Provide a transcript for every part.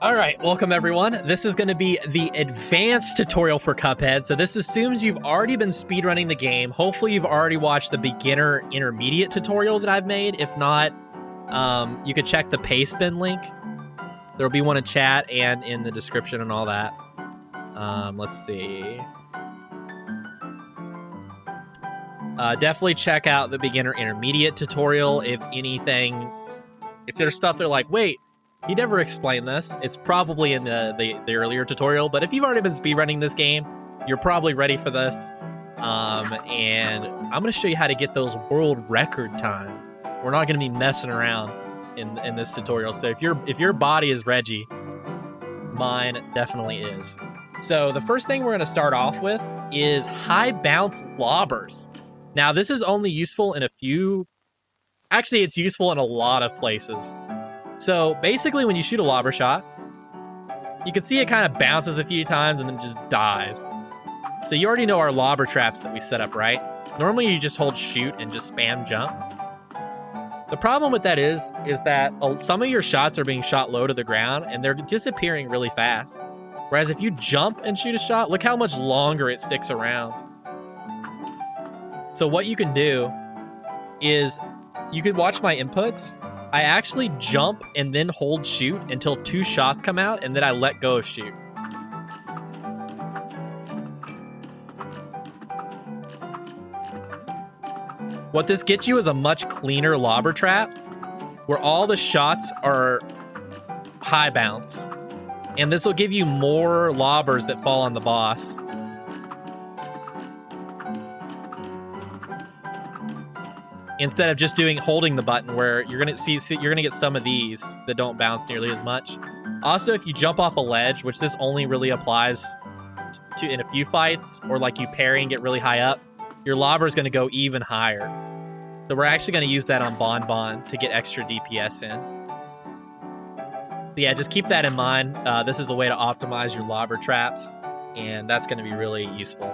All right, welcome everyone. This is going to be the advanced tutorial for Cuphead. So this assumes you've already been speedrunning the game. Hopefully you've already watched the beginner intermediate tutorial that I've made. If not, you could check the Pastebin link. There'll be one in chat and in the description and all that. Let's see. Definitely check out the beginner intermediate tutorial. If anything, if there's stuff they're like, wait, he never explained this, it's probably in the earlier tutorial. But if you've already been speedrunning this game, you're probably ready for this. And I'm going to show you how to get those world record time. We're not going to be messing around in this tutorial. So if your body is Reggie, mine definitely is. So the first thing we're going to start off with is high bounce lobbers. Now this is only useful in a few. Actually, it's useful in a lot of places. So basically when you shoot a lobber shot, you can see it kind of bounces a few times and then just dies. So you already know our lobber traps that we set up, right? Normally you just hold shoot and just spam jump. The problem with that is that some of your shots are being shot low to the ground and they're disappearing really fast. Whereas if you jump and shoot a shot, look how much longer it sticks around. So what you can do is you can watch my inputs. I actually jump and then hold shoot until 2 shots come out, and then I let go of shoot. What this gets you is a much cleaner lobber trap, where all the shots are high bounce. And this will give you more lobbers that fall on the boss. Instead of just holding the button, where you're gonna get some of these that don't bounce nearly as much. Also, if you jump off a ledge, which this only really applies to in a few fights, or like you parry and get really high up, your lobber is gonna go even higher. So we're actually gonna use that on Bon to get extra DPS in. So yeah, just keep that in mind. This is a way to optimize your lobber traps, and that's gonna be really useful.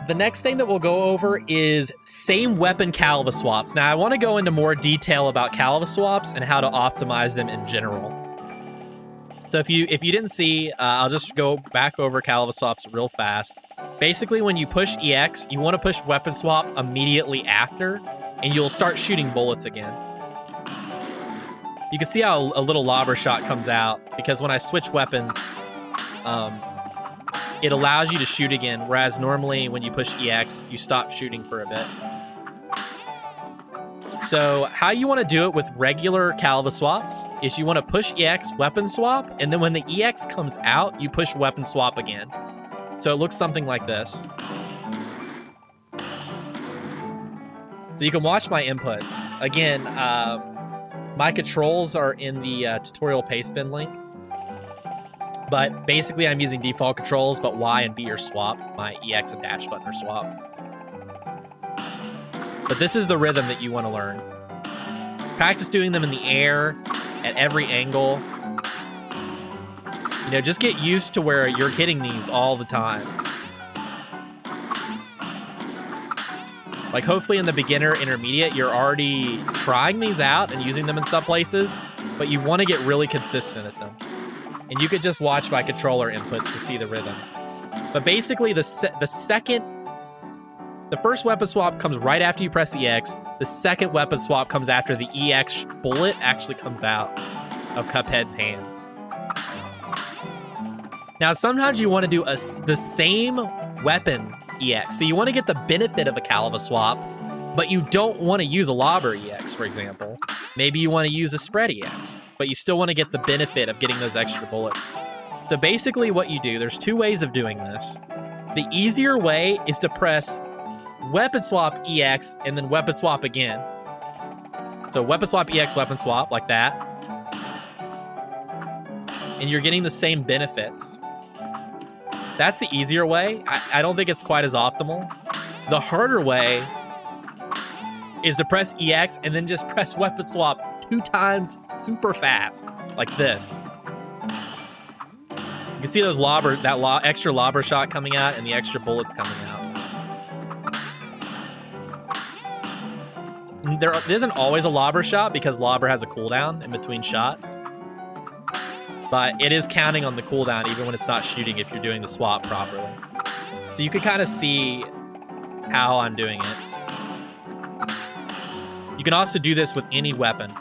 The next thing that we'll go over is same weapon Kaleva Swaps. Now, I want to go into more detail about Kaleva Swaps and how to optimize them in general. So if you didn't see, I'll just go back over Kaleva Swaps real fast. Basically, when you push EX, you want to push weapon swap immediately after, and you'll start shooting bullets again. You can see how a little lobber shot comes out, because when I switch weapons, it allows you to shoot again, whereas normally when you push EX, you stop shooting for a bit. So how you want to do it with regular Kaleva Swaps is you want to push EX, weapon swap, and then when the EX comes out, you push weapon swap again. So it looks something like this. So you can watch my inputs. Again, my controls are in the tutorial Pastebin link. But basically, I'm using default controls, but Y and B are swapped. My EX and dash button are swapped. But this is the rhythm that you want to learn. Practice doing them in the air, at every angle. You know, just get used to where you're hitting these all the time. Like, hopefully in the beginner intermediate, you're already trying these out and using them in some places, but you want to get really consistent at them. And you could just watch my controller inputs to see the rhythm. But basically, the first weapon swap comes right after you press EX. The second weapon swap comes after the EX bullet actually comes out of Cuphead's hand. Now, sometimes you want to do the same weapon EX. So you want to get the benefit of a Kaleva swap, but you don't want to use a lobber EX, for example. Maybe you want to use a spread EX, but you still want to get the benefit of getting those extra bullets. So basically what you do, there's 2 ways of doing this. The easier way is to press weapon swap EX and then weapon swap again. So weapon swap EX, weapon swap, like that. And you're getting the same benefits. That's the easier way. I don't think it's quite as optimal. The harder way is to press EX and then just press weapon swap 2 times super fast, like this. You can see those extra lobber shot coming out and the extra bullets coming out. There isn't always a lobber shot because lobber has a cooldown in between shots. but it is counting on the cooldown even when it's not shooting if you're doing the swap properly. So you can kind of see how I'm doing it. You can also do this with any weapon.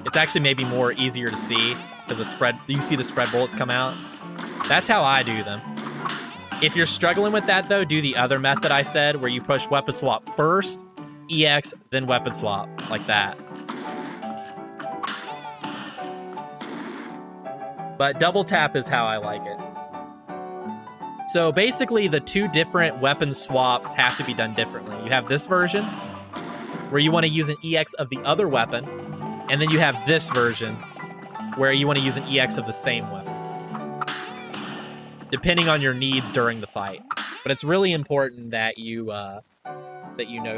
It's actually maybe more easier to see because the spread, you see the spread bullets come out. That's how I do them. If you're struggling with that though, do the other method I said where you push weapon swap first, EX, then weapon swap, like that. But double tap is how I like it. So basically the two different weapon swaps have to be done differently. You have this version where you want to use an EX of the other weapon, and then you have this version where you want to use an EX of the same weapon, depending on your needs during the fight. But it's really important that you know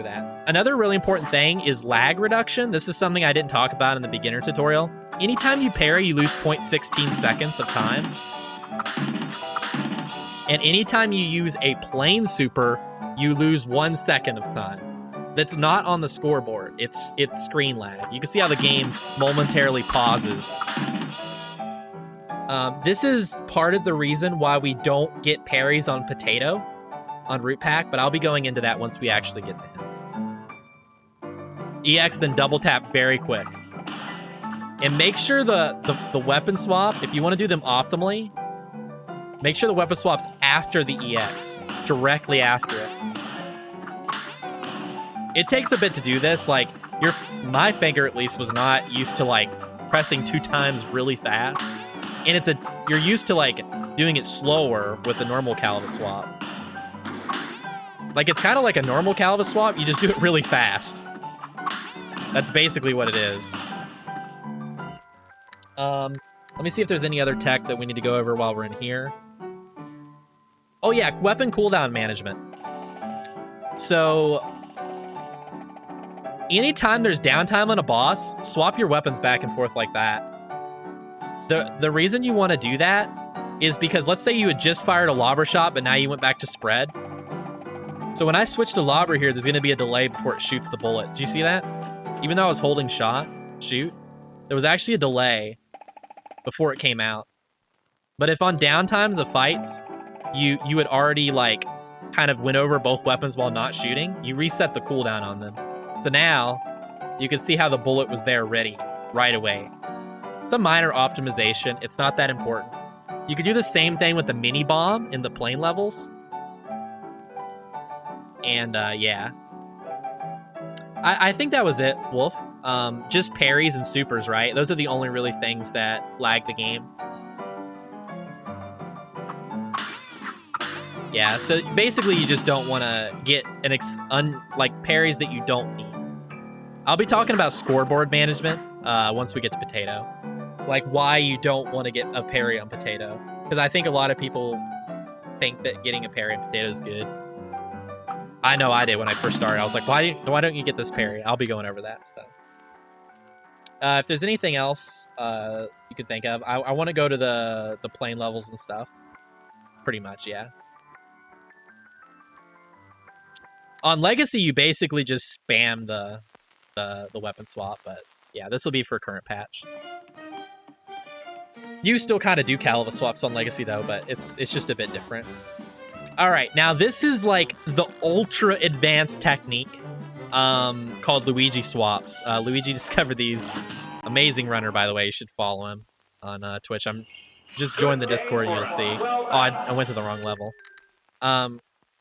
that. Another really important thing is lag reduction. This is something I didn't talk about in the beginner tutorial. Anytime you parry, you lose 0.16 seconds of time. And anytime you use a plane super, you lose 1 second of time. That's not on the scoreboard. It's screen lag. You can see how the game momentarily pauses. This is part of the reason why we don't get parries on Potato, on Root Pack, but I'll be going into that once we actually get to him. EX, then double tap very quick. And make sure the weapon swap, if you want to do them optimally, make sure the weapon swap's after the EX, directly after it. It takes a bit to do this. Like, my finger at least was not used to like pressing 2 times really fast, and you're used to like doing it slower with a normal Kaleva swap. Like, it's kind of like a normal Kaleva swap. You just do it really fast. That's basically what it is. Let me see if there's any other tech that we need to go over while we're in here. Oh yeah, weapon cooldown management. So, anytime there's downtime on a boss, swap your weapons back and forth like that. The reason you want to do that is because let's say you had just fired a lobber shot, but now you went back to spread. So when I switch to lobber here, there's going to be a delay before it shoots the bullet. Do you see that? Even though I was holding shoot, there was actually a delay before it came out. But if on downtimes of fights, you had already like kind of went over both weapons while not shooting, you reset the cooldown on them. So now you can see how the bullet was there ready right away. It's a minor optimization. It's not that important. You could do the same thing with the mini bomb in the plane levels. And yeah. I think that was it, Wolf. Just parries and supers, right? Those are the only really things that lag the game. Yeah, so basically you just don't want to get like parries that you don't need. I'll be talking about scoreboard management once we get to Potato. Like why you don't want to get a parry on Potato. Because I think a lot of people think that getting a parry on Potato is good. I know I did when I first started. I was like, why don't you get this parry? I'll be going over that stuff. If there's anything else you could think of, I want to go to the plane levels and stuff. Pretty much, yeah. On Legacy, you basically just spam the weapon swap, but yeah, this will be for current patch. You still kind of do Kaleva Swaps on Legacy though, but it's just a bit different. All right, now this is like the ultra advanced technique called Luigi Swaps. Luigi discovered these. Amazing runner, by the way. You should follow him on Twitch. I'm just join the Discord and you'll see. Oh, I went to the wrong level.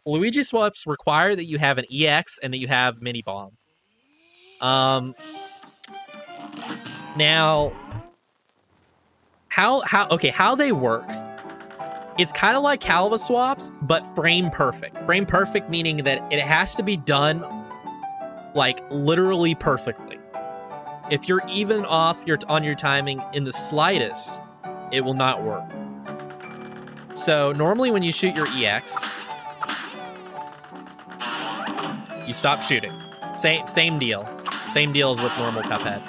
Luigi Swaps require that you have an EX and that you have mini bomb. Now, how they work? It's kind of like Kaleva Swaps, but frame perfect. Frame perfect meaning that it has to be done like literally perfectly. If you're even off on your timing in the slightest, it will not work. So normally when you shoot your EX, you stop shooting. Same deal. Same deal as with normal Cuphead.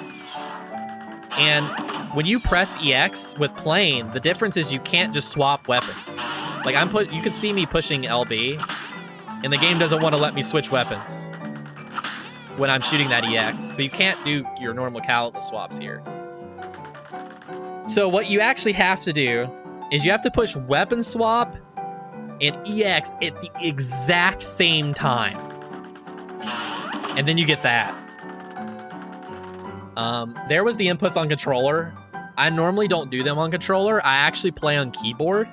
And when you press EX with plane, the difference is you can't just swap weapons. Like you can see me pushing LB, and the game doesn't want to let me switch weapons when I'm shooting that EX. So you can't do your normal Kaleva Swaps here. So what you actually have to do is you have to push weapon swap and EX at the exact same time. And then you get that. There was the inputs on controller. I normally don't do them on controller. I actually play on keyboard.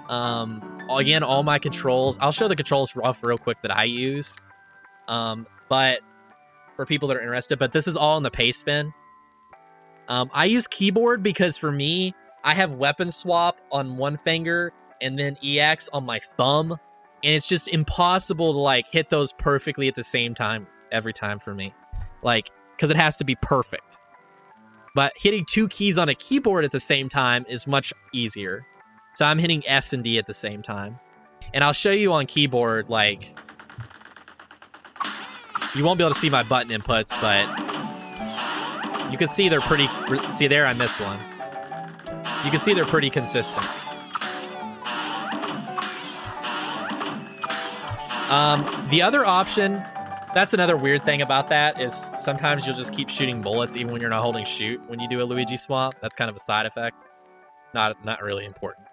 Again, all my controls. I'll show the controls real quick that I use. But for people that are interested, but this is all in the pace spin. I use keyboard because for me, I have weapon swap on one finger and then EX on my thumb. And it's just impossible to like hit those perfectly at the same time every time for me. Like, because it has to be perfect. But hitting two keys on a keyboard at the same time is much easier. So I'm hitting S and D at the same time. And I'll show you on keyboard, like, you won't be able to see my button inputs, but you can see they're pretty, see there, I missed one. You can see they're pretty consistent. The other option, that's another weird thing about that, is sometimes you'll just keep shooting bullets even when you're not holding shoot when you do a Luigi swap. That's kind of a side effect. Not really important.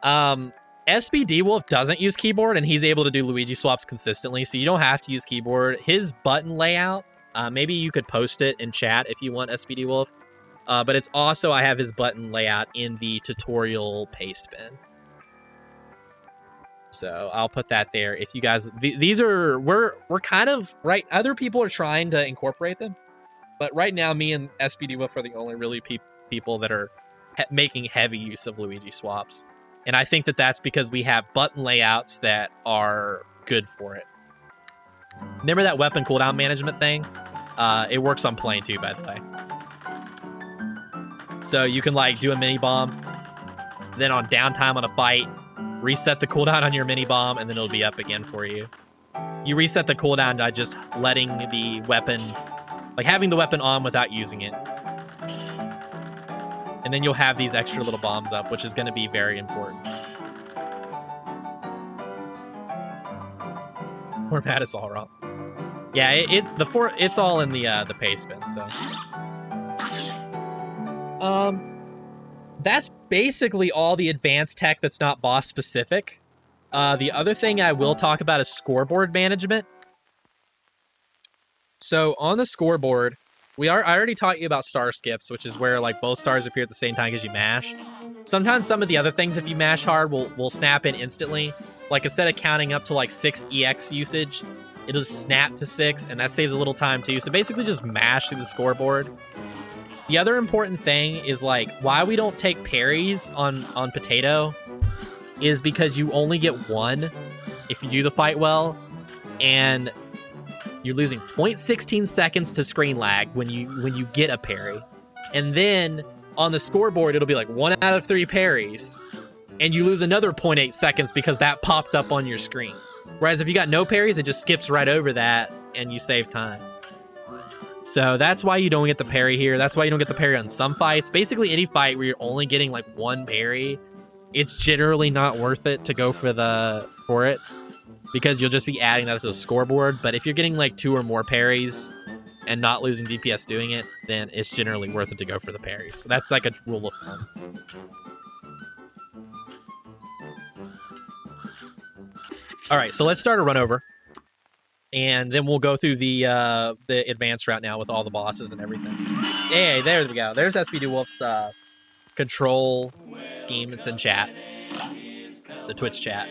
SBD Wolf doesn't use keyboard, and he's able to do Luigi swaps consistently, so you don't have to use keyboard. His button layout, maybe you could post it in chat if you want, SBD Wolf. But it's also, I have his button layout in the tutorial pace spin. So I'll put that there. If you guys, these are, we're kind of, right, other people are trying to incorporate them. But right now, me and SBD Wolf are the only really people that are making heavy use of Luigi swaps. And I think that that's because we have button layouts that are good for it. Remember that weapon cooldown management thing? It works on plane too, by the way. So you can like do a mini bomb, then on downtime on a fight, reset the cooldown on your mini bomb, and then it'll be up again for you. You reset the cooldown by just letting the weapon, like having the weapon on without using it. And then you'll have these extra little bombs up, which is going to be very important. Format is all wrong. Yeah, it's all in the pace spin. So, that's basically all the advanced tech that's not boss specific. The other thing I will talk about is scoreboard management. So on the scoreboard, I already taught you about star skips, which is where like both stars appear at the same time as you mash. Sometimes some of the other things, if you mash hard, will snap in instantly. Like instead of counting up to like 6 EX usage, it'll just snap to 6, and that saves a little time too. So basically just mash through the scoreboard. The other important thing is like why we don't take parries on Potato is because you only get one if you do the fight well, and you're losing 0.16 seconds to screen lag when you get a parry. And then on the scoreboard, it'll be like 1 out of 3 parries, and you lose another 0.8 seconds because that popped up on your screen. Whereas if you got no parries, it just skips right over that, and you save time. So that's why you don't get the parry here. That's why you don't get the parry on some fights. Basically, any fight where you're only getting like 1 parry, it's generally not worth it to go for it. Because you'll just be adding that to the scoreboard. But if you're getting like 2 or more parries and not losing DPS doing it, then it's generally worth it to go for the parries. So that's like a rule of thumb. All right, so let's start a run over. And then we'll go through the advanced route now with all the bosses and everything. Hey, there we go. There's SBD Wolf's control scheme. It's in chat. The Twitch chat.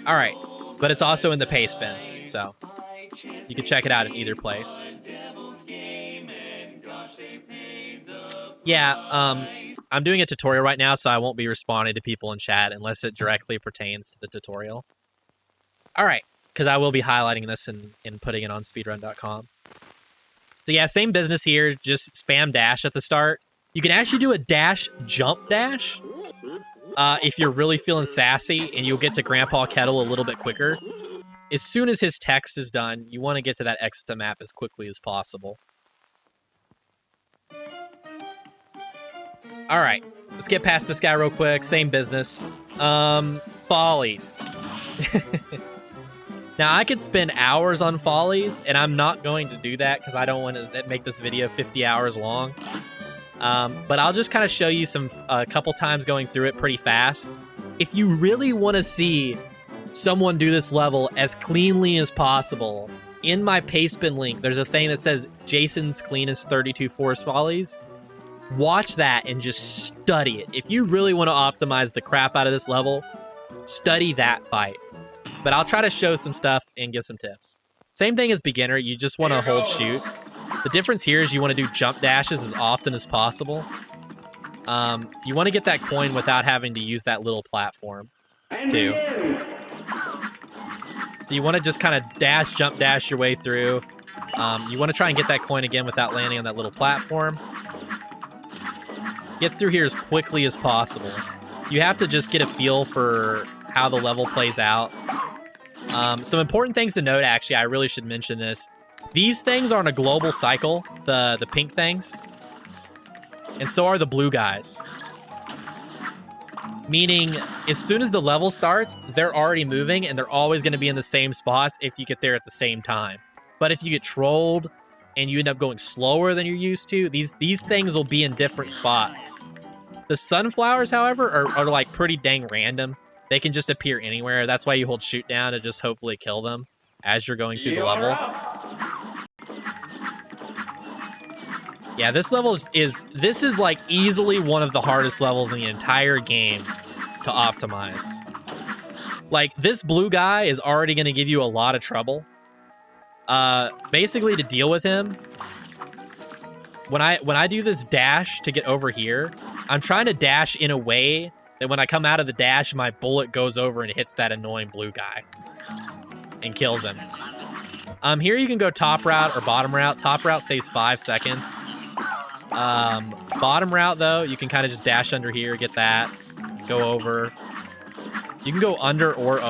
All right, but it's also in the pace spin, so you can check it out in either place. Yeah, I'm doing a tutorial right now, so I won't be responding to people in chat unless it directly pertains to the tutorial. All right, because I will be highlighting this and putting it on speedrun.com. So yeah, same business here, just spam dash at the start. You can actually do a dash jump dash. If you're really feeling sassy, and you'll get to Grandpa Kettle a little bit quicker. As soon as his text is done, you want to get to that exit to map as quickly as possible. Alright, let's get past this guy real quick. Same business. Follies. Now, I could spend hours on Follies, and I'm not going to do that because I don't want to make this video 50 hours long. But I'll just kind of show you a couple times going through it pretty fast. If you really want to see someone do this level as cleanly as possible, in my pastebin link, there's a thing that says Jason's cleanest 32 force volleys. Watch that and just study it. If you really want to optimize the crap out of this level, study that fight. But I'll try to show some stuff and give some tips. Same thing as beginner, you just want to hold shoot. The difference here is you want to do jump dashes as often as possible. You want to get that coin without having to use that little platform, too. So you want to just kind of jump dash your way through. You want to try and get that coin again without landing on that little platform. Get through here as quickly as possible. You have to just get a feel for how the level plays out. Some important things to note, actually, I really should mention this. These things are on a global cycle, the pink things. And so are the blue guys. Meaning, as soon as the level starts, they're already moving, and they're always going to be in the same spots if you get there at the same time. But if you get trolled, and you end up going slower than you're used to, these things will be in different spots. The sunflowers, however, are like pretty dang random. They can just appear anywhere. That's why you hold shoot down to just hopefully kill them as you're going through the level. Yeah, this level this is like easily one of the hardest levels in the entire game to optimize. Like, this blue guy is already going to give you a lot of trouble. Basically, to deal with him, when I do this dash to get over here, I'm trying to dash in a way that when I come out of the dash, my bullet goes over and hits that annoying blue guy and kills him. Here you can go top route or bottom route. Top route saves 5 seconds. Bottom route, though, you can kind of just dash under here, get that, go over. You can go under or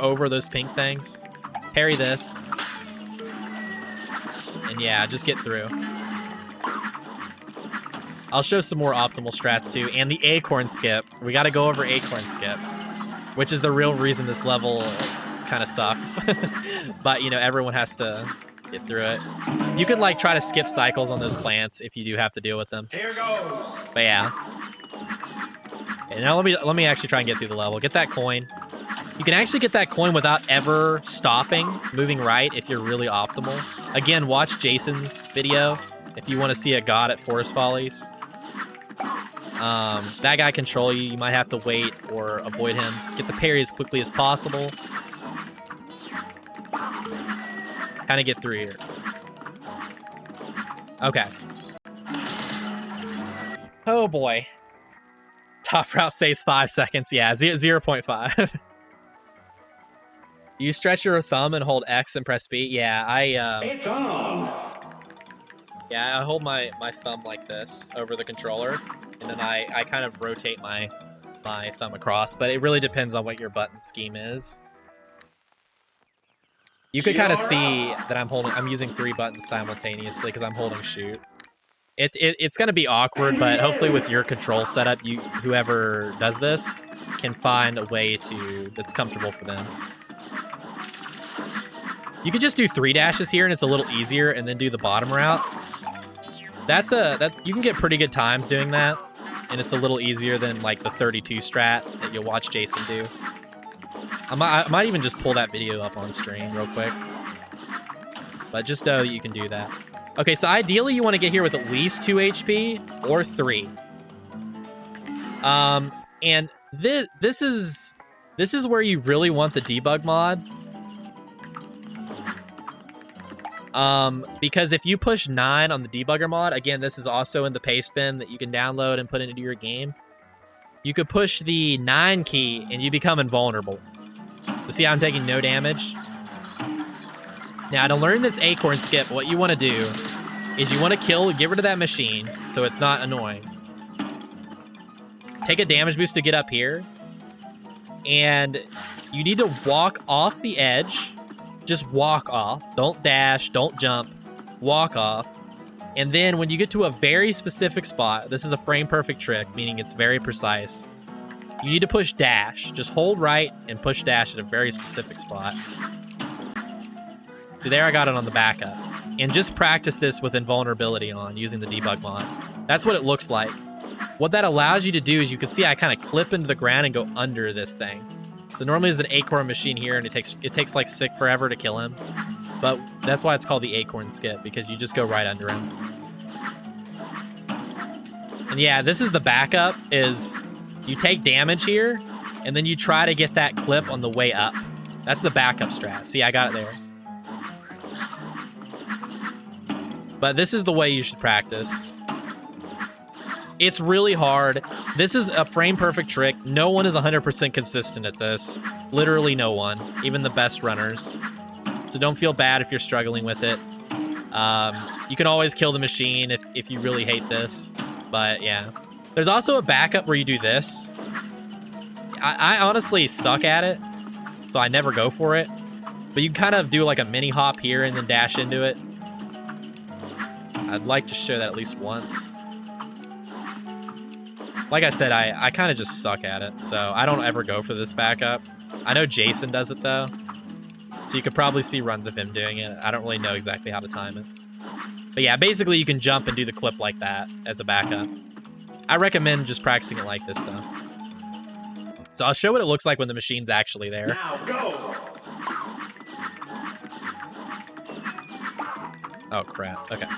over those pink things. Parry this. And yeah, just get through. I'll show some more optimal strats too. And the acorn skip. We got to go over acorn skip, which is the real reason this level kind of sucks. But, you know, everyone has to get through it. You can, like, try to skip cycles on those plants if you do have to deal with them. Here goes. But yeah. Okay, now let me actually try and get through the level. Get that coin. You can actually get that coin without ever stopping, moving right if you're really optimal. Again, watch Jason's video if you want to see a god at Forest Follies. That guy control you. You might have to wait or avoid him. Get the parry as quickly as possible. Kind of get through here. Okay. Oh boy. Top route saves 5 seconds. Yeah, 0.5. You stretch your thumb and hold X and press B. Yeah, I hold my thumb like this over the controller, and then I kind of rotate my thumb across, but it really depends on what your button scheme is. You could kind of see that I'm using 3 buttons simultaneously because I'm holding shoot. It's gonna be awkward, but hopefully with your control setup, whoever does this can find a way that's comfortable for them. You could just do 3 dashes here, and it's a little easier, and then do the bottom route. You can get pretty good times doing that, and it's a little easier than like the 32 strat that you'll watch Jason do. I might even just pull that video up on stream real quick, but just know that you can do that. Okay, so ideally you want to get here with at least 2 HP or 3. And this is where you really want the debug mod. Because if you push 9 on the debugger mod, again, this is also in the pastebin that you can download and put into your game. You could push the 9 key and you become invulnerable. You see how I'm taking no damage? Now, to learn this acorn skip, what you want to do is you want to get rid of that machine so it's not annoying. Take a damage boost to get up here. And you need to walk off the edge. Just walk off. Don't dash. Don't jump. Walk off. And then when you get to a very specific spot, this is a frame perfect trick, meaning it's very precise. You need to push dash. Just hold right and push dash at a very specific spot. See, there I got it on the backup. and just practice this with invulnerability on using the debug mod. That's what it looks like. What that allows you to do is you can see I kind of clip into the ground and go under this thing. So normally there's an acorn machine here, and it takes like sick forever to kill him. But that's why it's called the acorn skip, because you just go right under him. And yeah, this is the backup, is you take damage here, and then you try to get that clip on the way up. That's the backup strat. See, I got it there. But this is the way you should practice. It's really hard. This is a frame-perfect trick. No one is 100% consistent at this. Literally no one. Even the best runners. So don't feel bad if you're struggling with it. You can always kill the machine if you really hate this. But yeah. There's also a backup where you do this. I honestly suck at it, so I never go for it. But you kind of do like a mini hop here and then dash into it. I'd like to show that at least once. Like I said, I kind of just suck at it, so I don't ever go for this backup. I know Jason does it, though. So you could probably see runs of him doing it. I don't really know exactly how to time it. But yeah, basically you can jump and do the clip like that as a backup. I recommend just practicing it like this, though. So I'll show what it looks like when the machine's actually there. Now go! Oh, crap. Okay.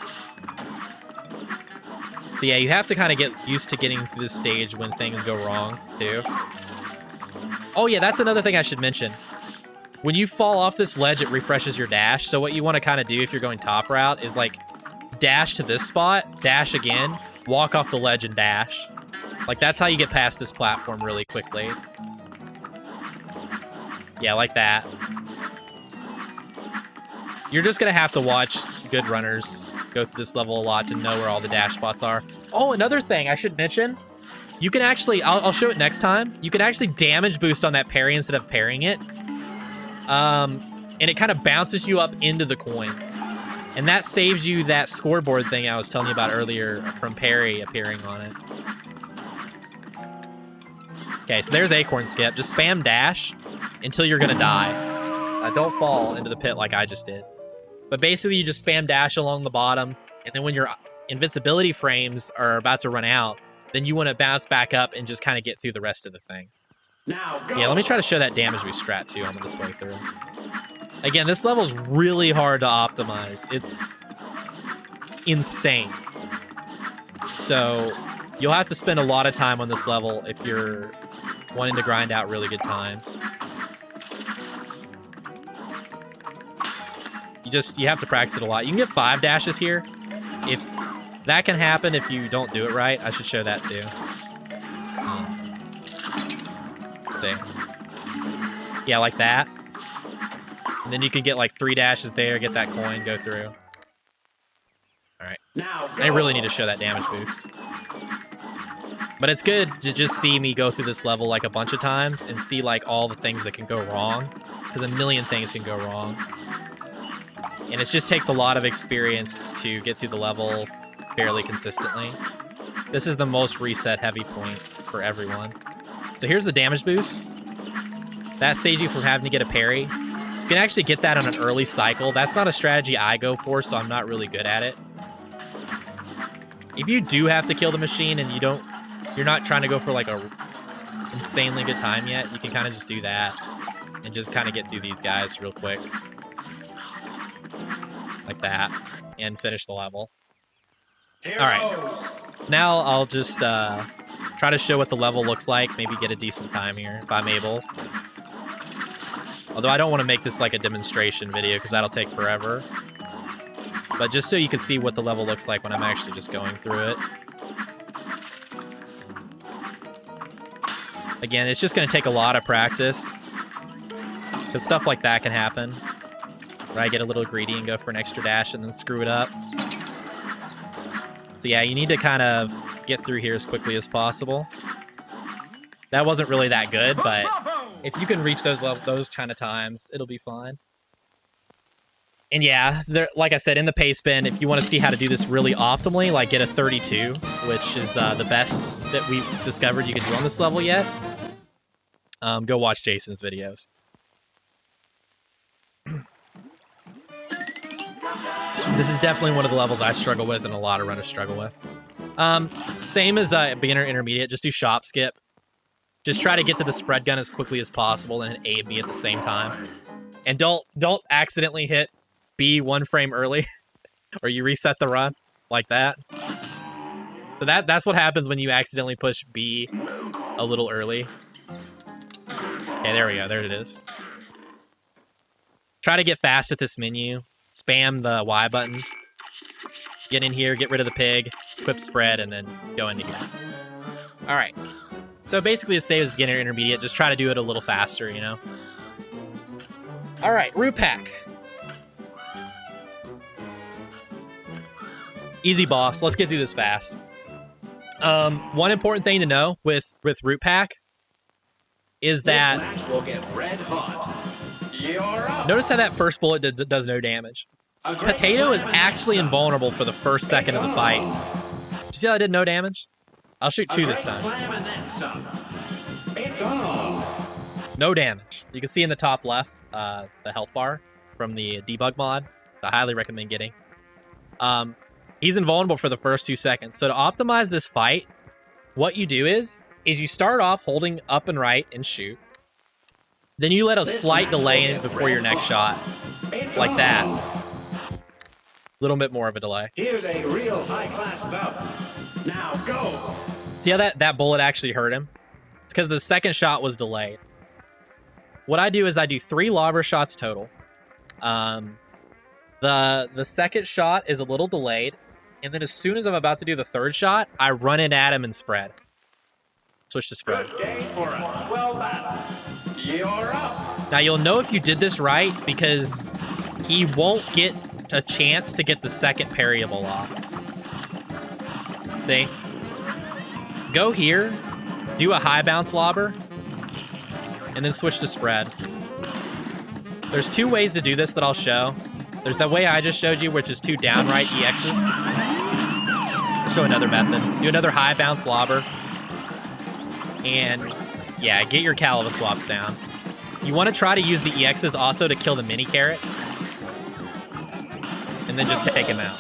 So yeah, you have to kind of get used to getting to this stage when things go wrong, too. Oh yeah, that's another thing I should mention. When you fall off this ledge, it refreshes your dash. So what you want to kind of do if you're going top route is like dash to this spot, dash again, walk off the ledge and dash. Like that's how you get past this platform really quickly. Yeah, like that. You're just going to have to watch good runners go through this level a lot to know where all the dash spots are. Oh, another thing I should mention. You can actually, I'll show it next time. You can actually damage boost on that parry instead of parrying it. And it kind of bounces you up into the coin. And that saves you that scoreboard thing I was telling you about earlier from parry appearing on it. Okay, so there's acorn skip. Just spam dash until you're going to die. Don't fall into the pit like I just did. But basically, you just spam dash along the bottom, and then when your invincibility frames are about to run out, then you want to bounce back up and just kind of get through the rest of the thing. Now go. Yeah, let me try to show that damage boost strat, too, on this way through. Again, this level's really hard to optimize. It's insane. So, you'll have to spend a lot of time on this level if you're wanting to grind out really good times. You have to practice it a lot. You can get 5 dashes here. If that can happen if you don't do it right, I should show that too. Let's see. Yeah, like that. And then you can get like 3 dashes there, get that coin, go through. Alright. Now go. I really need to show that damage boost. But it's good to just see me go through this level like a bunch of times and see like all the things that can go wrong. Because a million things can go wrong. And it just takes a lot of experience to get through the level fairly consistently. This is the most reset heavy point for everyone. So here's the damage boost. That saves you from having to get a parry. You can actually get that on an early cycle. That's not a strategy I go for, so I'm not really good at it. If you do have to kill the machine and you're not trying to go for like a insanely good time yet, you can kind of just do that and just kind of get through these guys real quick. Like that, and finish the level. Alright, now I'll just try to show what the level looks like, maybe get a decent time here, if I'm able. Although I don't want to make this like a demonstration video, because that'll take forever. But just so you can see what the level looks like when I'm actually just going through it. Again, it's just going to take a lot of practice, because stuff like that can happen. Where I get a little greedy and go for an extra dash and then screw it up. So yeah, you need to kind of get through here as quickly as possible. That wasn't really that good, but if you can reach those kind of times, it'll be fine. And yeah, like I said, in the pace bin, if you want to see how to do this really optimally, like get a 32, which is the best that we've discovered you can do on this level yet, go watch Jason's videos. This is definitely one of the levels I struggle with and a lot of runners struggle with. Same as beginner intermediate, just do shop skip. Just try to get to the spread gun as quickly as possible and A and B at the same time. And don't accidentally hit B 1 frame early or you reset the run like that. So that's what happens when you accidentally push B a little early. Okay, there we go. There it is. Try to get fast at this menu. Spam the Y button. Get in here, get rid of the pig, equip spread, and then go into here. All right. So basically the same as beginner intermediate. Just try to do it a little faster, you know? All right, root pack. Easy boss. Let's get through this fast. One important thing to know with root pack is that notice how that first bullet does no damage. Potato is actually invulnerable for the first second of the fight. Did you see how I did no damage? I'll shoot 2 this time. No damage. You can see in the top left the health bar from the debug mod. I highly recommend getting. He's invulnerable for the first 2 seconds. So to optimize this fight, what you do is you start off holding up and right and shoot. Then you let a slight delay in before your next shot. Like that. A little bit more of a delay. Here's a real high-class bout. Now go. See how that bullet actually hurt him? It's because the second shot was delayed. What I do is I do 3 lobber shots total. The second shot is a little delayed. And then as soon as I'm about to do the third shot, I run it at him and spread. Switch to spread. Now you'll know if you did this right because he won't get a chance to get the second parryable off. See? Go here, do a high bounce lobber, and then switch to spread. There's 2 ways to do this that I'll show. There's that way I just showed you, which is 2 downright EXs. I'll show another method. Do another high bounce lobber. And yeah, get your Kaleva Swaps down. You want to try to use the EXs also to kill the mini carrots. And then just take him out.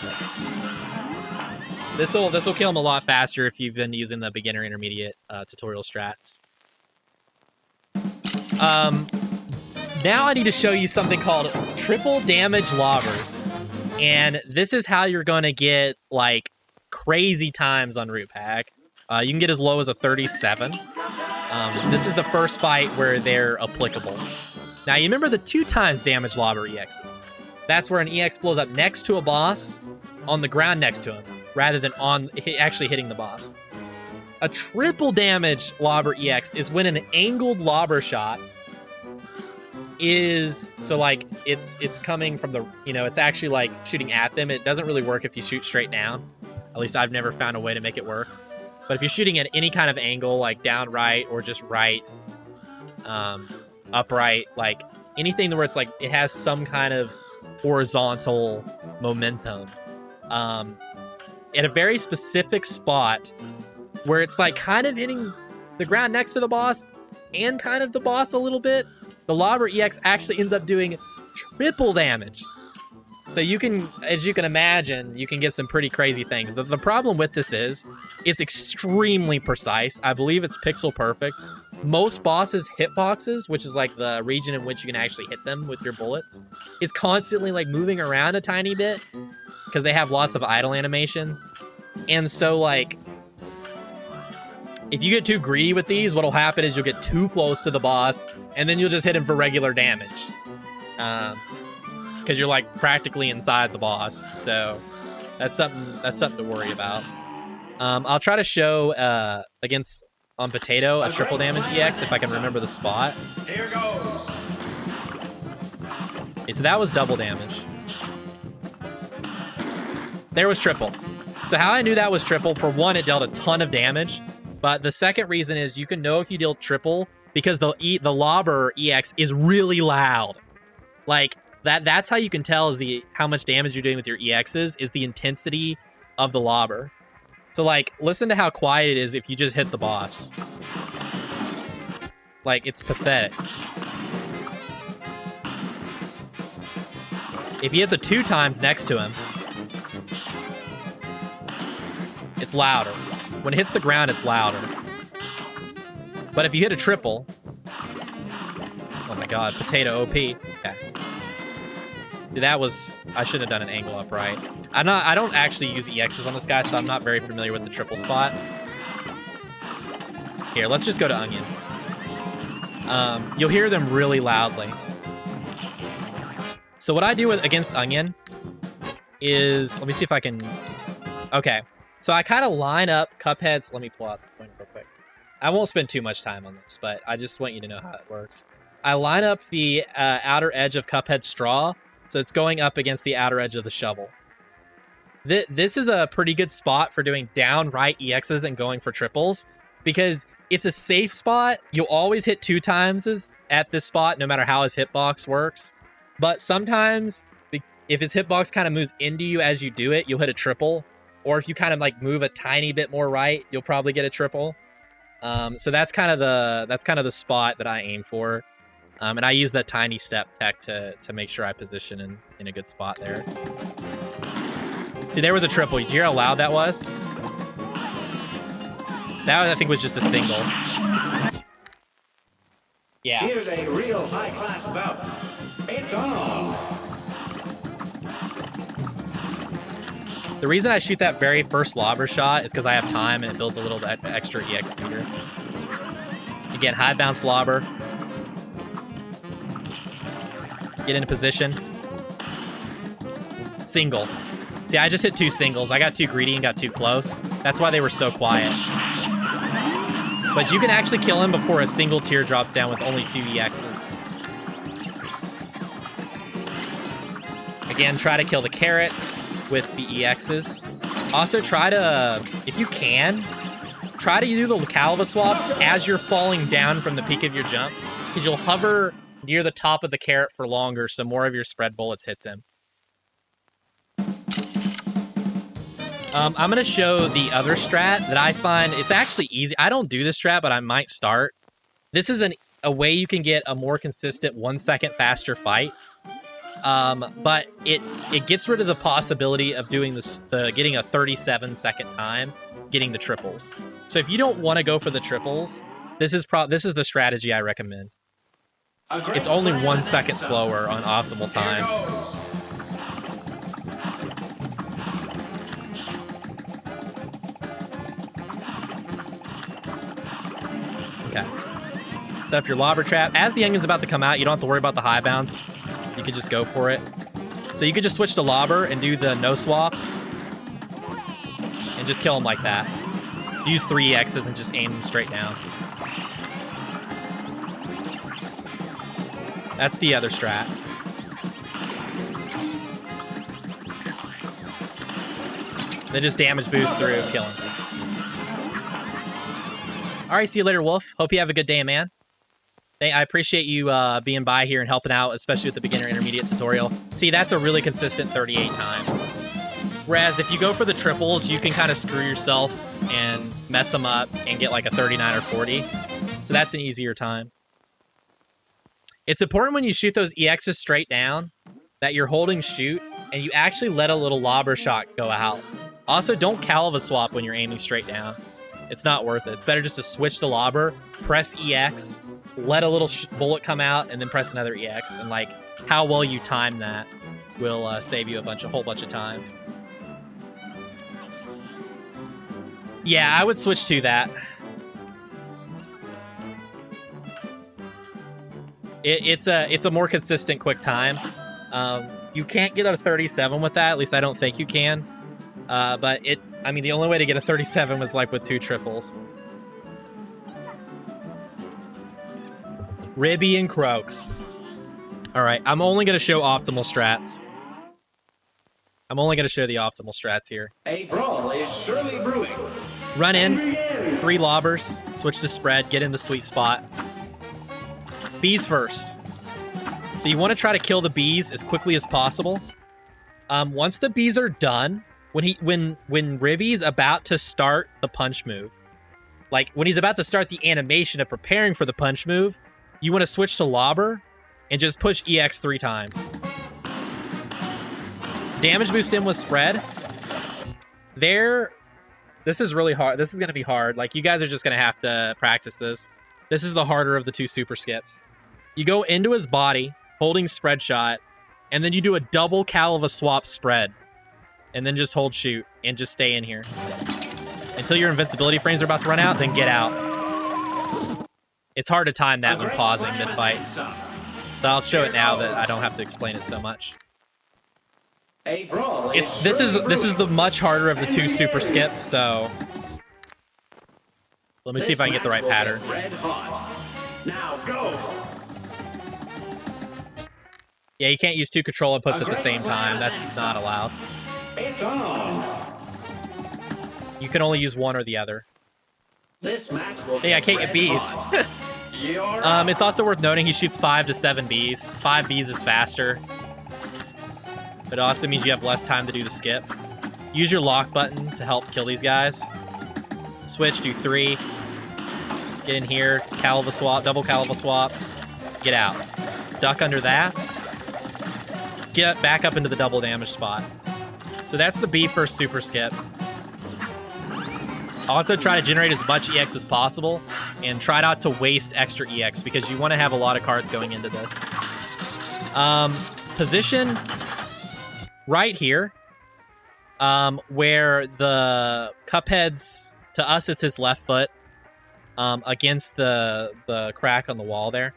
This will kill him a lot faster if you've been using the beginner intermediate tutorial strats. Now I need to show you something called triple damage lobbers. And this is how you're going to get like crazy times on root pack. You can get as low as a 37. This is the first fight where they're applicable. Now you remember the 2 times damage lobber EX. That's where an EX blows up next to a boss on the ground next to him, rather than actually hitting the boss. A triple damage lobber EX is when an angled lobber shot is, so like it's coming from the, it's actually like shooting at them. It doesn't really work if you shoot straight down. At least I've never found a way to make it work. But if you're shooting at any kind of angle, like down right or just right, upright, like anything where it's like it has some kind of horizontal momentum, at a very specific spot where it's like kind of hitting the ground next to the boss and kind of the boss a little bit, the lobber EX actually ends up doing triple damage. So you can, as you can imagine, you can get some pretty crazy things. The problem with this is it's extremely precise. I believe it's pixel perfect. Most bosses' hitboxes, which is like the region in which you can actually hit them with your bullets, is constantly like moving around a tiny bit because they have lots of idle animations. And so like, if you get too greedy with these, what'll happen is you'll get too close to the boss and then you'll just hit him for regular damage. Because you're like practically inside the boss, so that's something to worry about. I'll try to show on Potato a triple damage EX if I can remember the spot. Here goes. Okay, so that was double damage. There was triple. So how I knew that was triple, for one, it dealt a ton of damage, but the second reason is you can know if you deal triple because the lobber EX is really loud. Like, that's how you can tell is how much damage you're doing with your EXs is the intensity of the lobber. So like, listen to how quiet it is if you just hit the boss. Like, it's pathetic. If you hit the 2 times next to him, it's louder. When it hits the ground, it's louder. But if you hit a triple... Oh my god, potato OP. Okay. Dude, that was... I shouldn't have done an angle up right. I don't actually use EXs on this guy, so I'm not very familiar with the triple spot. Here, let's just go to Onion. You'll hear them really loudly. So what I do against Onion is... Let me see if I can... Okay. So I kind of line up Cuphead's... Let me pull out the point real quick. I won't spend too much time on this, but I just want you to know how it works. I line up the outer edge of Cuphead's straw, so it's going up against the outer edge of the shovel. This is a pretty good spot for doing downright EXs and going for triples, because it's a safe spot. You'll always hit 2 times at this spot, no matter how his hitbox works. But sometimes, if his hitbox kind of moves into you as you do it, you'll hit a triple. Or if you kind of like move a tiny bit more right, you'll probably get a triple. So that's kind of the spot that I aim for. And I use that tiny step tech to make sure I position in a good spot there. See, there was a triple. Did you hear how loud that was? That, I think, was just a single. Yeah. Here's a real high-class bout. It's on. The reason I shoot that very first lobber shot is because I have time and it builds a little bit extra EX meter. Again, high bounce lobber. Get into position. Single. See, I just hit 2 singles. I got too greedy and got too close. That's why they were so quiet. But you can actually kill him before a single tear drops down with only 2 EXs. Again, try to kill the carrots with the EXs. Also, try to, if you can, try to do the Kaleva Swaps as you're falling down from the peak of your jump, because you'll hover near the top of the carrot for longer, so more of your spread bullets hits him. I'm going to show the other strat that I find, it's actually easy. I don't do this strat, but I might start. This is a way you can get a more consistent 1 second faster fight. But it gets rid of the possibility of doing getting a 37-second time, getting the triples. So if you don't want to go for the triples, this is the strategy I recommend. It's only 1 second slower on optimal times. Okay. Set up your lobber trap. As the Onion's about to come out, you don't have to worry about the high bounce. You could just go for it. So you could just switch to lobber and do the no swaps. And just kill him like that. Use 3 EXs and just aim them straight down. That's the other strat. Then just damage boost through, kill him. Alright, see you later, Wolf. Hope you have a good day, man. I appreciate you being by here and helping out, especially with the beginner intermediate tutorial. See, that's a really consistent 38 time. Whereas if you go for the triples, you can kind of screw yourself and mess them up and get like a 39 or 40. So that's an easier time. It's important when you shoot those EXs straight down that you're holding shoot and you actually let a little lobber shot go out. Also, don't Kaleva swap when you're aiming straight down. It's not worth it. It's better just to switch to lobber, press EX, let a little bullet come out, and then press another EX. And like how well you time that will save you a whole bunch of time. Yeah, I would switch to that. It's a more consistent quick time. You can't get a 37 with that. At least I don't think you can. But I mean, the only way to get a 37 was like with 2 triples. Ribby and Croaks. All right, I'm only going to show optimal strats. I'm only going to show the optimal strats here. A brawl is surely brewing. Run in, 3 lobbers, switch to spread, get in the sweet spot. Bees first. So you want to try to kill the bees as quickly as possible. Once the bees are done, when Ribby's about to start the punch move, like when he's about to start the animation of preparing for the punch move, you want to switch to lobber and just push EX 3 times. Damage boost in with spread. This This is really hard. This is going to be hard. Like, you guys are just going to have to practice this. This is the harder of the two super skips. You go into his body, holding spread shot, and then you do a double Kaleva Swaps spread. And then just hold shoot, and just stay in here. Until your invincibility frames are about to run out, then get out. It's hard to time that when pausing mid-fight. So I'll show it now that I don't have to explain it so much. This is the much harder of the two super skips, so let me see if I can get the right pattern. Now go. Yeah, you can't use two control inputs at the same time. That's not allowed. It's on. You can only use one or the other. This match will Hey, I can't get Bs. It's also worth noting he shoots 5 to 7 Bs. 5 Bs is faster. But it also means you have less time to do the skip. Use your lock button to help kill these guys. Switch, do 3. Get in here, Kaleva Swap, double Kaleva Swap. Get out. Duck under that. Get back up into the double damage spot. So that's the B first super skip. Also try to generate as much EX as possible, and try not to waste extra EX, because you want to have a lot of cards going into this. Position right here, where the Cuphead's, to us it's his left foot, against the crack on the wall there.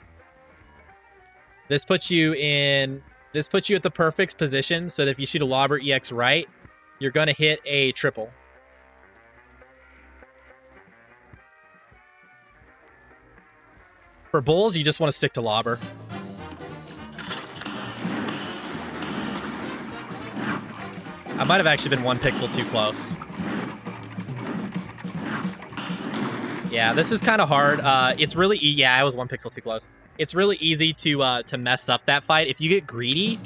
This puts you at the perfect position, so that if you shoot a Lobber EX right, you're going to hit a triple. For bulls, you just want to stick to Lobber. I might have actually been 1 pixel too close. Yeah, this is kind of hard. It's really yeah, I was 1 pixel too close. It's really easy to mess up that fight if you get greedy.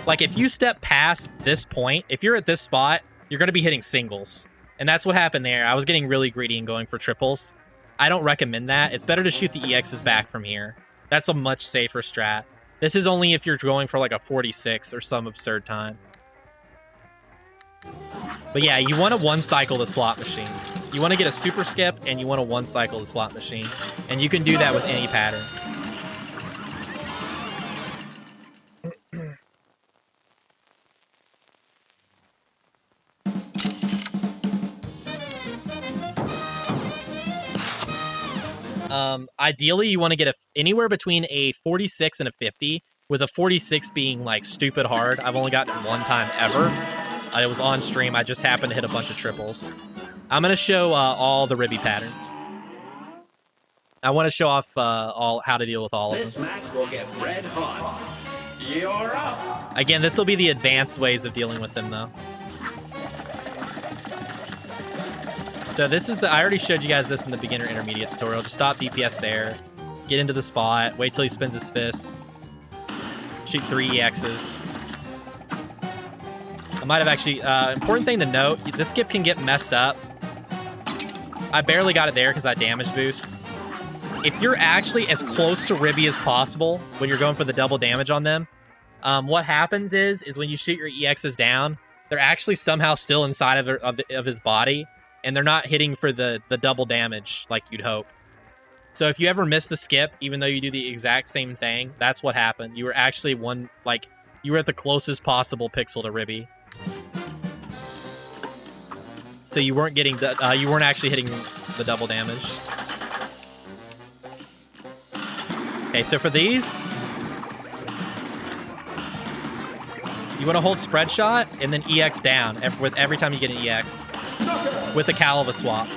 Like, if you step past this point, if you're at this spot, you're going to be hitting singles. And that's what happened there. I was getting really greedy and going for triples. I don't recommend that. It's better to shoot the EXs back from here. That's a much safer strat. This is only if you're going for like a 46 or some absurd time. But yeah, you want to one-cycle the slot machine. You want to get a super skip, and you want to one-cycle the slot machine. And you can do that with any pattern. Ideally, you want to get anywhere between a 46 and a 50, with a 46 being like stupid hard. I've only gotten it 1 time ever. It was on stream. I just happened to hit a bunch of triples. I'm going to show all the Ribby patterns. I want to show off how to deal with all of them. This match will get red hot. You're up. Again, this will be the advanced ways of dealing with them, though. So this is I already showed you guys this in the beginner intermediate tutorial. Just stop DPS there. Get into the spot. Wait till he spins his fist. Shoot 3 EXs. I might have actually... important thing to note, this skip can get messed up. I barely got it there because I damage boost. If you're actually as close to Ribby as possible when you're going for the double damage on them, what happens is when you shoot your EXs down, they're actually somehow still inside of his body, and they're not hitting for the double damage like you'd hope. So if you ever miss the skip, even though you do the exact same thing, that's what happened. You were actually you were at the closest possible pixel to Ribby. So you weren't getting you weren't actually hitting the double damage. Okay, so for these, you want to hold spread shot and then EX down every time you get an EX with a Kaleva Swap.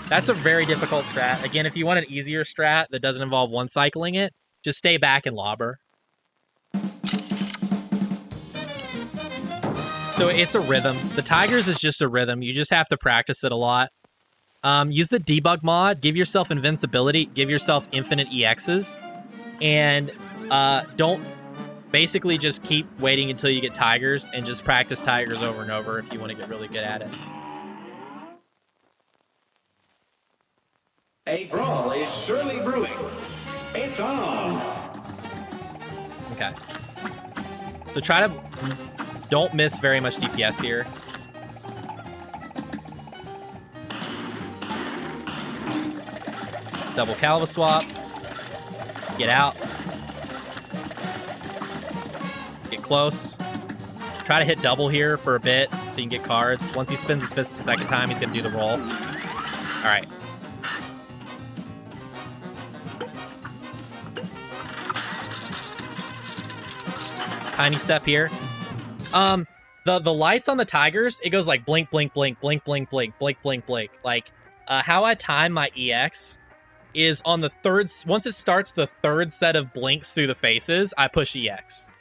That's a very difficult strat. Again, if you want an easier strat that doesn't involve one-cycling it, just stay back and Lobber. So it's a rhythm. The Tigers is just a rhythm. You just have to practice it a lot. Use the debug mod. Give yourself invincibility. Give yourself infinite EXs. And don't basically just keep waiting until you get Tigers and just practice Tigers over and over if you want to get really good at it. A brawl is surely brewing. It's on. Okay. So try to... Don't miss very much DPS here. Double Kaleva Swap. Get out. Get close. Try to hit double here for a bit so you can get cards. Once he spins his fist the second time, he's going to do the roll. All right. Tiny step here. The lights on the Tigers, it goes like blink, blink, blink, blink, blink, blink, blink, blink, blink. Like, how I time my EX is on the third... Once it starts the third set of blinks through the faces, I push EX.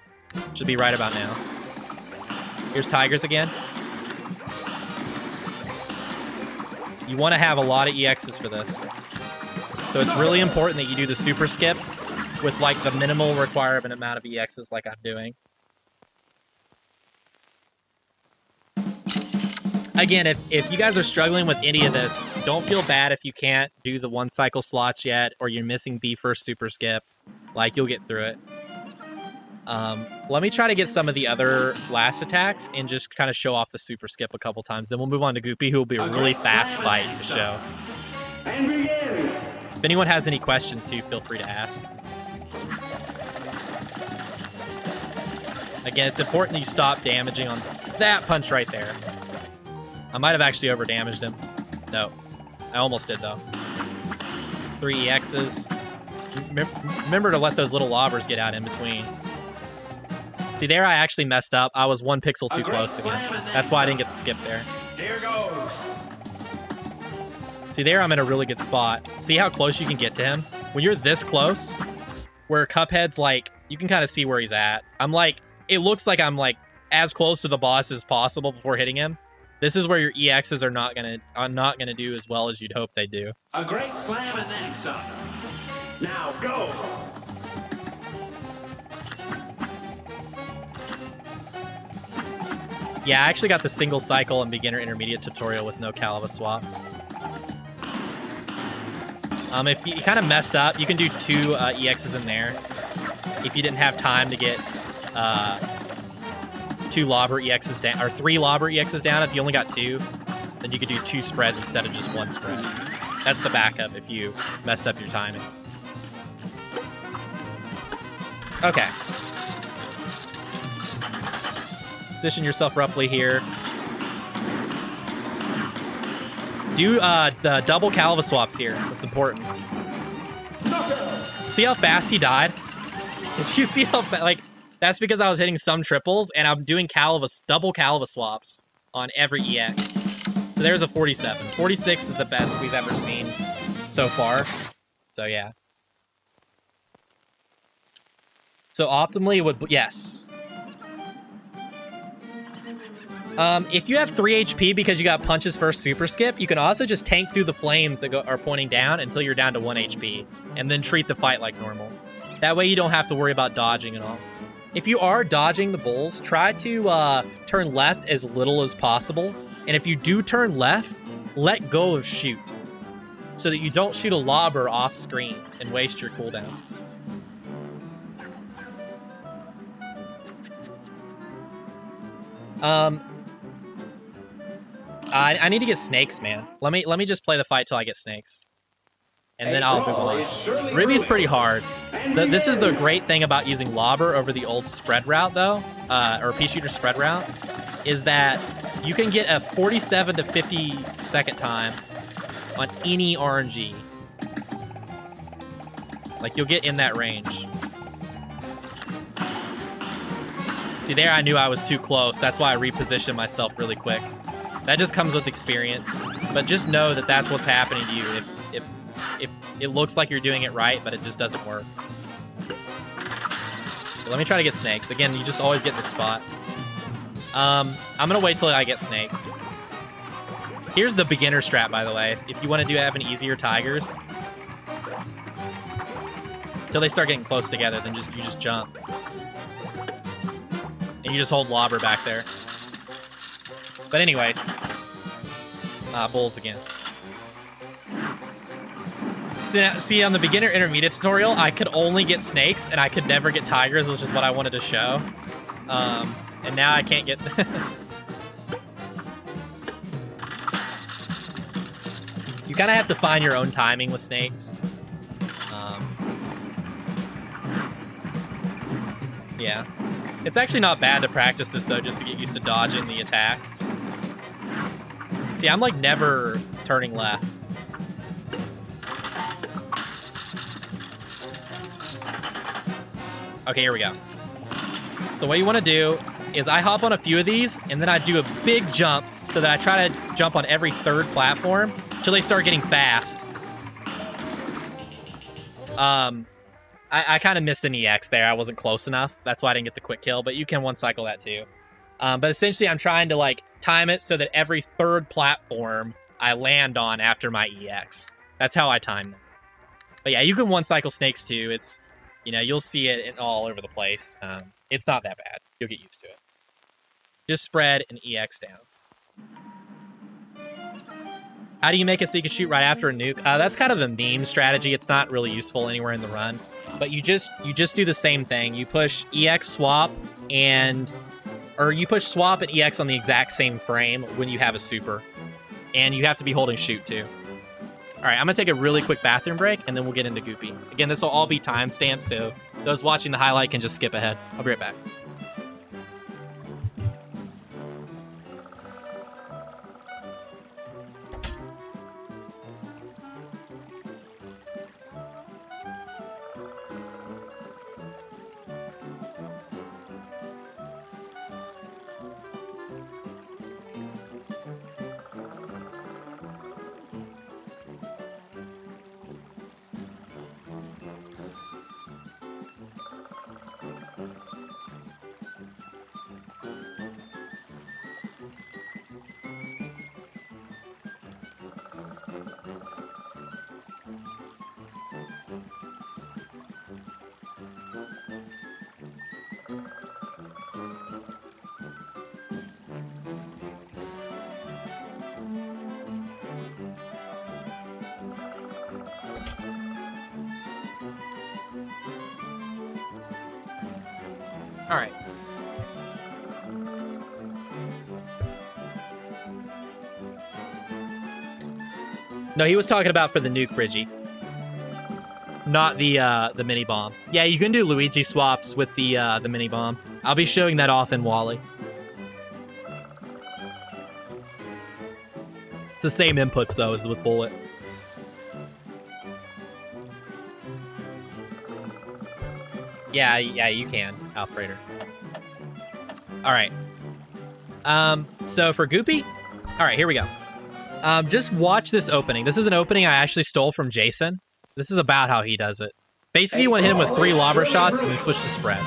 Should be right about now. Here's Tigers again. You want to have a lot of EXs for this. So it's really important that you do the super skips with like the minimal requirement amount of EXs like I'm doing. Again, if you guys are struggling with any of this, don't feel bad if you can't do the one cycle slots yet, or you're missing B first super skip. Like, you'll get through it. Let me try to get some of the other last attacks and just kind of show off the super skip a couple times. Then we'll move on to Goopy, who will be a really fast fight to show. If anyone has any questions too, feel free to ask. Again, it's important that you stop damaging on that punch right there. I might have actually over-damaged him. No. I almost did, though. 3 EXs. Remember to let those little lobbers get out in between. See, there I actually messed up. I was 1 pixel too close again. That's why I didn't get the skip there. Here goes. See, there I'm in a really good spot. See how close you can get to him? When you're this close, where Cuphead's like, you can kind of see where he's at. I'm like, it looks like I'm like as close to the boss as possible before hitting him. This is where your EXs are not gonna do as well as you'd hope they do. A great slam and then some. Now go. Yeah, I actually got the single cycle and beginner intermediate tutorial with no Kaleva Swaps. If you kind of messed up, you can do 2 EXs in there. If you didn't have time to get 2 lobber EXs down, or 3 lobber EXs down. If you only got 2, then you could do 2 spreads instead of just 1 spread. That's the backup if you messed up your timing. Okay. Position yourself roughly here. Do the double Kaleva Swaps here. That's important. See how fast he died? If you see how fast, like, that's because I was hitting some triples, and I'm doing double Kaleva Swaps on every EX. So there's a 47. 46 is the best we've ever seen so far. So, yeah. So, optimally, it would... Yes. If you have 3 HP because you got punches first super skip, you can also just tank through the flames that are pointing down until you're down to 1 HP, and then treat the fight like normal. That way you don't have to worry about dodging at all. If you are dodging the bulls, try to turn left as little as possible. And if you do turn left, let go of shoot, so that you don't shoot a lobber off screen and waste your cooldown. I need to get snakes, man. Let me just play the fight till I get snakes. And then I'll move on. Ribby's pretty hard. This is the great thing about using lobber over the old spread route, though, or P-Shooter spread route, is that you can get a 47 to 50 second time on any RNG. Like, you'll get in that range. See, there I knew I was too close. That's why I repositioned myself really quick. That just comes with experience. But just know that that's what's happening to you if it looks like you're doing it right, but it just doesn't work. But let me try to get snakes. Again, you just always get in the spot. I'm going to wait till I get snakes. Here's the beginner strat, by the way. If you want to have an easier Tigers, until they start getting close together, then you just jump. And you just hold lobber back there. But anyways. Bulls again. See, on the beginner intermediate tutorial, I could only get snakes, and I could never get tigers, which is what I wanted to show. And now I can't get... You kind of have to find your own timing with snakes. Yeah. It's actually not bad to practice this, though, just to get used to dodging the attacks. See, I'm, like, never turning left. Okay, here we go. So what you want to do is I hop on a few of these, and then I do a big jumps so that I try to jump on every third platform until they start getting fast. I kind of missed an EX there. I wasn't close enough. That's why I didn't get the quick kill, but you can one-cycle that too. But essentially, I'm trying to, like, time it so that every third platform I land on after my EX. That's how I time them. But yeah, you can one-cycle snakes too. It's, you know, you'll see it all over the place. It's not that bad. You'll get used to it. Just spread and EX down. How do you make it so you can shoot right after a nuke? That's kind of a meme strategy. It's not really useful anywhere in the run. But you just do the same thing. You push EX swap or you push swap and EX on the exact same frame when you have a super. And you have to be holding shoot too. All right, I'm gonna take a really quick bathroom break and then we'll get into Goopy. Again, this will all be timestamped, so those watching the highlight can just skip ahead. I'll be right back. All right. No, he was talking about for the nuke, Bridgie. Not the mini bomb. Yeah, you can do Luigi swaps with the mini bomb. I'll be showing that off in Wally. It's the same inputs though as with bullet. Yeah, you can, Alfredo. All right. So for Goopy, all right, here we go. Just watch this opening. This is an opening I actually stole from Jason. This is about how he does it. Basically, you want to hit him with 3 lobber shots and then switch to spread.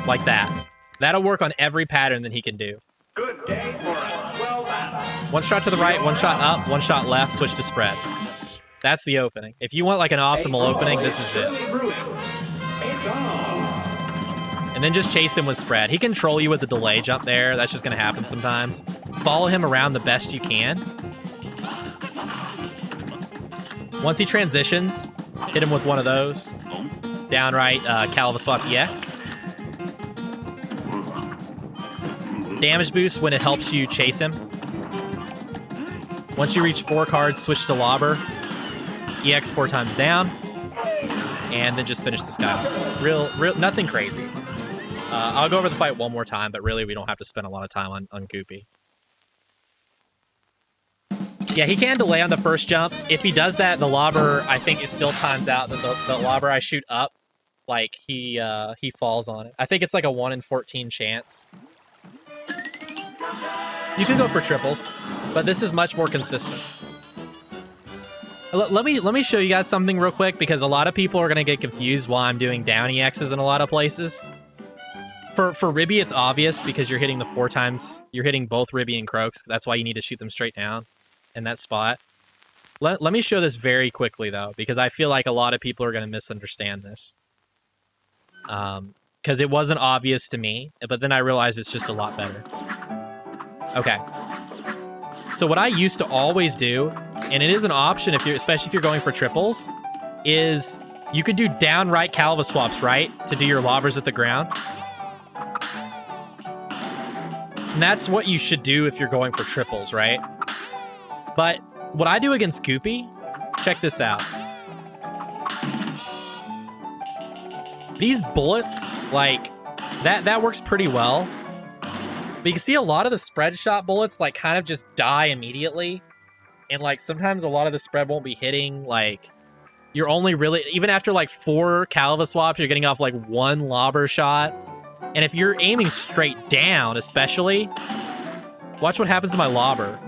Like that. That'll work on every pattern that he can do. Good day for us. Well done. 1 shot to the right, 1 shot up, 1 shot left, switch to spread. That's the opening. If you want like an optimal opening, this is it. And then just chase him with spread. He can troll you with the delay jump there. That's just going to happen sometimes. Follow him around the best you can. Once he transitions, hit him with one of those. Downright Kaleva Swap EX. Damage boost when it helps you chase him. Once you reach 4 cards, switch to Lobber. EX 4 times down. And then just finish this guy off. Real, nothing crazy. I'll go over the fight one more time, but really we don't have to spend a lot of time on Goopy. Yeah, he can delay on the first jump. If he does that, the lobber, I think it still times out. The lobber I shoot up, like, he falls on it. I think it's like a 1 in 14 chance. You can go for triples, but this is much more consistent. Let me show you guys something real quick, because a lot of people are going to get confused why I'm doing down EXs in a lot of places. For Ribby, it's obvious because you're hitting the 4 times. You're hitting both Ribby and Croaks. That's why you need to shoot them straight down in that spot. Let me show this very quickly, though, because I feel like a lot of people are going to misunderstand this. Because it wasn't obvious to me, but then I realized it's just a lot better. Okay. So what I used to always do, and it is an option, especially if you're going for triples, is you could do downright Kaleva Swaps, right? To do your lobbers at the ground. And that's what you should do if you're going for triples, right? But what I do against Goopy, check this out. these bullets, like, that works pretty well. But you can see a lot of the spread shot bullets, like, kind of just die immediately. And, like, sometimes a lot of the spread won't be hitting, like, you're only really, even after, like, 4 Kaleva Swaps, you're getting off, like, 1 lobber shot. And if you're aiming straight down, especially, watch what happens to my lobber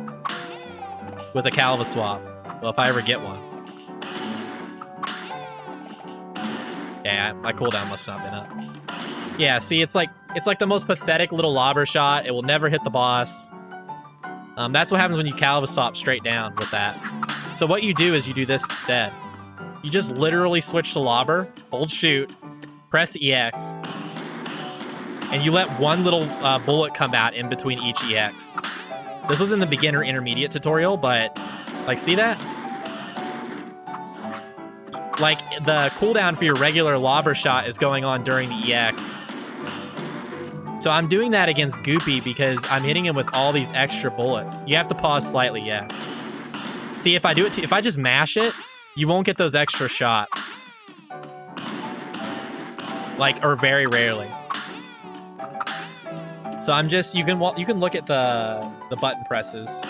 with a Kaleva Swap. Well, if I ever get one. Yeah, my cooldown must not have been up. Yeah, see, it's like the most pathetic little lobber shot. It will never hit the boss. That's what happens when you Kaleva Swap straight down with that. So what you do is you do this instead. You just literally switch to lobber, hold shoot, press EX, and you let one little bullet come out in between each EX. This was in the beginner intermediate tutorial, but, like, see that? Like, the cooldown for your regular lobber shot is going on during the EX. So I'm doing that against Goopy because I'm hitting him with all these extra bullets. You have to pause slightly, yeah. See, if I do it, if I just mash it, you won't get those extra shots. Like, or very rarely. So I'm just, you can look at the button presses.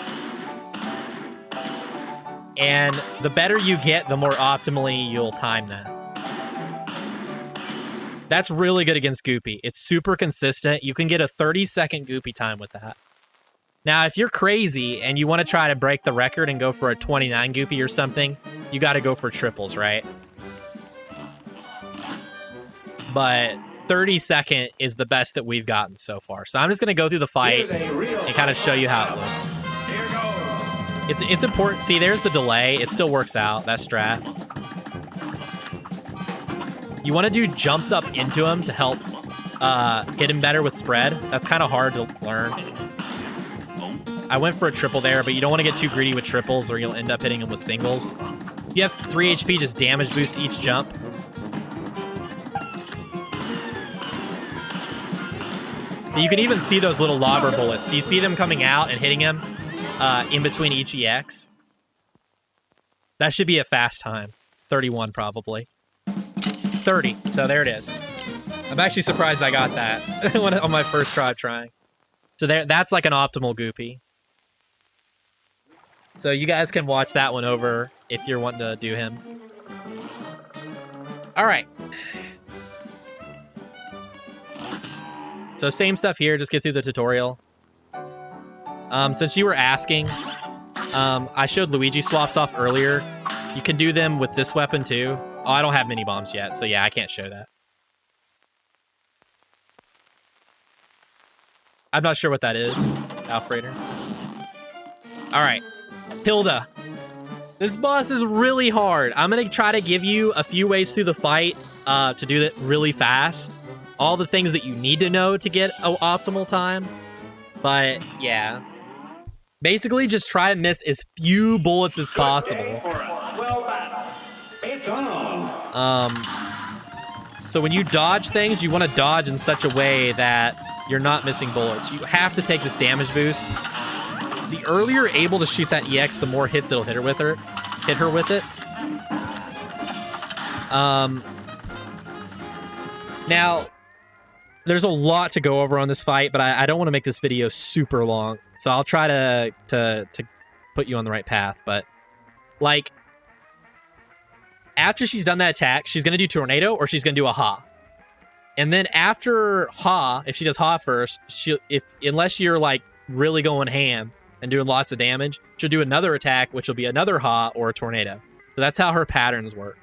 And the better you get, the more optimally you'll time that. That's really good against Goopy. It's super consistent. You can get a 30-second Goopy time with that. Now, if you're crazy and you want to try to break the record and go for a 29 Goopy or something, you got to go for triples, right? But 30-second is the best that we've gotten so far. So I'm just going to go through the fight and kind of show you how it looks. It's important. See, there's the delay. It still works out, that strat. You want to do jumps up into him to help hit him better with spread. That's kind of hard to learn. I went for a triple there, but you don't want to get too greedy with triples or you'll end up hitting him with singles. If you have 3 HP, just damage boost each jump. So you can even see those little lobber bullets. Do you see them coming out and hitting him in between each EX? That should be a fast time. 31 probably. 30. So there it is. I'm actually surprised I got that on my first try of trying. So that's like an optimal Goopy. So you guys can watch that one over if you're wanting to do him. All right. So same stuff here, just get through the tutorial. Since you were asking, I showed Luigi Swaps off earlier. You can do them with this weapon too. Oh, I don't have mini bombs yet, so yeah, I can't show that. I'm not sure what that is, Alfredo. All right, Hilda. This boss is really hard. I'm gonna try to give you a few ways through the fight to do that really fast. All the things that you need to know to get an optimal time. But yeah, basically just try to miss as few bullets as possible. So when you dodge things, you want to dodge in such a way that you're not missing bullets. You have to take this damage boost. The earlier you're able to shoot that EX, the more hits it'll hit her with it. Now, there's a lot to go over on this fight, but I don't want to make this video super long. So I'll try to put you on the right path. But, like, after she's done that attack, she's going to do Tornado or she's going to do a Ha. And then after Ha, if she does Ha first, unless you're, like, really going ham and doing lots of damage, she'll do another attack, which will be another Ha or a Tornado. So that's how her patterns work.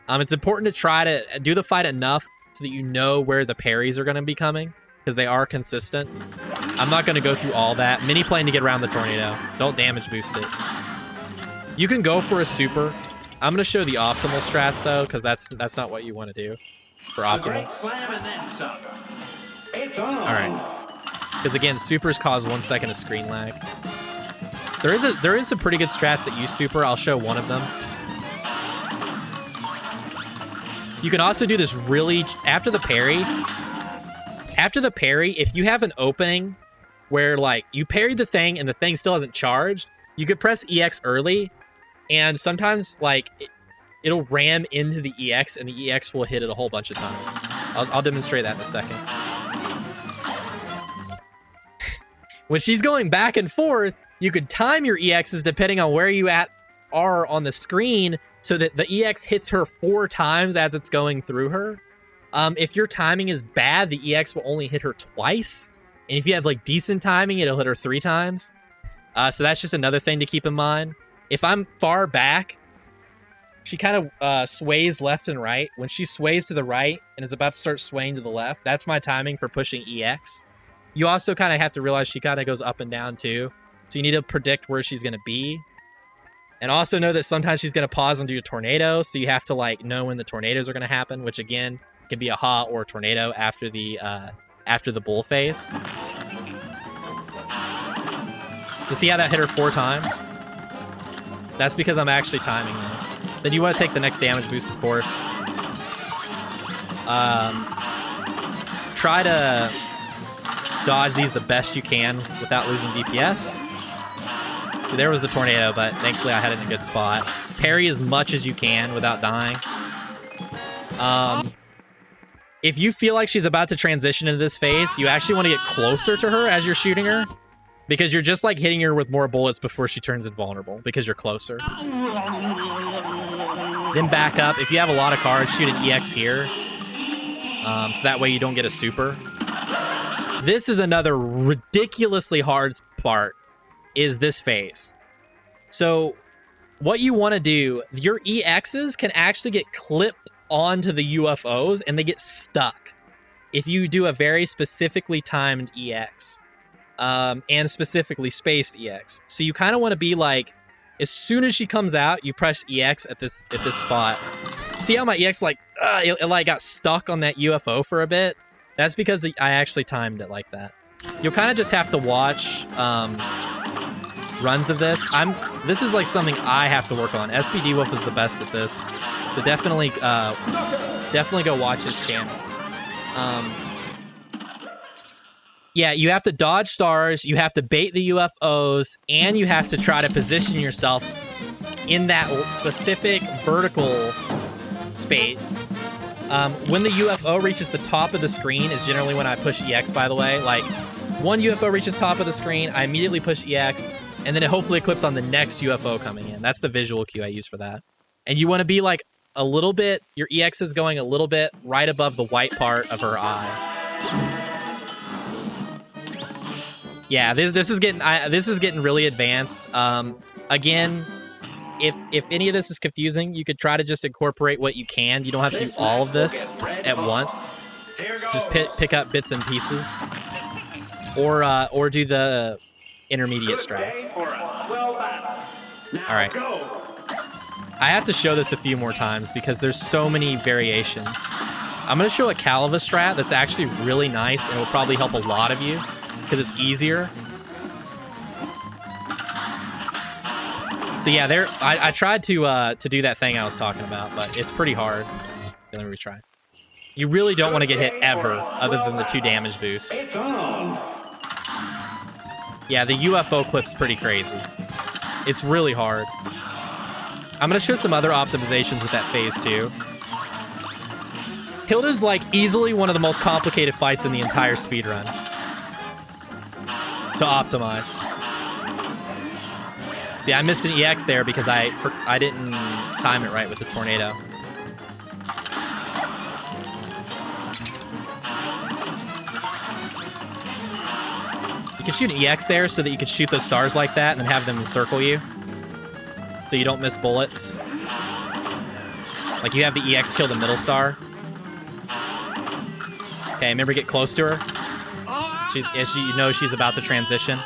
It's important to try to do the fight enough so that you know where the parries are going to be coming, because they are consistent. I'm not going to go through all that. Mini plane to get around the Tornado. Don't damage boost it. You can go for a super. I'm going to show the optimal strats, though, because that's not what you want to do for optimal. Alright. Because, again, supers cause 1 second of screen lag. There is some pretty good strats that use super. I'll show one of them. You can also do this really... After the parry, if you have an opening where, like, you parried the thing and the thing still hasn't charged, you could press EX early, and sometimes, like, it'll ram into the EX, and the EX will hit it a whole bunch of times. I'll demonstrate that in a second. When she's going back and forth, you could time your EXs depending on where you are on the screen so that the EX hits her 4 times as it's going through her. If your timing is bad, the EX will only hit her twice. And if you have like decent timing, it'll hit her 3 times. So that's just another thing to keep in mind. If I'm far back, she kind of sways left and right. When she sways to the right and is about to start swaying to the left, that's my timing for pushing EX. You also kind of have to realize she kind of goes up and down too. So you need to predict where she's going to be. And also know that sometimes she's going to pause and do a tornado. So you have to like know when the tornadoes are going to happen, which again, can be a Ha or a tornado after the bull phase. So see how that hit her 4 times? That's because I'm actually timing those. Then you want to take the next damage boost, of course. Try to dodge these the best you can without losing DPS. So there was the tornado, but thankfully I had it in a good spot. Parry as much as you can without dying. If you feel like she's about to transition into this phase, you actually want to get closer to her as you're shooting her, because you're just like hitting her with more bullets before she turns invulnerable, because you're closer. Then back up. If you have a lot of cards, shoot an EX here. So that way you don't get a super. This is another ridiculously hard part, is this phase. So what you want to do, your EXs can actually get clipped onto the UFOs and they get stuck if you do a very specifically timed EX. And specifically spaced EX. So you kind of want to be like, as soon as she comes out, you press EX at this spot. See how my EX like it like got stuck on that UFO for a bit? That's because I actually timed it like that. You'll kind of just have to watch runs of this. This is like something I have to work on. SPD Wolf is the best at this, so definitely go watch his channel. Yeah, you have to dodge stars, you have to bait the UFOs, and you have to try to position yourself in that specific vertical space. When the UFO reaches the top of the screen is generally when I push EX, by the way. Like, one UFO reaches top of the screen, I immediately push EX, and then it hopefully clips on the next UFO coming in. That's the visual cue I use for that. And you want to be like a little bit, your EX is going a little bit right above the white part of her eye. Yeah, this is getting really advanced. Again, if any of this is confusing, you could try to just incorporate what you can. You don't have to do all of this at once. Just pick up bits and pieces, or do the intermediate strats. All right. I have to show this a few more times because there's so many variations. I'm gonna show a Kaleva strat that's actually really nice and will probably help a lot of you, because it's easier. So yeah, I tried to do that thing I was talking about, but it's pretty hard. Okay, let me retry. You really don't want to get hit ever, other than the 2 damage boosts. Yeah, the UFO clip's pretty crazy. It's really hard. I'm gonna show some other optimizations with that phase too. Hilda's like easily one of the most complicated fights in the entire speedrun to optimize. See, I missed an EX there because I didn't time it right with the tornado. You can shoot an EX there so that you can shoot those stars like that and then have them encircle you, so you don't miss bullets. Like, you have the EX kill the middle star. Okay, remember, get close to her. You know she's about to transition.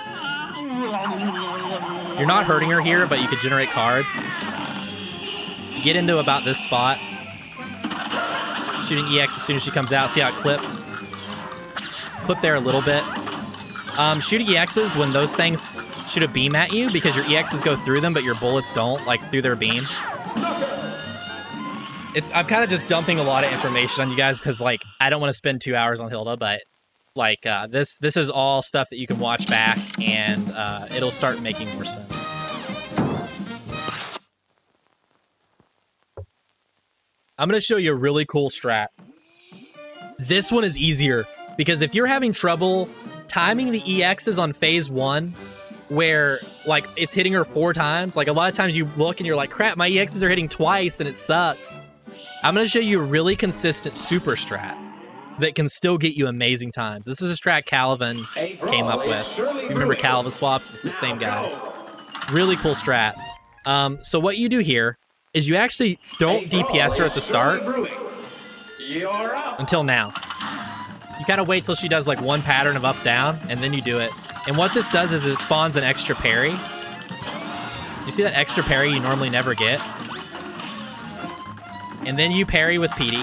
You're not hurting her here, but you could generate cards. Get into about this spot. Shoot an EX as soon as she comes out. See how it clipped? Clip there a little bit. Shoot EXs when those things shoot a beam at you, because your EXs go through them, but your bullets don't, like through their beam. I'm kind of just dumping a lot of information on you guys because, like, I don't want to spend 2 hours on Hilda, but like this is all stuff that you can watch back, and it'll start making more sense. I'm gonna show you a really cool strat. This one is easier because if you're having trouble timing the EXs on phase 1, where like it's hitting her 4 times, like a lot of times you look and you're like, crap, my EXs are hitting twice and it sucks. I'm going to show you a really consistent super strat that can still get you amazing times. This is a strat Kaleva came up with. You remember Kaleva Swaps? It's the same guy. Really cool strat. So what you do here is you actually don't DPS her at the start until now. You kind of wait till she does like one pattern of up down and then you do it. And what this does is it spawns an extra parry. You see that extra parry you normally never get? And then you parry with PD.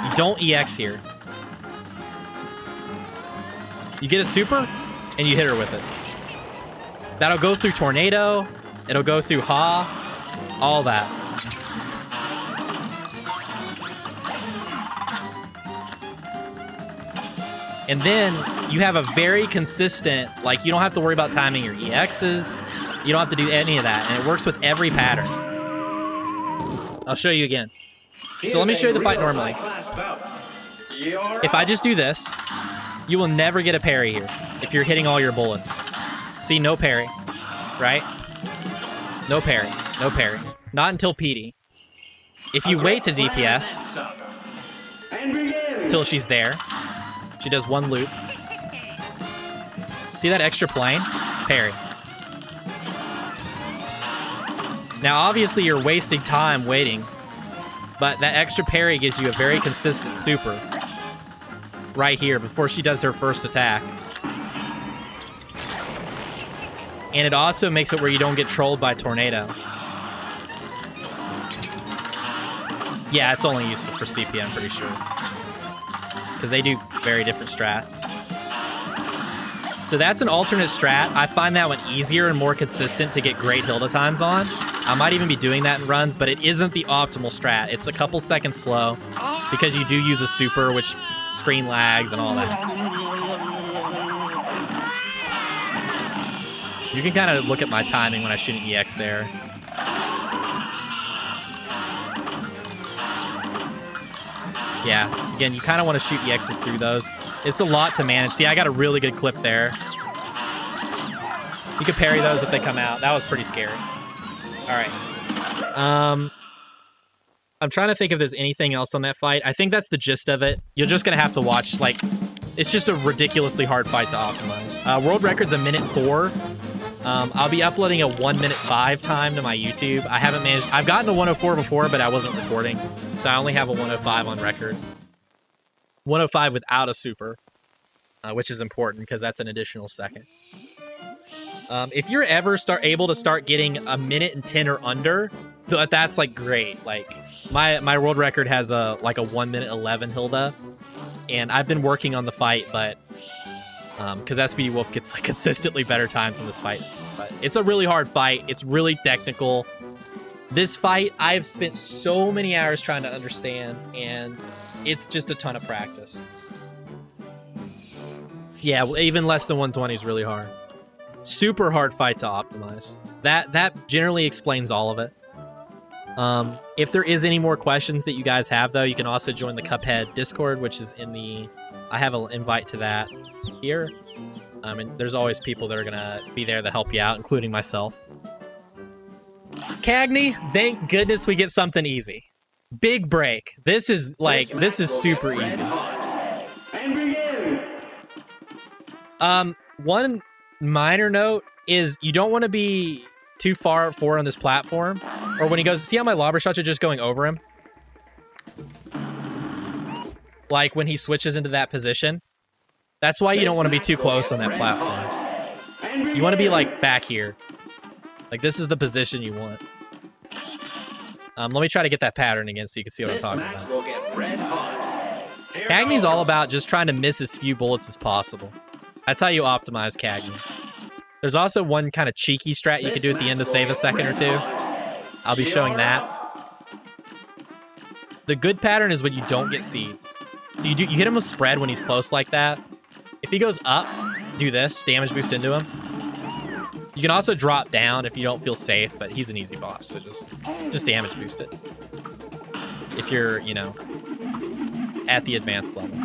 You don't EX here. You get a super, and you hit her with it. That'll go through Tornado. It'll go through Ha. All that. And then you have a very consistent, like, you don't have to worry about timing your EXs. You don't have to do any of that. And it works with every pattern. I'll show you again. So let me show you the fight normally. If I just do this, you will never get a parry here if you're hitting all your bullets. See, no parry, right? No parry, no parry. Not until PD. If you wait to DPS until she's there, she does one loop. See that extra plane? Parry. Now, obviously, you're wasting time waiting, but that extra parry gives you a very consistent super right here before she does her first attack. And it also makes it where you don't get trolled by Tornado. Yeah, it's only useful for CP, I'm pretty sure. Because they do very different strats. So that's an alternate strat. I find that one easier and more consistent to get great Hilda times on. I might even be doing that in runs, but it isn't the optimal strat. It's a couple seconds slow because you do use a super, which screen lags and all that. You can kind of look at my timing when I shoot an EX there. Yeah, again, you kind of want to shoot EXs through those. It's a lot to manage. See, I got a really good clip there. You can parry those if they come out. That was pretty scary. All right. I'm trying to think if there's anything else on that fight. I think that's the gist of it. You're just going to have to watch. Like, it's just a ridiculously hard fight to optimize. World record's 1:04. I'll be uploading a 1:05 time to my YouTube. I haven't managed... I've gotten a 1:04 before, but I wasn't recording. So I only have a 1:05 on record. 1:05 without a super, which is important because that's an additional second. If you're ever able to start getting 1:10 or under, that's like great. Like my world record has a 1:11 Hilda, and I've been working on the fight, but because SPD Wolf gets like consistently better times in this fight. But it's a really hard fight. It's really technical. This fight, I've spent so many hours trying to understand, and it's just a ton of practice. Yeah, even less than 120 is really hard. Super hard fight to optimize. That generally explains all of it. If there is any more questions that you guys have, though, you can also join the Cuphead Discord, which is in the... I have an invite to that here. And there's always people that are going to be there to help you out, including myself. Cagney, thank goodness we get something easy. Big break. This is super easy. One minor note is you don't want to be too far forward on this platform, or when he goes, see how my lobber shots are just going over him? Like when he switches into that position. That's why you don't want to be too close on that platform. You want to be like back here. Like, this is the position you want. Let me try to get that pattern again so you can see what I'm talking about. Cagney's all about just trying to miss as few bullets as possible. That's how you optimize Cagney. There's also one kind of cheeky strat you could do at the end to save a second or two. I'll be showing that. The good pattern is when you don't get seeds. So you hit him with spread when he's close like that. If he goes up, do this, damage boost into him. You can also drop down if you don't feel safe, but he's an easy boss, so just damage boost it. If you're, you know, at the advanced level.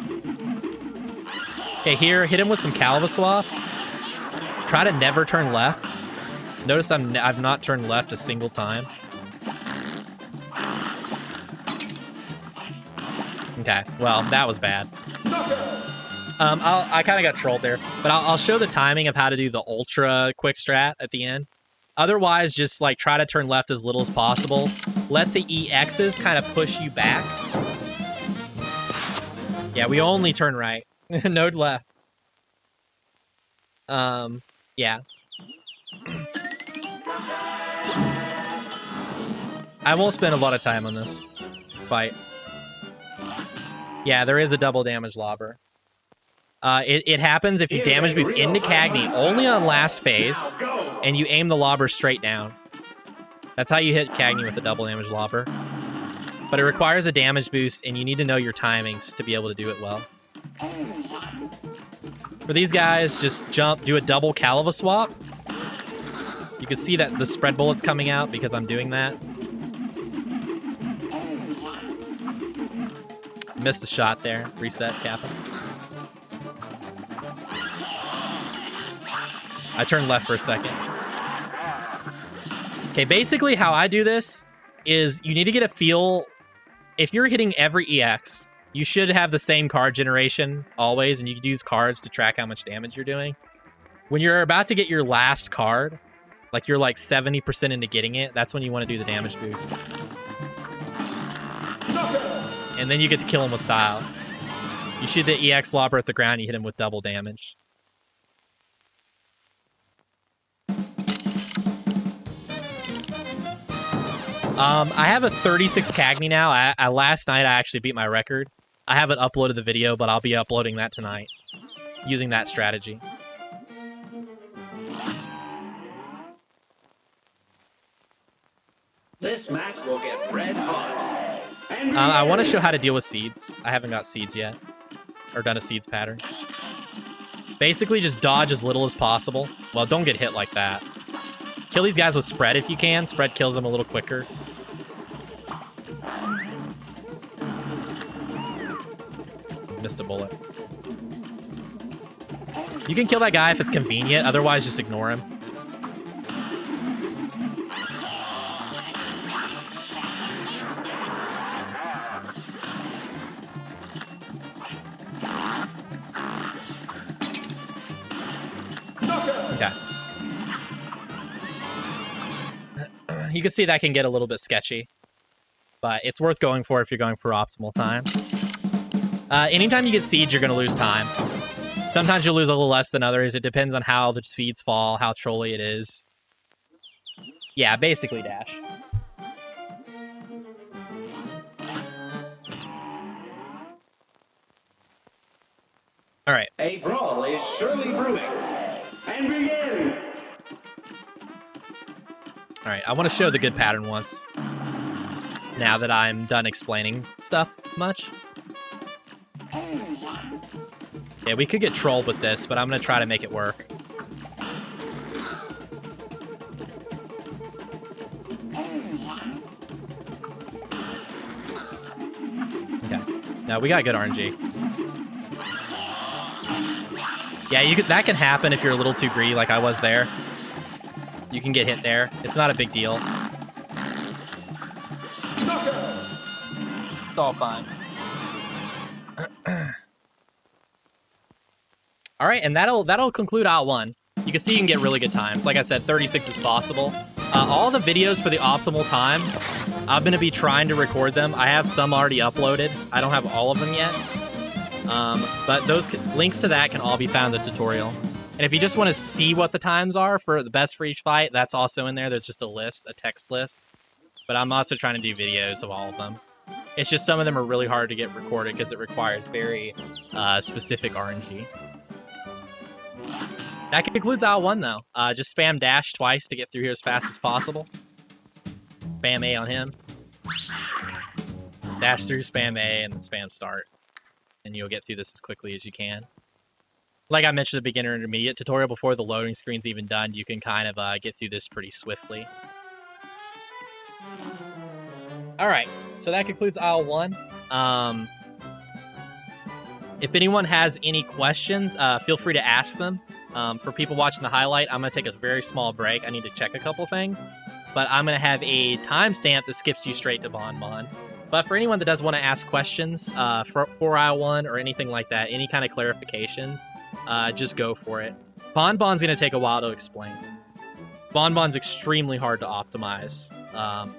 Okay, here, hit him with some Kaleva Swaps. Try to never turn left. Notice I've not turned left a single time. Okay, well, that was bad. I kind of got trolled there, but I'll show the timing of how to do the ultra quick strat at the end. Otherwise, just like try to turn left as little as possible. Let the EXs kind of push you back. Yeah, we only turn right. Node left. Yeah. I won't spend a lot of time on this fight. Yeah, there is a double damage lobber. It happens if you damage boost into Cagney only on last phase, and you aim the lobber straight down. That's how you hit Cagney with the double damage lobber. But it requires a damage boost, and you need to know your timings to be able to do it well. For these guys, just jump, do a double Kaleva swap. You can see that the spread bullet's coming out because I'm doing that. Missed the shot there. Reset, Kappa. I turned left for a second. Okay, basically how I do this is you need to get a feel. If you're hitting every EX, you should have the same card generation always, and you can use cards to track how much damage you're doing. When you're about to get your last card, like you're like 70% into getting it, that's when you want to do the damage boost. And then you get to kill him with style. You shoot the EX lobber at the ground, you hit him with double damage. I have a 36 Cagney now. Last night, I actually beat my record. I haven't uploaded the video, but I'll be uploading that tonight, using that strategy. This match will get red hot. I want to show how to deal with seeds. I haven't got seeds yet, or done a seeds pattern. Basically, just dodge as little as possible. Well, don't get hit like that. Kill these guys with spread if you can. Spread kills them a little quicker. Missed a bullet. You can kill that guy if it's convenient. Otherwise, just ignore him. Okay. You can see that can get a little bit sketchy, but it's worth going for if you're going for optimal times. Anytime you get siege, you're going to lose time. Sometimes you'll lose a little less than others. It depends on how the speeds fall, how trolly it is. Yeah, basically dash. All right. A brawl is surely brewing. And begin! All right, I want to show the good pattern once. Now that I'm done explaining stuff much. Yeah, we could get trolled with this, but I'm going to try to make it work. Okay. No, we got good RNG. Yeah, that can happen if you're a little too greedy like I was there. You can get hit there. It's not a big deal. It's all fine. All right, and that'll conclude Out 1. You can see you can get really good times. Like I said, 36 is possible. All the videos for the optimal times, I'm going to be trying to record them. I have some already uploaded. I don't have all of them yet. But those links to that can all be found in the tutorial. And if you just want to see what the times are for the best for each fight, that's also in there. There's just a list, a text list. But I'm also trying to do videos of all of them. It's just some of them are really hard to get recorded because it requires very specific RNG. That concludes Out 1, though. Just spam dash twice to get through here as fast as possible. Spam A on him. Dash through, spam A, and then spam start. And you'll get through this as quickly as you can. Like I mentioned, the beginner intermediate tutorial, before the loading screen's even done, you can kind of get through this pretty swiftly. Alright, so that concludes aisle 1. If anyone has any questions, feel free to ask them. For people watching the highlight, I'm going to take a very small break. I need to check a couple things. But I'm going to have a timestamp that skips you straight to Bon. But for anyone that does want to ask questions for 4i1 or anything like that, any kind of clarifications, just go for it. Bon's going to take a while to explain. Bon's extremely hard to optimize.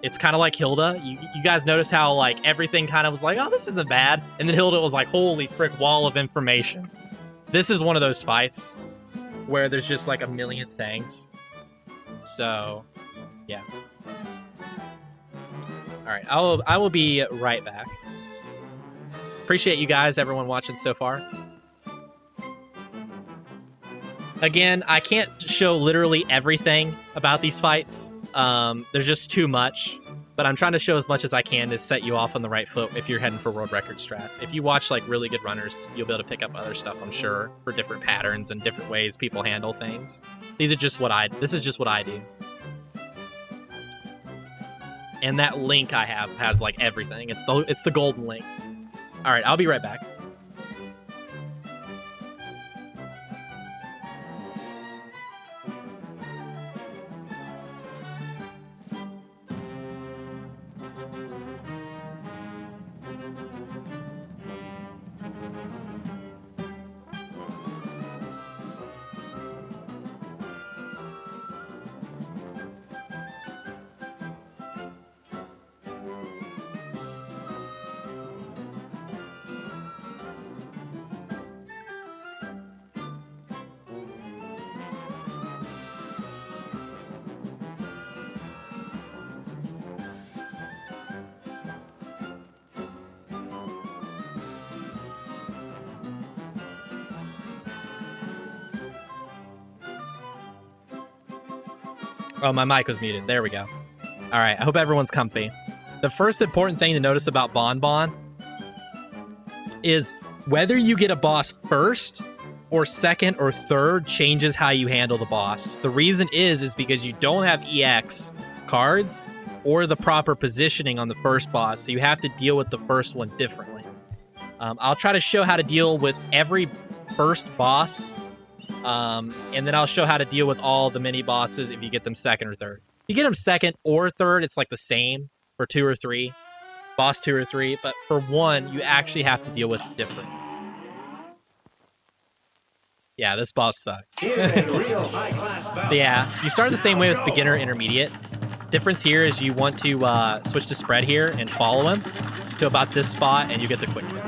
It's kind of like Hilda. You guys notice how like everything kind of was like, oh, this isn't bad. And then Hilda was like, holy frick, wall of information. This is one of those fights where there's just like a million things. So, yeah. All right, I will be right back. Appreciate you guys, everyone watching so far. Again, I can't show literally everything about these fights. There's just too much. But I'm trying to show as much as I can to set you off on the right foot if you're heading for world record strats. If you watch like really good runners, you'll be able to pick up other stuff, I'm sure, for different patterns and different ways people handle things. This is just what I do. And that link I have has like everything. It's the golden link. All right, I'll be right back. Oh, my mic was muted. There we go. All right, I hope everyone's comfy. The first important thing to notice about Bon is whether you get a boss first or second or third changes how you handle the boss. The reason is because you don't have EX cards or the proper positioning on the first boss, so you have to deal with the first one differently. I'll try to show how to deal with every first boss, and then I'll show how to deal with all the mini bosses if you get them second or third. If you get them second or third, it's like the same for 2 or 3, boss 2 or 3, but for 1, you actually have to deal with it different. Yeah, this boss sucks. So yeah, you start the same way with beginner, intermediate. Difference here is you want to switch to spread here and follow him to about this spot, and you get the quick kill.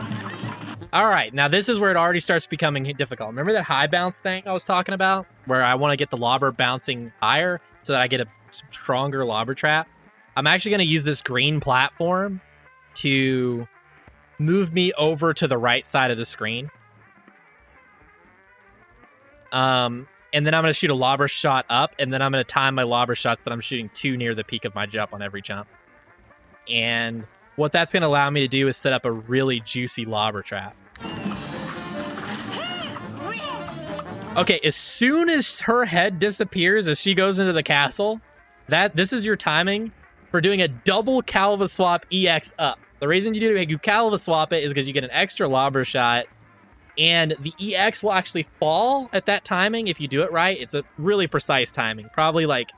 All right, now this is where it already starts becoming difficult. Remember that high bounce thing I was talking about, where I want to get the lobber bouncing higher so that I get a stronger lobber trap? I'm actually going to use this green platform to move me over to the right side of the screen. And then I'm going to shoot a lobber shot up, and then I'm going to time my lobber shots that I'm shooting too near the peak of my jump on every jump. And what that's going to allow me to do is set up a really juicy lobber trap. Okay, as soon as her head disappears as she goes into the castle, this is your timing for doing a double Kaleva Swap EX up. The reason you Kaleva Swap it is because you get an extra lobber shot, and the EX will actually fall at that timing if you do it right. It's a really precise timing, probably like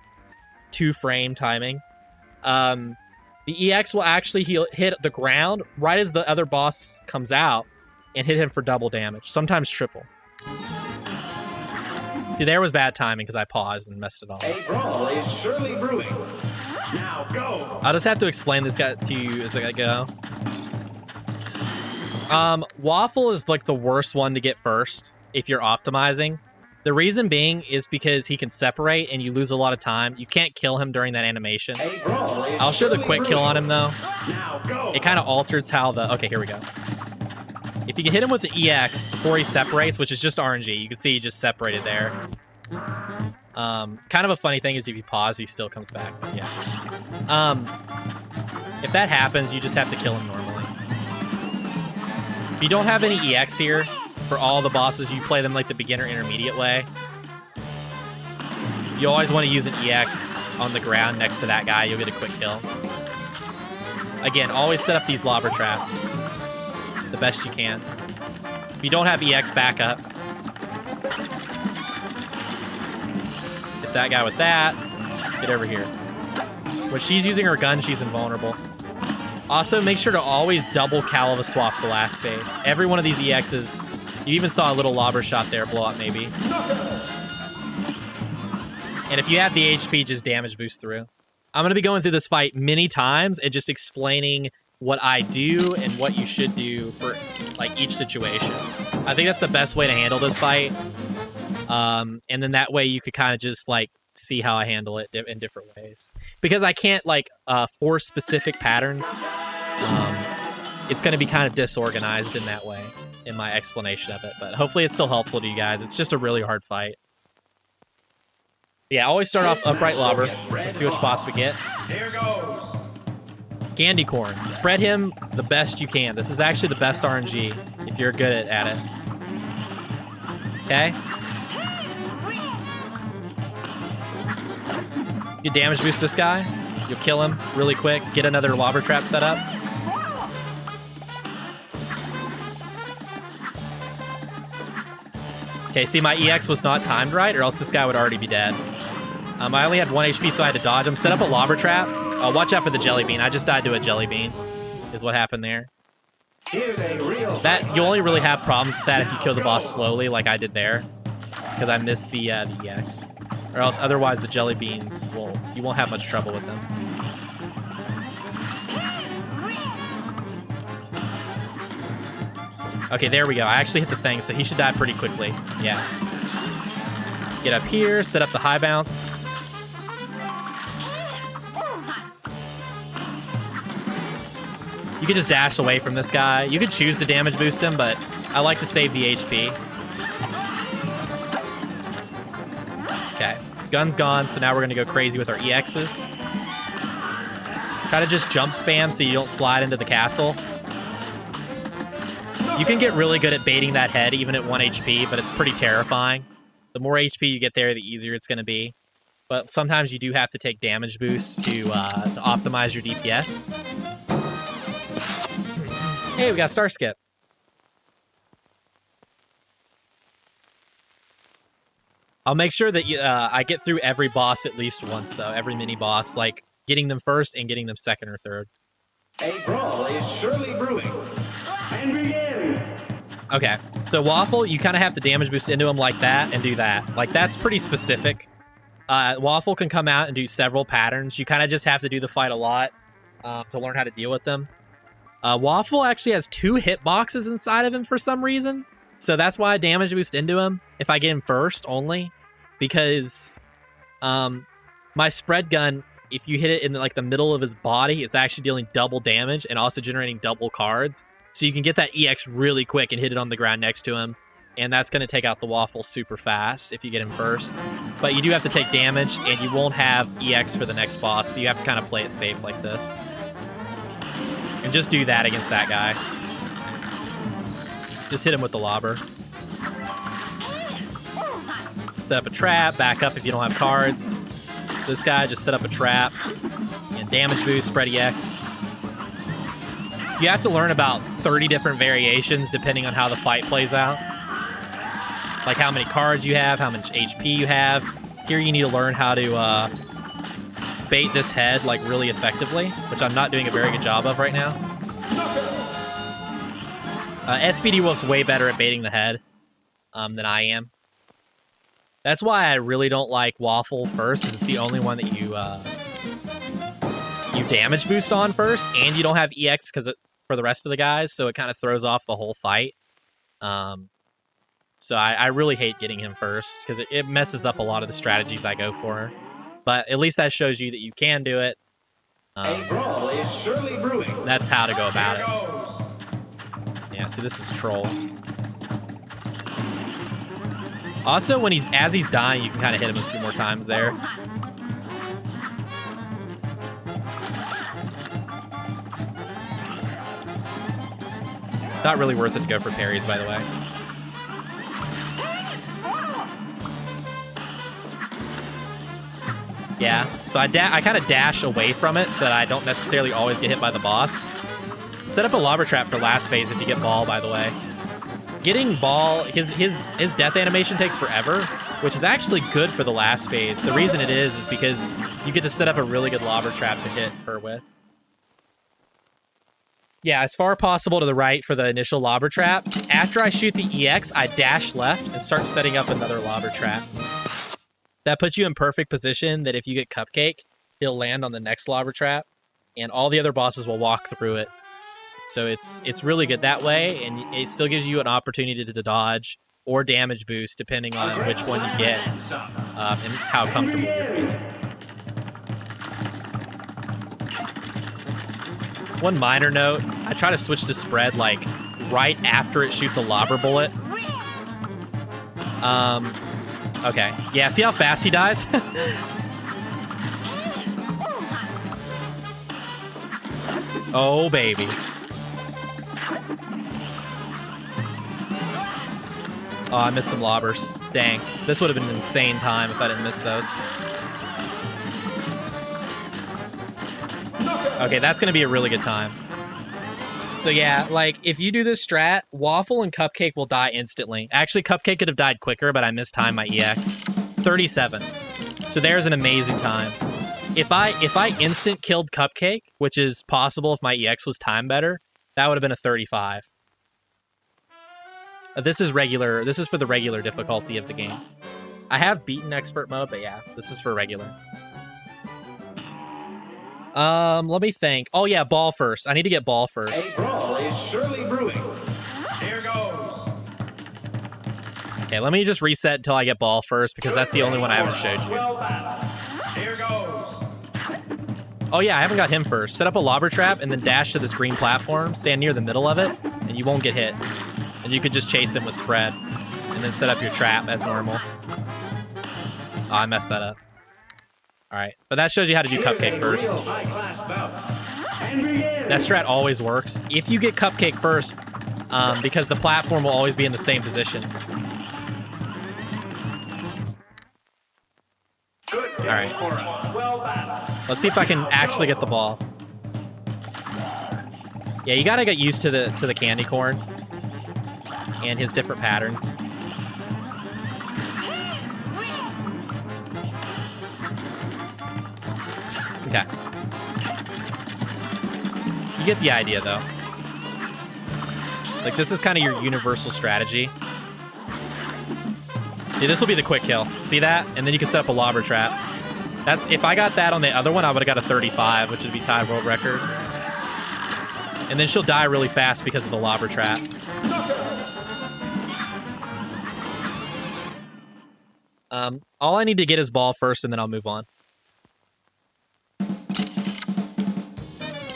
2-frame timing. The EX will actually hit the ground right as the other boss comes out and hit him for double damage, sometimes triple. See, there was bad timing because I paused and messed it all up. A brawl is surely brewing. Now go. I'll just have to explain this guy to you as I go. Waffle is like the worst one to get first if you're optimizing. The reason being is because he can separate and you lose a lot of time. You can't kill him during that animation. I'll show the quick kill on him though. It kind of alters how the... Okay, here we go. If you can hit him with the EX before he separates, which is just RNG, you can see he just separated there. Kind of a funny thing is if you pause, he still comes back. Yeah. If that happens, you just have to kill him normally. If you don't have any EX here, for all the bosses, you play them like the beginner intermediate way. You always want to use an EX on the ground next to that guy. You'll get a quick kill. Again, always set up these lobber traps the best you can. If you don't have EX, back up. Hit that guy with that. Get over here. When she's using her gun, she's invulnerable. Also, make sure to always double Kaleva Swap the last phase. Every one of these EXs, you even saw a little lobber shot there blow up maybe. And if you have the HP, just damage boost through. I'm going to be going through this fight many times and just explaining what I do and what you should do for like each situation. I think that's the best way to handle this fight. And then that way you could kind of just like see how I handle it in different ways. Because I can't like force specific patterns. It's going to be kind of disorganized in that way in my explanation of it. But hopefully it's still helpful to you guys. It's just a really hard fight. Yeah, always start off upright lobber. Let's see which boss we get. Here goes. Candy corn. Spread him the best you can. This is actually the best RNG if you're good at it. Okay? You damage boost this guy. You'll kill him really quick. Get another lobber trap set up. Okay, see, my EX was not timed right, or else this guy would already be dead. I only had 1 HP, so I had to dodge him. Set up a lobber trap. Watch out for the jelly bean. I just died to a jelly bean, is what happened there. That you only really have problems with that if you kill the boss slowly, like I did there, because I missed the EX. Or else, otherwise, the jelly beans you won't have much trouble with them. Okay, there we go. I actually hit the thing, so he should die pretty quickly. Yeah. Get up here, set up the high bounce. You can just dash away from this guy. You could choose to damage boost him, but I like to save the HP. Okay, gun's gone, so now we're gonna go crazy with our EXs. Try to just jump spam so you don't slide into the castle. You can get really good at baiting that head even at 1 HP, but it's pretty terrifying. The more HP you get there, the easier it's gonna be. But sometimes you do have to take damage boosts to optimize your DPS. Hey, we got Star Skip. I'll make sure that I get through every boss at least once, though. Every mini-boss, like getting them first and getting them second or third. A brawl is surely brewing. And begin! Okay, so Waffle, you kind of have to damage boost into him like that and do that. Like, that's pretty specific. Waffle can come out and do several patterns. You kind of just have to do the fight a lot to learn how to deal with them. Waffle actually has 2 hitboxes inside of him for some reason. So that's why I damage boost into him if I get him first only. Because my spread gun, if you hit it in like the middle of his body, it's actually dealing double damage and also generating double cards. So you can get that EX really quick and hit it on the ground next to him. And that's going to take out the Waffle super fast if you get him first. But you do have to take damage, and you won't have EX for the next boss. So you have to kind of play it safe like this. And just do that against that guy. Just hit him with the lobber. Set up a trap, back up if you don't have cards. This guy, just set up a trap. And damage boost, spread EX. You have to learn about 30 different variations depending on how the fight plays out. Like how many cards you have, how much HP you have. Here you need to learn how to bait this head like really effectively, which I'm not doing a very good job of right now. SPD Wolf's way better at baiting the head than I am. That's why I really don't like Waffle first, because it's the only one that you damage boost on first, and you don't have EX for the rest of the guys, so it kind of throws off the whole fight. So I really hate getting him first, because it messes up a lot of the strategies I go for. But at least that shows you that you can do it. A brawl is surely brewing. That's how to go about it. Yeah, so this is Troll. Also, as he's dying, you can kind of hit him a few more times there. Not really worth it to go for parries, by the way. Yeah, so I kind of dash away from it so that I don't necessarily always get hit by the boss. Set up a lobber trap for last phase if you get ball, by the way. getting ball, his death animation takes forever, which is actually good for the last phase. The reason it is because you get to set up a really good lobber trap to hit her with. Yeah, as far as possible to the right for the initial lobber trap. After I shoot the EX, I dash left and start setting up another lobber trap. That puts you in perfect position that if you get Cupcake, he'll land on the next lobber trap, and all the other bosses will walk through it. So it's really good that way, and it still gives you an opportunity to dodge or damage boost depending on which one you get and how comfortable you're feeling. One minor note, I try to switch to spread like right after it shoots a lobber bullet. Okay. Yeah, see how fast he dies? Oh, baby. Oh, I missed some lobbers. Dang. This would have been an insane time if I didn't miss those. Okay, that's going to be a really good time. So yeah, like, if you do this strat, Waffle and Cupcake will die instantly. Actually, Cupcake could have died quicker, but I mistimed my EX. 37. So there's an amazing time. If I instant killed Cupcake, which is possible if my EX was timed better, that would have been a 35. This is regular. This is for the regular difficulty of the game. I have beaten expert mode, but yeah, this is for regular. Let me think. Oh yeah, ball first. I need to get ball first. A brawl is surely brewing. Here goes. Okay, let me just reset until I get ball first because that's the only one I haven't showed you. Here goes. Oh yeah, I haven't got him first. Set up a lobber trap and then dash to this green platform. Stand near the middle of it, and you won't get hit. And you could just chase him with spread, and then set up your trap as normal. Oh, I messed that up. All right, but that shows you how to do Cupcake first. That strat always works. If you get Cupcake first, because the platform will always be in the same position. All right. Let's see if I can actually get the ball. Yeah, you gotta get used to the candy corn and his different patterns. Okay. You get the idea, though. Like, this is kind of your universal strategy. Yeah, this will be the quick kill. See that? And then you can set up a lobber trap. That's if I got that on the other one, I would have got a 35, which would be tied world record. And then she'll die really fast because of the lobber trap. All I need to get is ball first, and then I'll move on.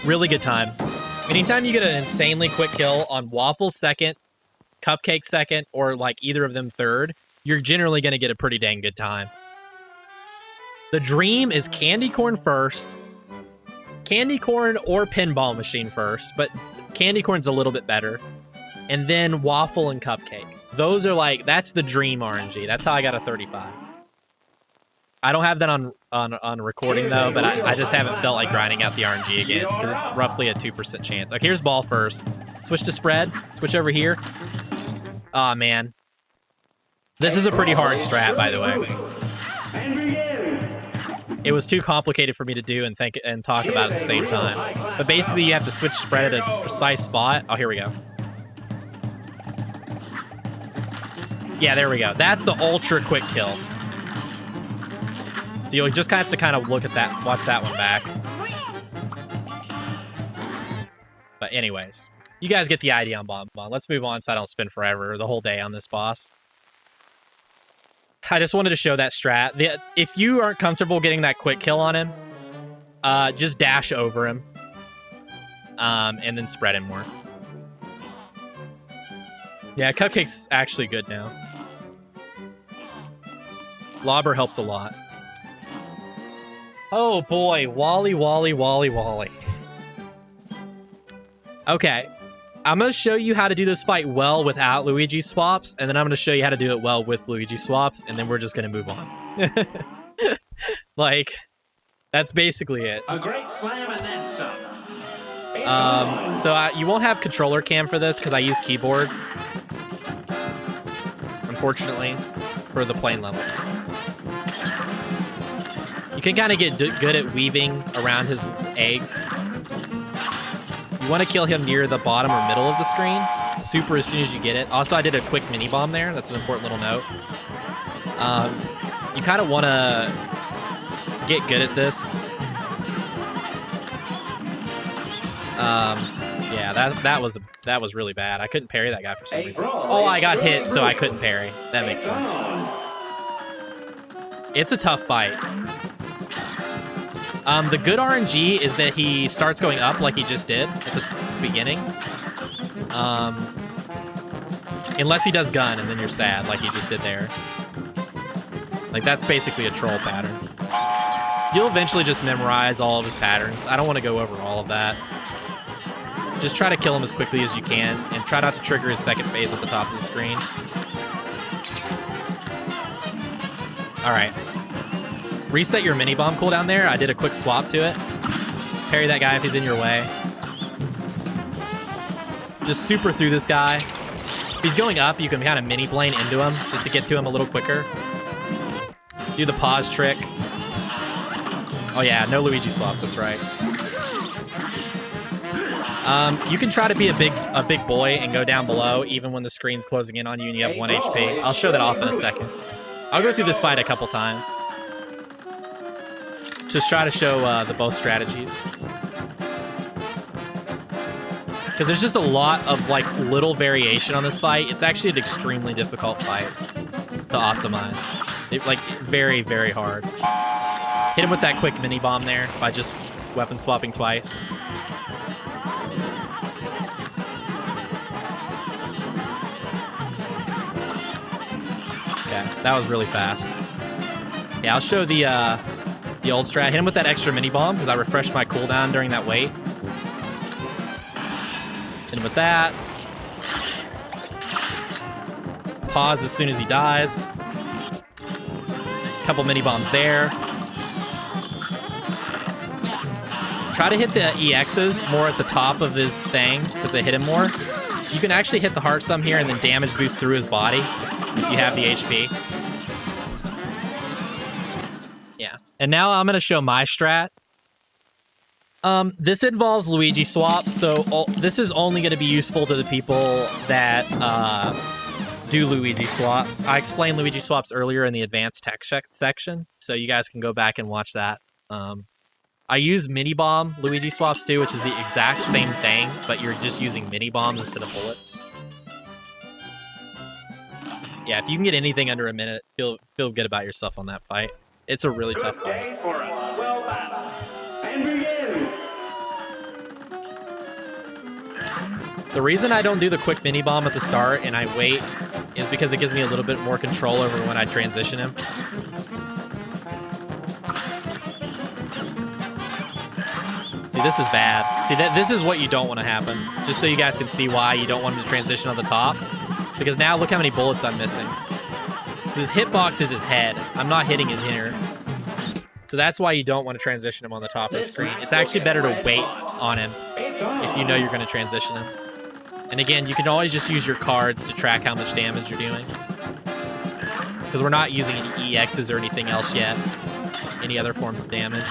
Really good time. Anytime you get an insanely quick kill on Waffle second, Cupcake second, or like either of them third, you're generally going to get a pretty dang good time. The dream is candy corn first, candy corn or pinball machine first, but candy corn's a little bit better, and then Waffle and Cupcake. Those are like, that's the dream RNG. That's how I got a 35. I don't have that on recording though, but I just haven't felt like grinding out the RNG again because it's roughly a 2% chance. Okay, here's ball first. Switch to spread. Switch over here. Aw, man. This is a pretty hard strat, by the way. It was too complicated for me to do and think and talk about at the same time. But basically, you have to switch spread at a precise spot. Oh, here we go. Yeah, there we go. That's the ultra quick kill. So you'll just have to look at that, watch that one back. But anyways, you guys get the idea on Bon Bon. Let's move on so I don't spend forever, the whole day on this boss. I just wanted to show that strat. If you aren't comfortable getting that quick kill on him, just dash over him. And then spread him more. Yeah, Cupcake's actually good now. Lobber helps a lot. Oh boy, Wally. Okay, I'm going to show you how to do this fight well without Luigi Swaps, and then I'm going to show you how to do it well with Luigi Swaps, and then we're just going to move on. Like, that's basically it. A great slam and then some. So you won't have controller cam for this because I use keyboard. unfortunately, for the plane levels. You can kind of get good at weaving around his eggs. You want to kill him near the bottom or middle of the screen. Super as soon as you get it. Also, I did a quick mini bomb there. That's an important little note. You kind of want to get good at this. Yeah, that was really bad. I couldn't parry that guy for some reason. Oh, I got hit, so I couldn't parry. That makes sense. It's a tough fight. The good RNG is that he starts going up like he just did at the beginning. Unless he does gun, and then you're sad, like he just did there. Like, that's basically a troll pattern. You'll eventually just memorize all of his patterns. I don't want to go over all of that. Just try to kill him as quickly as you can, and try not to trigger his second phase at the top of the screen. Alright. Reset your mini-bomb cooldown there. I did a quick swap to it. Parry that guy if he's in your way. Just super through this guy. If he's going up, you can kind of mini-plane into him, just to get to him a little quicker. Do the pause trick. Oh yeah, no Luigi Swaps, that's right. You can try to be a big boy and go down below, even when the screen's closing in on you and you have 1 HP. I'll show that off in a second. I'll go through this fight a couple times. Just try to show the both strategies. Because there's just a lot of, like, little variation on this fight. It's actually an extremely difficult fight to optimize. Like, very, very hard. Hit him with that quick mini-bomb there by just weapon swapping twice. Okay, that was really fast. Yeah, I'll show the old strat. Hit him with that extra mini-bomb, because I refreshed my cooldown during that wait. Hit him with that. Pause as soon as he dies. Couple mini-bombs there. Try to hit the EXs more at the top of his thing, because they hit him more. You can actually hit the heart sum here and then damage boost through his body if you have the HP. Yeah. And now I'm going to show my strat. This involves Luigi Swaps, so this is only going to be useful to the people that do Luigi Swaps. I explained Luigi Swaps earlier in the advanced tech section, so you guys can go back and watch that. I use mini-bomb Luigi Swaps too, which is the exact same thing, but you're just using mini-bombs instead of bullets. Yeah, if you can get anything under a minute, feel good about yourself on that fight. It's a really tough fight. The reason I don't do the quick mini-bomb at the start and I wait is because it gives me a little bit more control over when I transition him. See, this is bad. See, this is what you don't want to happen. Just so you guys can see why you don't want him to transition on the top. Because now look how many bullets I'm missing. His hitbox is his head. I'm not hitting his inner. So that's why you don't want to transition him on the top of the screen. It's actually better to wait on him if you know you're going to transition him. And again, you can always just use your cards to track how much damage you're doing. Because we're not using any EXs or anything else yet. Any other forms of damage.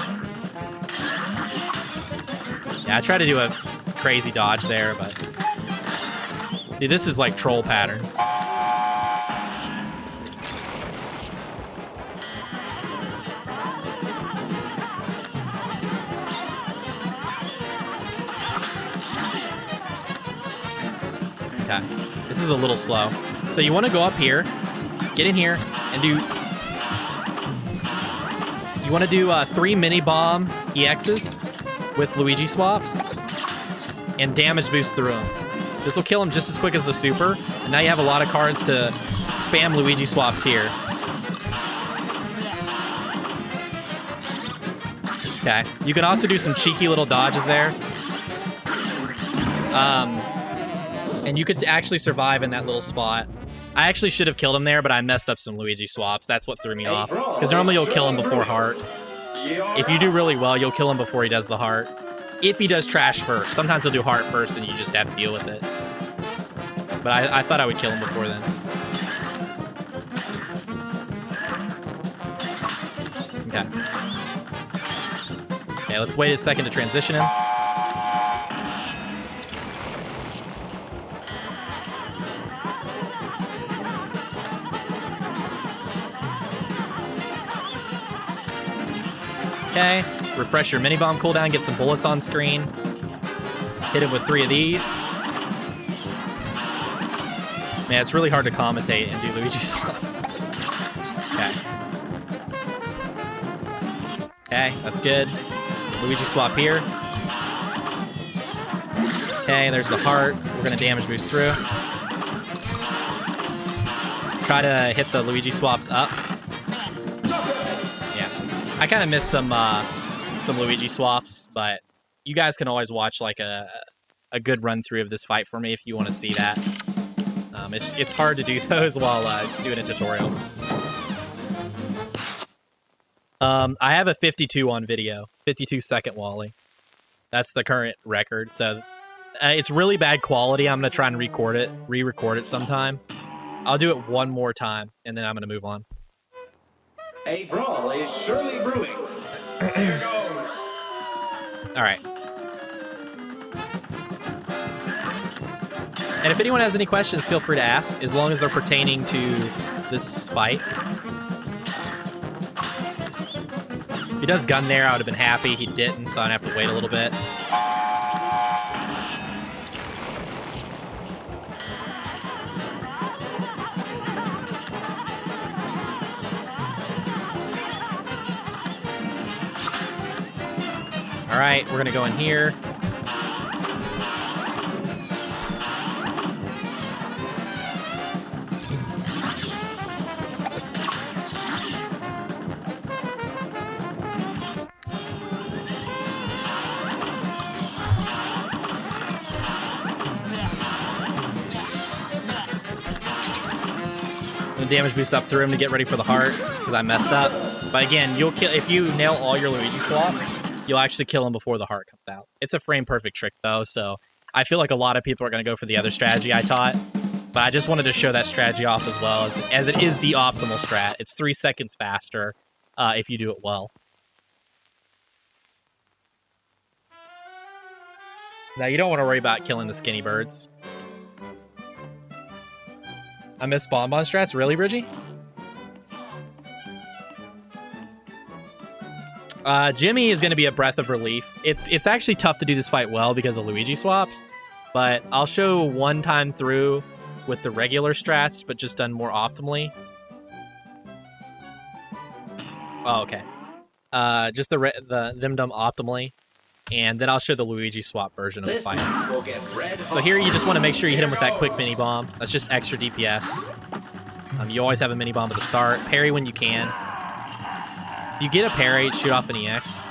Yeah, I tried to do a crazy dodge there, but... Dude, this is like troll pattern. Okay, this is a little slow. So you want to go up here, get in here, and do... You want to do 3 mini-bomb EXs with Luigi Swaps, and damage boost through him. This will kill him just as quick as the super, and now you have a lot of cards to spam Luigi Swaps here. Okay, you can also do some cheeky little dodges there. And you could actually survive in that little spot. I actually should have killed him there, but I messed up some Luigi Swaps. That's what threw me off. Because normally you'll kill him before heart. If you do really well, you'll kill him before he does the heart. If he does trash first. Sometimes he'll do heart first and you just have to deal with it. But I thought I would kill him before then. Okay. Okay, let's wait a second to transition him. Okay, refresh your mini bomb cooldown, get some bullets on screen. Hit him with 3 of these. Man, it's really hard to commentate and do Luigi Swaps. Okay. Okay, that's good. Luigi swap here. Okay, there's the heart. We're gonna damage boost through. Try to hit the Luigi swaps up. Yeah, I kind of missed some Luigi swaps, but you guys can always watch like a good run through of this fight for me if you want to see that. It's hard to do those while doing a tutorial. I have a 52 on video, 52-second Wally. That's the current record, so it's really bad quality. I'm gonna try and re-record it sometime. I'll do it one more time, and then I'm gonna move on. A brawl is surely brewing. Here goes. All right. And if anyone has any questions, feel free to ask, as long as they're pertaining to this fight. If he does gun there, I would have been happy. He didn't, so I'd have to wait a little bit. All right, we're gonna go in here. Damage boost up through him to get ready for the heart because I messed up. But again, you'll kill if you nail all your Luigi swaps. You'll actually kill him before the heart comes out. It's a frame perfect trick though, so I feel like a lot of people are going to go for the other strategy I taught. But I just wanted to show that strategy off as well as it is the optimal strat. It's 3 seconds faster if you do it well. Now you don't want to worry about killing the skinny birds. I miss bonbon strats. Really, Bridgie? Djimmi is going to be a breath of relief. It's actually tough to do this fight well because of Luigi swaps, but I'll show one time through with the regular strats, but just done more optimally. Oh, okay. Just them done optimally, and then I'll show the Luigi swap version of the fight. So here you just want to make sure you hit him with that quick mini bomb. That's just extra DPS. You always have a mini bomb at the start. Parry when you can. If you get a parry, shoot off an EX.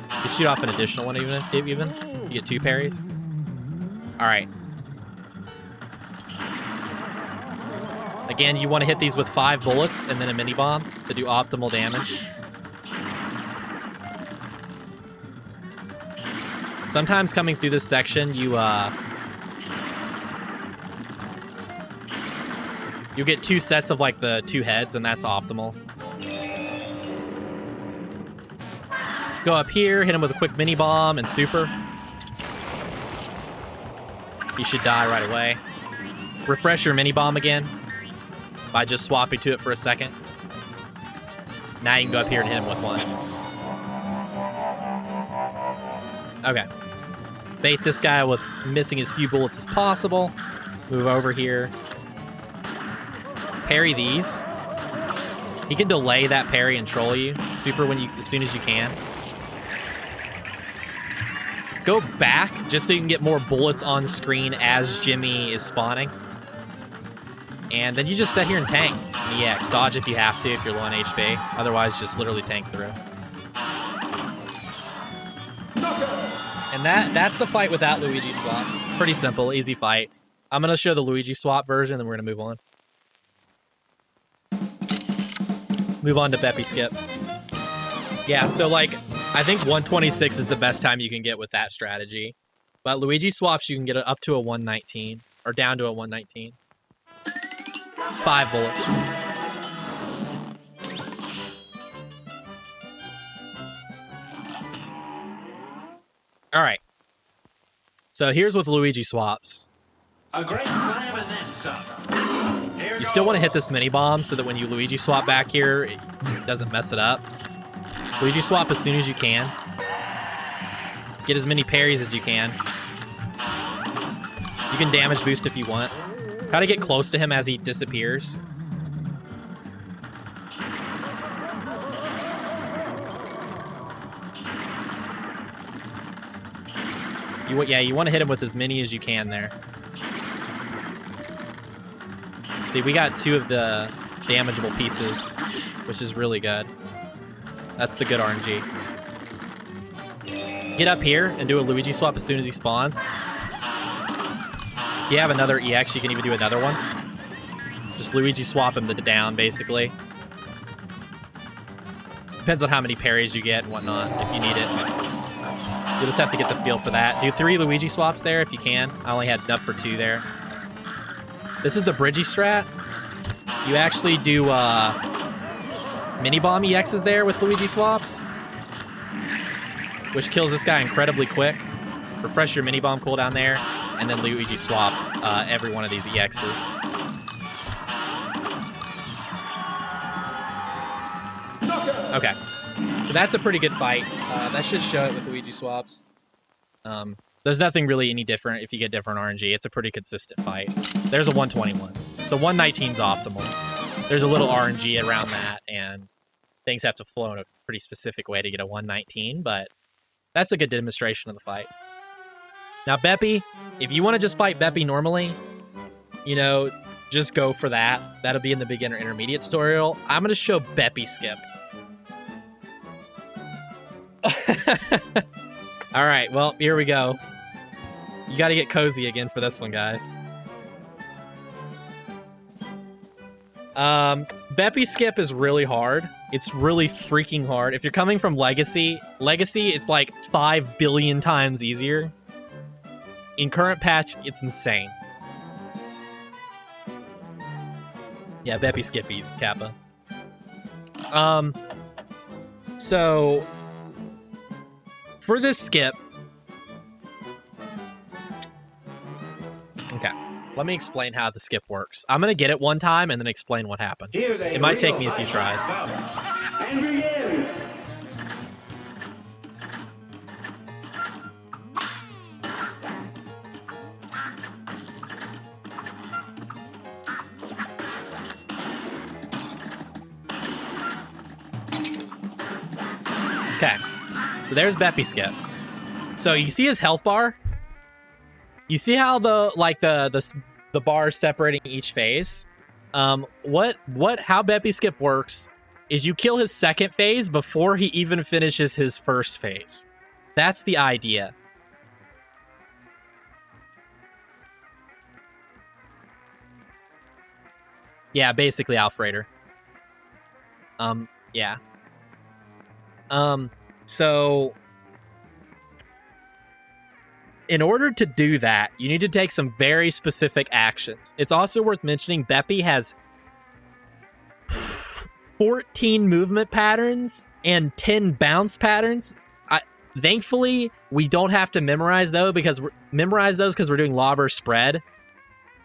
You can shoot off an additional one even. You get 2 parries. Alright. Again, you want to hit these with 5 bullets and then a mini bomb to do optimal damage. Sometimes coming through this section, you get 2 sets of like the 2 heads, and that's optimal. Go up here, hit him with a quick mini bomb and super. You should die right away. Refresh your mini bomb again by just swapping to it for a second. Now you can go up here and hit him with 1. Okay. Bait this guy with missing as few bullets as possible. Move over here. Parry these. He can delay that parry and troll you. Super as soon as you can. Go back just so you can get more bullets on screen as Djimmi is spawning. And then you just sit here and tank. EX. Dodge if you have to, if you're low on HP. Otherwise, just literally tank through. And that's the fight without Luigi swaps. Pretty simple, easy fight. I'm going to show the Luigi swap version, then we're going to move on. Move on to Beppi skip. Yeah, so like, I think 126 is the best time you can get with that strategy. But Luigi swaps, you can get it up to a 119, or down to a 119. It's 5 bullets. All right. So here's with Luigi Swaps. A great slam and then some. Here You still want to hit this mini bomb so that when you Luigi swap back here, it doesn't mess it up. Luigi swap as soon as you can. Get as many parries as you can. You can damage boost if you want. Try to get close to him as he disappears. You want to hit him with as many as you can there. See, we got 2 of the damageable pieces, which is really good. That's the good RNG. Get up here and do a Luigi swap as soon as he spawns. If you have another EX, you can even do another one. Just Luigi swap him down, basically. Depends on how many parries you get and whatnot, if you need it. You'll just have to get the feel for that. Do 3 Luigi swaps there if you can. I only had enough for 2 there. This is the Bridgie strat. You actually do mini bomb EXs there with Luigi swaps, which kills this guy incredibly quick. Refresh your mini bomb cooldown there, and then Luigi swap every one of these EXs. Okay, so that's a pretty good fight. That should show it with Luigi swaps. There's nothing really any different if you get different RNG. It's a pretty consistent fight. There's a 121. So 119 is optimal. There's a little RNG around that, and things have to flow in a pretty specific way to get a 119, but that's a good demonstration of the fight. Now, Beppi, if you want to just fight Beppi normally, you know, just go for that. That'll be in the beginner intermediate tutorial. I'm going to show Beppi skip. All right, well, here we go. You got to get cozy again for this one, guys. Beppi skip is really hard. It's really freaking hard. If you're coming from Legacy, it's like 5 billion times easier. In current patch, it's insane. Yeah, Beppi skip easy, Kappa. So for this skip, okay, let me explain how the skip works. I'm gonna get it one time and then explain what happened. It might take me a few tries. And begin. Okay, so there's Beppi skip. So you see his health bar? You see how the bar is separating each phase? How Beppi skip works is you kill his second phase before he even finishes his first phase. That's the idea. Yeah, basically Alfredo. Yeah. So in order to do that, you need to take some very specific actions. It's also worth mentioning Beppi has 14 movement patterns and 10 bounce patterns. Thankfully, we don't have to memorize those because we're doing Lobbers spread.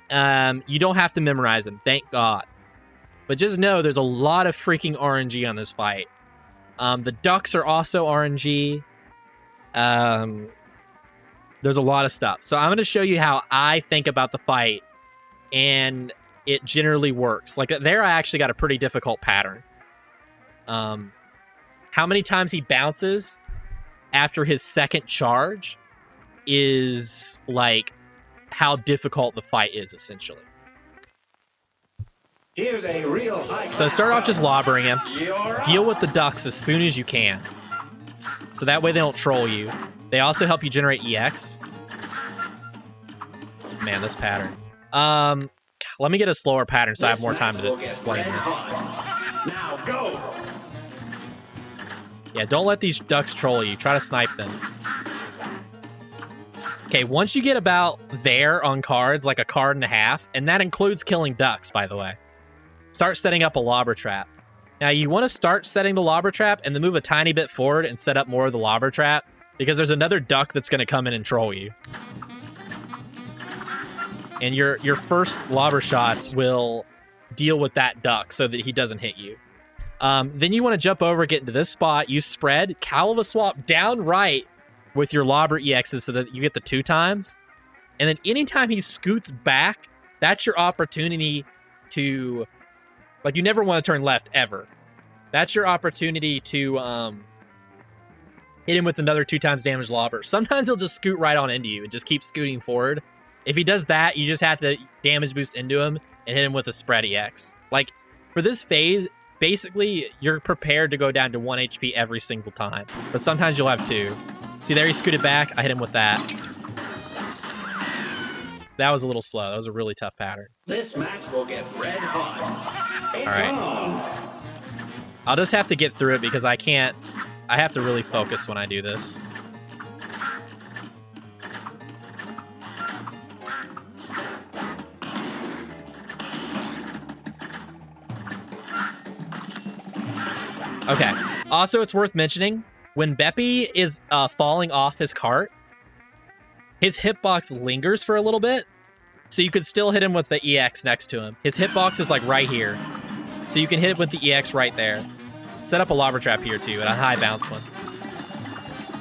You don't have to memorize them, thank God. But just know there's a lot of freaking RNG on this fight. The ducks are also RNG. There's a lot of stuff. So I'm going to show you how I think about the fight, and it generally works. Like there, I actually got a pretty difficult pattern. How many times he bounces after his second charge is like how difficult the fight is, essentially. Here's a real high. So start off just lobbering him. Deal with the ducks as soon as you can. So that way they don't troll you. They also help you generate EX. Man, this pattern. Let me get a slower pattern so I have more time to explain this. Now go. Yeah, don't let these ducks troll you. Try to snipe them. Okay, once you get about there on cards, like a card and a half, and that includes killing ducks, by the way, start setting up a lobber trap. Now, you want to start setting the lobber trap and then move a tiny bit forward and set up more of the lobber trap, because there's another duck that's going to come in and troll you. And your first lobber shots will deal with that duck so that he doesn't hit you. Then you want to jump over, get into this spot, use spread, Kaleva Swap down right with your lobber EXs so that you get the 2 times. And then anytime he scoots back, that's your opportunity to... Like, you never want to turn left, ever. That's your opportunity to hit him with another 2 times damage lobber. Sometimes he'll just scoot right on into you and just keep scooting forward. If he does that, you just have to damage boost into him and hit him with a spread EX. Like, for this phase, basically, you're prepared to go down to 1 HP every single time. But sometimes you'll have 2. See, there he scooted back. I hit him with that. That was a little slow. That was a really tough pattern. This match will get red hot. All right. I'll just have to get through it because I can't... I have to really focus when I do this. Okay. Also, it's worth mentioning, when Beppi is falling off his cart, his hitbox lingers for a little bit, so you could still hit him with the EX next to him. His hitbox is like right here, so you can hit it with the EX right there. Set up a lobber trap here too, and a high bounce one.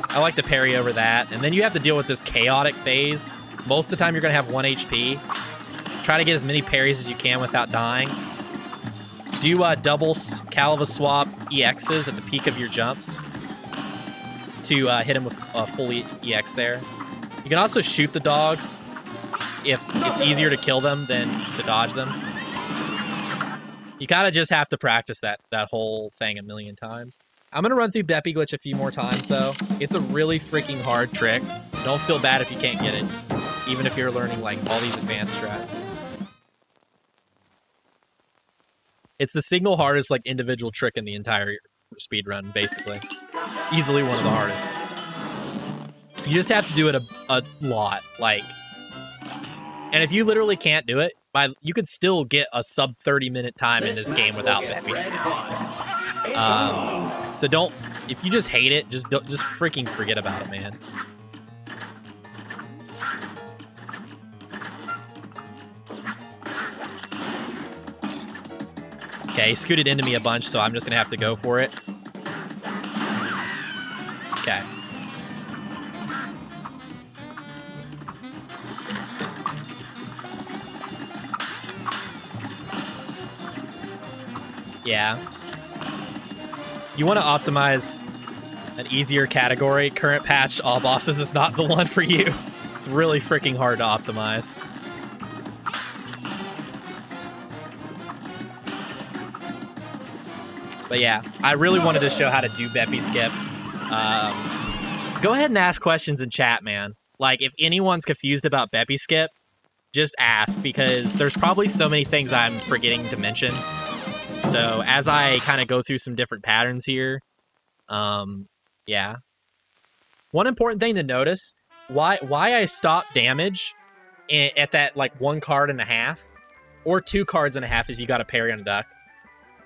I like to parry over that, and then you have to deal with this chaotic phase. Most of the time you're gonna have 1 HP. Try to get as many parries as you can without dying. Do double Kaleva Swap EXs at the peak of your jumps to hit him with a full EX there. You can also shoot the dogs if it's easier to kill them than to dodge them. You kind of just have to practice that whole thing a million times. I'm going to run through Beppi Glitch a few more times, though. It's a really freaking hard trick. Don't feel bad if you can't get it, even if you're learning like all these advanced strats. It's the single hardest like individual trick in the entire speedrun, basically. Easily one of the hardest. You just have to do it a lot, like... And if you literally can't do it, you could still get a sub 30-minute time in this game without Beppi skip. So don't... If you just hate it, just freaking forget about it, man. Okay, he scooted into me a bunch, so I'm just gonna have to go for it. Okay. Yeah. You want to optimize an easier category. Current patch, all bosses is not the one for you. It's really freaking hard to optimize. But yeah, I really wanted to show how to do Beppi skip. Go ahead and ask questions in chat, man. Like, if anyone's confused about Beppi skip, just ask, because there's probably so many things I'm forgetting to mention. So as I kind of go through some different patterns here, yeah. One important thing to notice, why I stop damage at that like 1.5 cards, or 2.5 cards if you got a parry on a duck.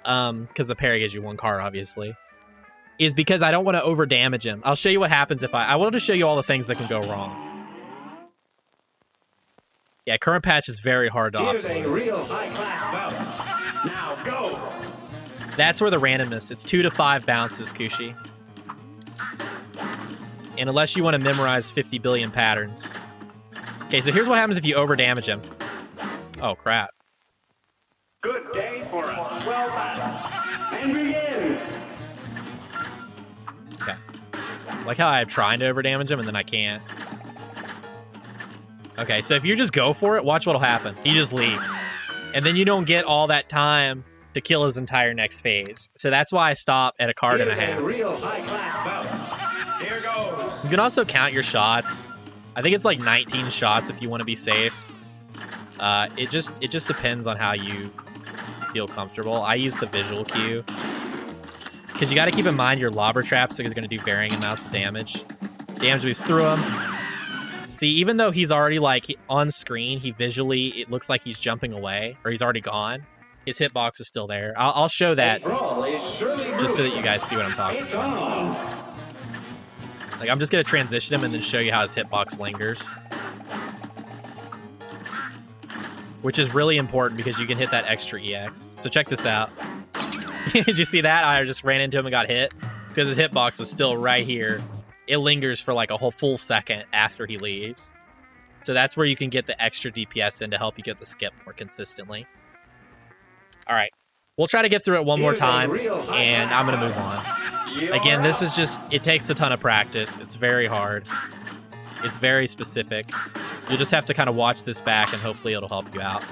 Because the parry gives you 1 card, obviously, is because I don't want to over damage him. I'll show you what happens if I wanted to show you all the things that can go wrong. Yeah, current patch is very hard to optimize. Real high-class bout. Now go. That's where the randomness. It's 2 to 5 bounces, Kushi. And unless you want to memorize 50 billion patterns. Okay, so here's what happens if you over damage him. Oh crap. Good day for a 12 battle. And begin. Okay. Like how I'm trying to over damage him and then I can't. Okay, so if you just go for it, watch what'll happen. He just leaves. And then you don't get all that time to kill his entire next phase. So that's why I stop at 1.5 cards. Real high-class bout. Here goes. You can also count your shots. I think it's like 19 shots if you want to be safe. It just depends on how you feel comfortable. I use the visual cue. Because you got to keep in mind your lobber traps are going to do varying amounts of damage. Damage moves through him. See, even though he's already like on screen, it looks like he's jumping away, or he's already gone. His hitbox is still there. I'll show that just so that you guys see what I'm talking about. Like, I'm just going to transition him and then show you how his hitbox lingers. Which is really important because you can hit that extra EX. So check this out. Did you see that? I just ran into him and got hit. Because his hitbox is still right here. It lingers for like a whole full second after he leaves. So that's where you can get the extra DPS in to help you get the skip more consistently. Alright. We'll try to get through it one more time, and I'm going to move on. Again, this is just, it takes a ton of practice. It's very hard. It's very specific. You'll just have to kind of watch this back, and hopefully it'll help you out.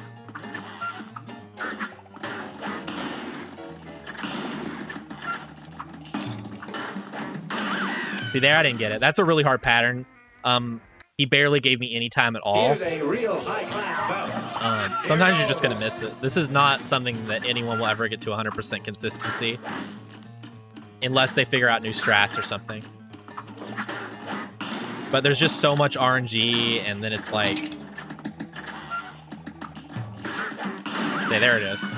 See there, I didn't get it. That's a really hard pattern. He barely gave me any time at all. Sometimes you're just going to miss it. This is not something that anyone will ever get to 100% consistency. Unless they figure out new strats or something. But there's just so much RNG, and then it's like... Okay, there it is.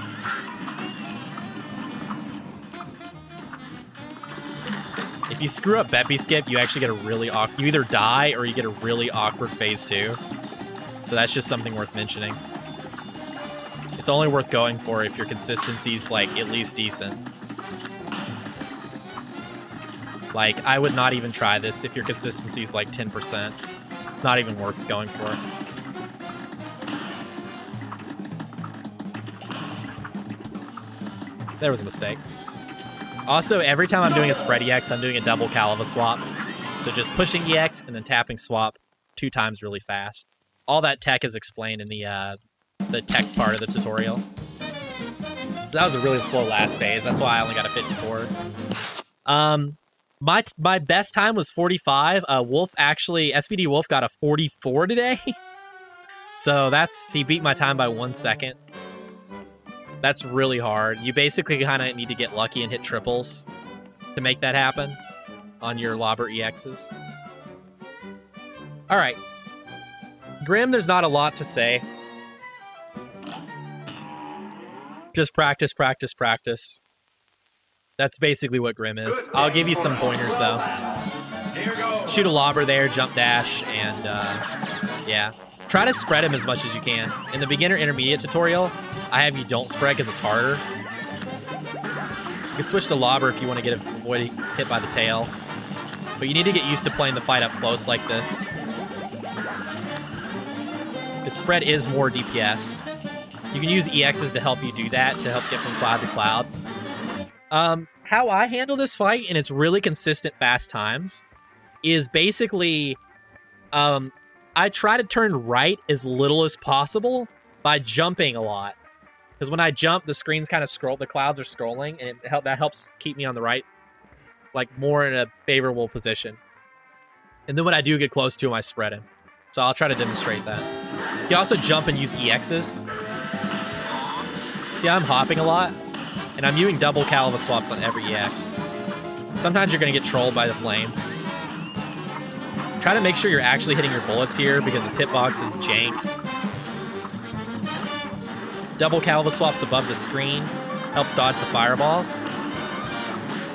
If you screw up Beppi skip, you actually get a really awkward... You either die, or you get a really awkward phase 2. So that's just something worth mentioning. It's only worth going for if your consistency's, like, at least decent. Like, I would not even try this if your consistency is like 10%. It's not even worth going for. There was a mistake. Also, every time I'm doing a spread EX, I'm doing a double Kaleva swap. So just pushing EX and then tapping swap 2 times really fast. All that tech is explained in the tech part of the tutorial. So that was a really slow last phase. That's why I only got a 54. My best time was 45. Wolf actually, SPD Wolf got a 44 today. So he beat my time by 1 second. That's really hard. You basically kind of need to get lucky and hit triples to make that happen on your Lobber EXs. All right. Grim, there's not a lot to say. Just practice, practice, practice. That's basically what Grim is. I'll give you some pointers, though. Shoot a Lobber there, jump dash, and, yeah. Try to spread him as much as you can. In the beginner-intermediate tutorial, I have you don't spread because it's harder. You can switch to Lobber if you want to avoid hit by the tail. But you need to get used to playing the fight up close like this. The spread is more DPS. You can use EXs to help you do that, to help get from cloud to cloud. How I handle this fight, and it's really consistent fast times, is basically, I try to turn right as little as possible by jumping a lot. Because when I jump, the screen's kind of the clouds are scrolling, and that helps keep me on the right, like, more in a favorable position. And then when I do get close to him, I spread him. So I'll try to demonstrate that. You can also jump and use EXs. See, I'm hopping a lot. And I'm using double Kaleva swaps on every EX. Sometimes you're going to get trolled by the flames. Try to make sure you're actually hitting your bullets here because his hitbox is jank. Double Kaleva swaps above the screen. Helps dodge the fireballs.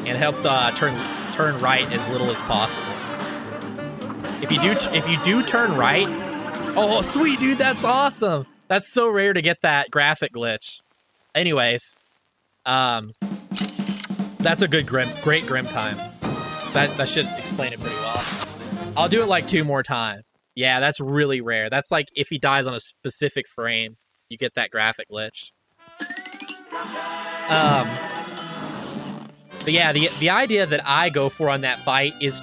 And helps turn right as little as possible. If you do turn right... Oh, sweet, dude, that's awesome! That's so rare to get that graphic glitch. Anyways... that's a great Grim time. That should explain it pretty well. I'll do it like 2 more times. Yeah, that's really rare. That's like if he dies on a specific frame, you get that graphic glitch. But yeah, the idea that I go for on that fight is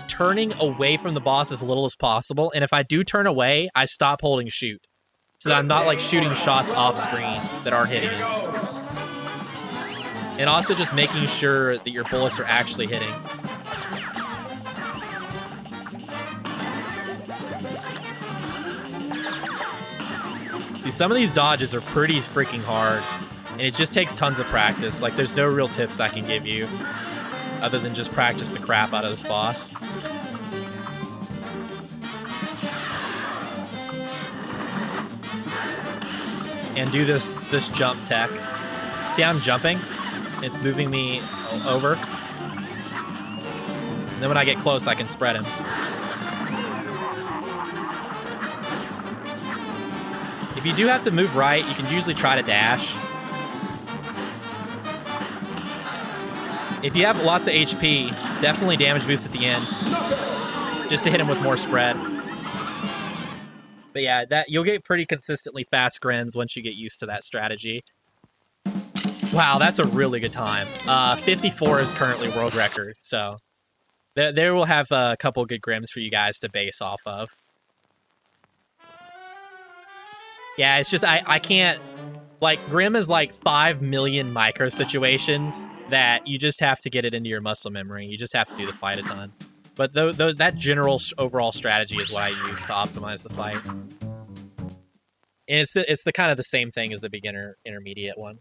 turning away from the boss as little as possible. And if I do turn away, I stop holding shoot. So that I'm not like shooting shots off screen that aren't hitting him. And also just making sure that your bullets are actually hitting. See, some of these dodges are pretty freaking hard. And it just takes tons of practice. Like, there's no real tips I can give you. Other than just practice the crap out of this boss. And do this jump tech. See, I'm jumping. It's moving me over. And then when I get close, I can spread him. If you do have to move right, you can usually try to dash. If you have lots of HP, definitely damage boost at the end, just to hit him with more spread. But yeah, that you'll get pretty consistently fast scrims once you get used to that strategy. Wow, that's a really good time. 54 is currently world record, so there will have a couple good grims for you guys to base off of. Yeah, it's just I can't, like, Grim is like 5 million micro situations that you just have to get it into your muscle memory. You just have to do the fight a ton. But that general overall strategy is what I use to optimize the fight. And it's the kind of the same thing as the beginner intermediate one.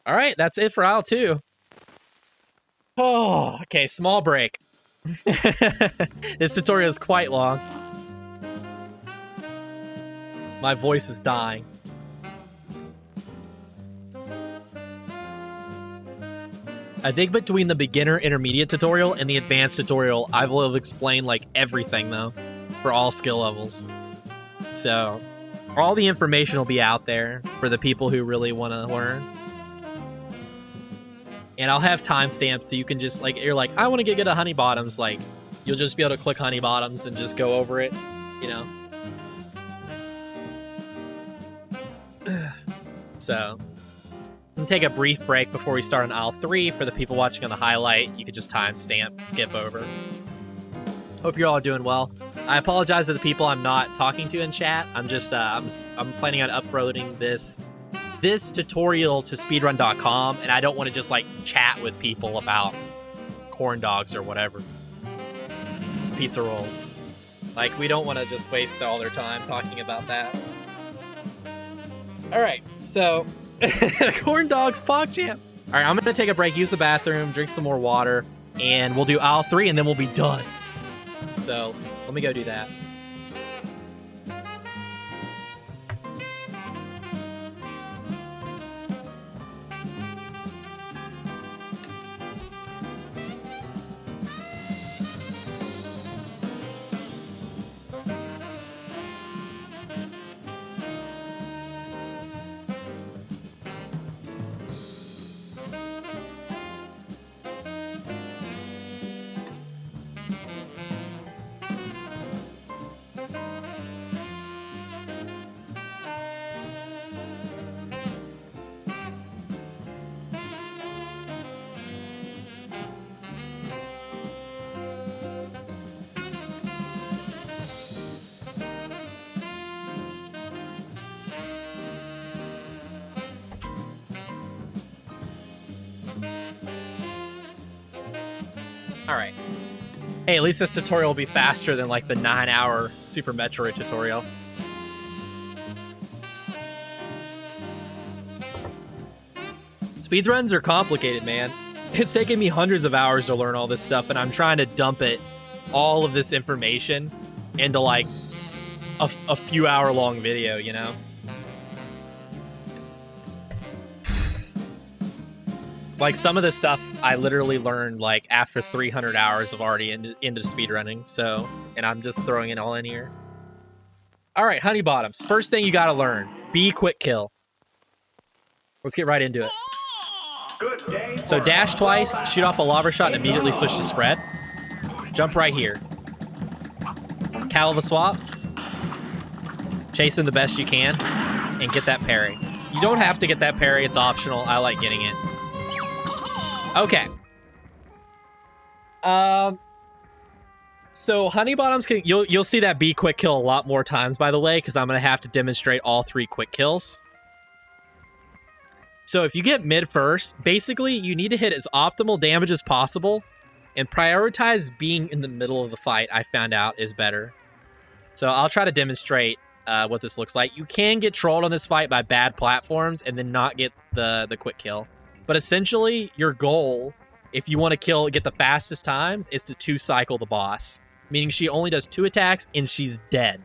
All right, that's it for aisle 2. Oh, okay, small break. This tutorial is quite long. My voice is dying. I think between the beginner intermediate tutorial and the advanced tutorial, I will have explained like everything though, for all skill levels. So, all the information will be out there for the people who really want to learn. And I'll have timestamps so you can just like, you're like, I want to get a honey bottoms, like, you'll just be able to click honey bottoms and just go over it, you know? So, I'm gonna take a brief break before we start on aisle 3. For the people watching on the highlight, you could just timestamp, skip over. Hope you're all doing well. I apologize to the people I'm not talking to in chat. I'm just, I'm planning on uploading this tutorial to speedrun.com, and I don't want to just like chat with people about corn dogs or whatever. Pizza rolls. Like, we don't want to just waste all their time talking about that. Alright, so corn dogs PogChamp. Alright, I'm gonna take a break, use the bathroom, drink some more water, and we'll do aisle 3 and then we'll be done. So, let me go do that. Alright. Hey, at least this tutorial will be faster than like the 9-hour Super Metroid tutorial. Speedruns are complicated, man. It's taken me hundreds of hours to learn all this stuff, and I'm trying to dump all of this information into like a few hour long video, you know? Like, some of this stuff I literally learned like after 300 hours of already into speedrunning, so, and I'm just throwing it all in here. All right, honey bottoms. First thing you gotta learn, be quick kill. Let's get right into it. So dash twice, shoot off a lobber shot, and immediately switch to spread. Jump right here. Kaleva Swap. Chase in the best you can, and get that parry. You don't have to get that parry, it's optional. I like getting it. Okay. So honey bottoms can, you'll see that be quick kill a lot more times, by the way, because I'm gonna have to demonstrate all 3 quick kills. So if you get mid first, basically you need to hit as optimal damage as possible and prioritize being in the middle of the fight. I found out is better. So I'll try to demonstrate what this looks like. You can get trolled on this fight by bad platforms and then not get the quick kill. But essentially, your goal, if you want to get the fastest times, is to 2-cycle the boss. Meaning she only does 2 attacks and she's dead.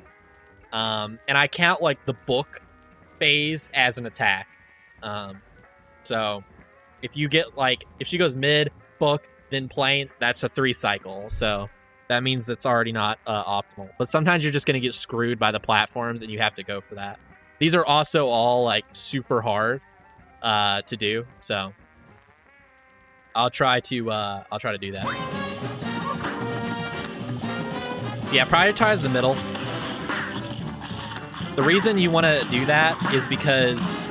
And I count like the book phase as an attack. So if you get like, if she goes mid, book, then plane, that's a 3 cycle. So that means that's already not optimal. But sometimes you're just going to get screwed by the platforms, and you have to go for that. These are also all like super hard to do. So I'll try to do that. Yeah, prioritize the middle. The reason you want to do that is because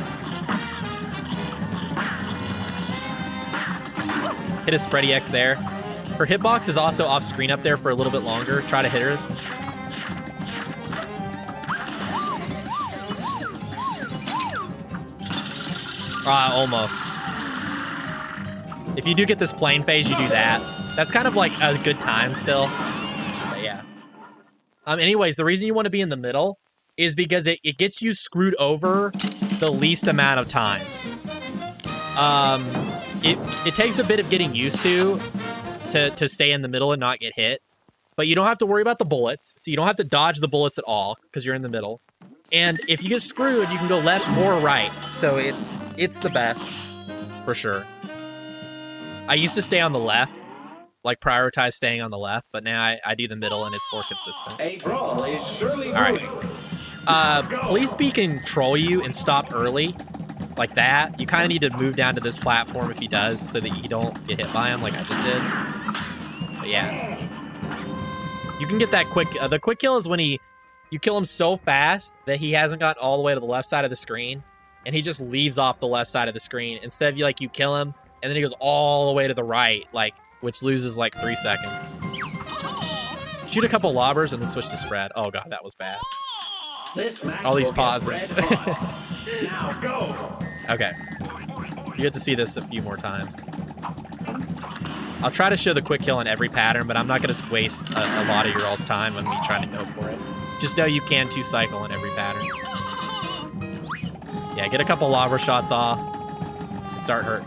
hit a spread EX there. Her hitbox is also off screen up there for a little bit longer. Try to hit her. Almost. If you do get this plane phase, you do that. That's kind of like a good time still. But yeah. Anyways, the reason you want to be in the middle is because it gets you screwed over the least amount of times. It takes a bit of getting used to stay in the middle and not get hit. But you don't have to worry about the bullets. So you don't have to dodge the bullets at all because you're in the middle. And if you get screwed, you can go left or right. So it's the best for sure. I used to stay on the left, like prioritize staying on the left, but now I do the middle and it's more consistent. A brawl is surely All brewing. right. Police B can troll you and stop early, like that. You kind of need to move down to this platform if he does, so that you don't get hit by him like I just did. But yeah. You can get that quick... the quick kill is when you kill him so fast that he hasn't gotten all the way to the left side of the screen, and he just leaves off the left side of the screen. Instead of you kill him, and then he goes all the way to the right, which loses 3 seconds. Shoot a couple lobbers and then switch to spread. Oh god, that was bad. All these pauses. Now go. Okay. You get to see this a few more times. I'll try to show the quick kill in every pattern, but I'm not going to waste a lot of your all's time on me trying to go for it. Just know you can 2-cycle in every pattern. Yeah, get a couple lobber shots off and start hurting.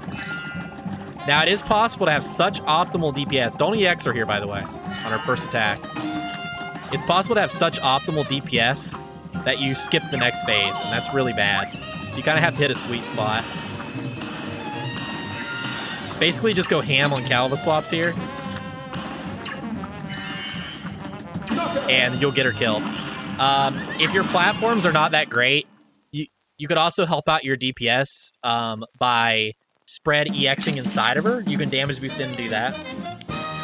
Now, it is possible to have such optimal DPS. Don't EX her here, by the way, on her first attack. It's possible to have such optimal DPS that you skip the next phase, and that's really bad. So you kind of have to hit a sweet spot. Basically, just go ham on Kaleva Swaps here. And you'll get her killed. If your platforms are not that great, you could also help out your DPS by spread EXing inside of her. You can damage boost in and do that.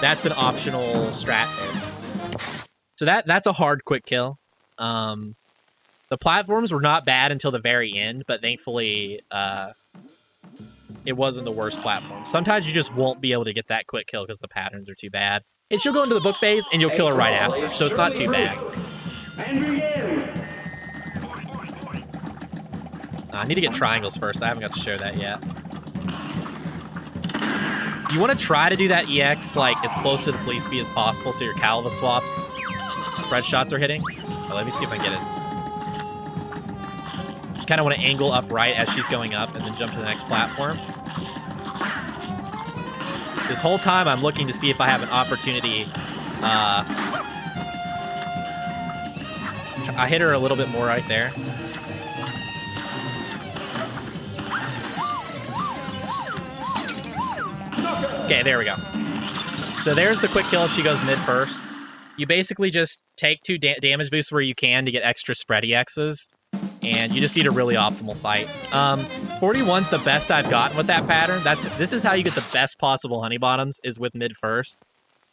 That's an optional strat there. So that's a hard quick kill. The platforms were not bad until the very end, but thankfully it wasn't the worst platform. Sometimes you just won't be able to get that quick kill because the patterns are too bad. And she'll go into the book phase, and you'll kill her right after, so it's not too bad. And begin. I need to get triangles first. I haven't got to show that yet. You want to try to do that EX as close to the police B as possible so your Kaleva Swaps spread shots are hitting. Oh, let me see if I can get it. You kind of want to angle up right as she's going up and then jump to the next platform. This whole time I'm looking to see if I have an opportunity. I hit her a little bit more right there. Okay, there we go. So there's the quick kill if she goes mid first. You basically just take 2 damage boosts where you can to get extra spread EXs, and you just need a really optimal fight. 41's the best I've gotten with that pattern. This is how you get the best possible honey bottoms, is with mid first.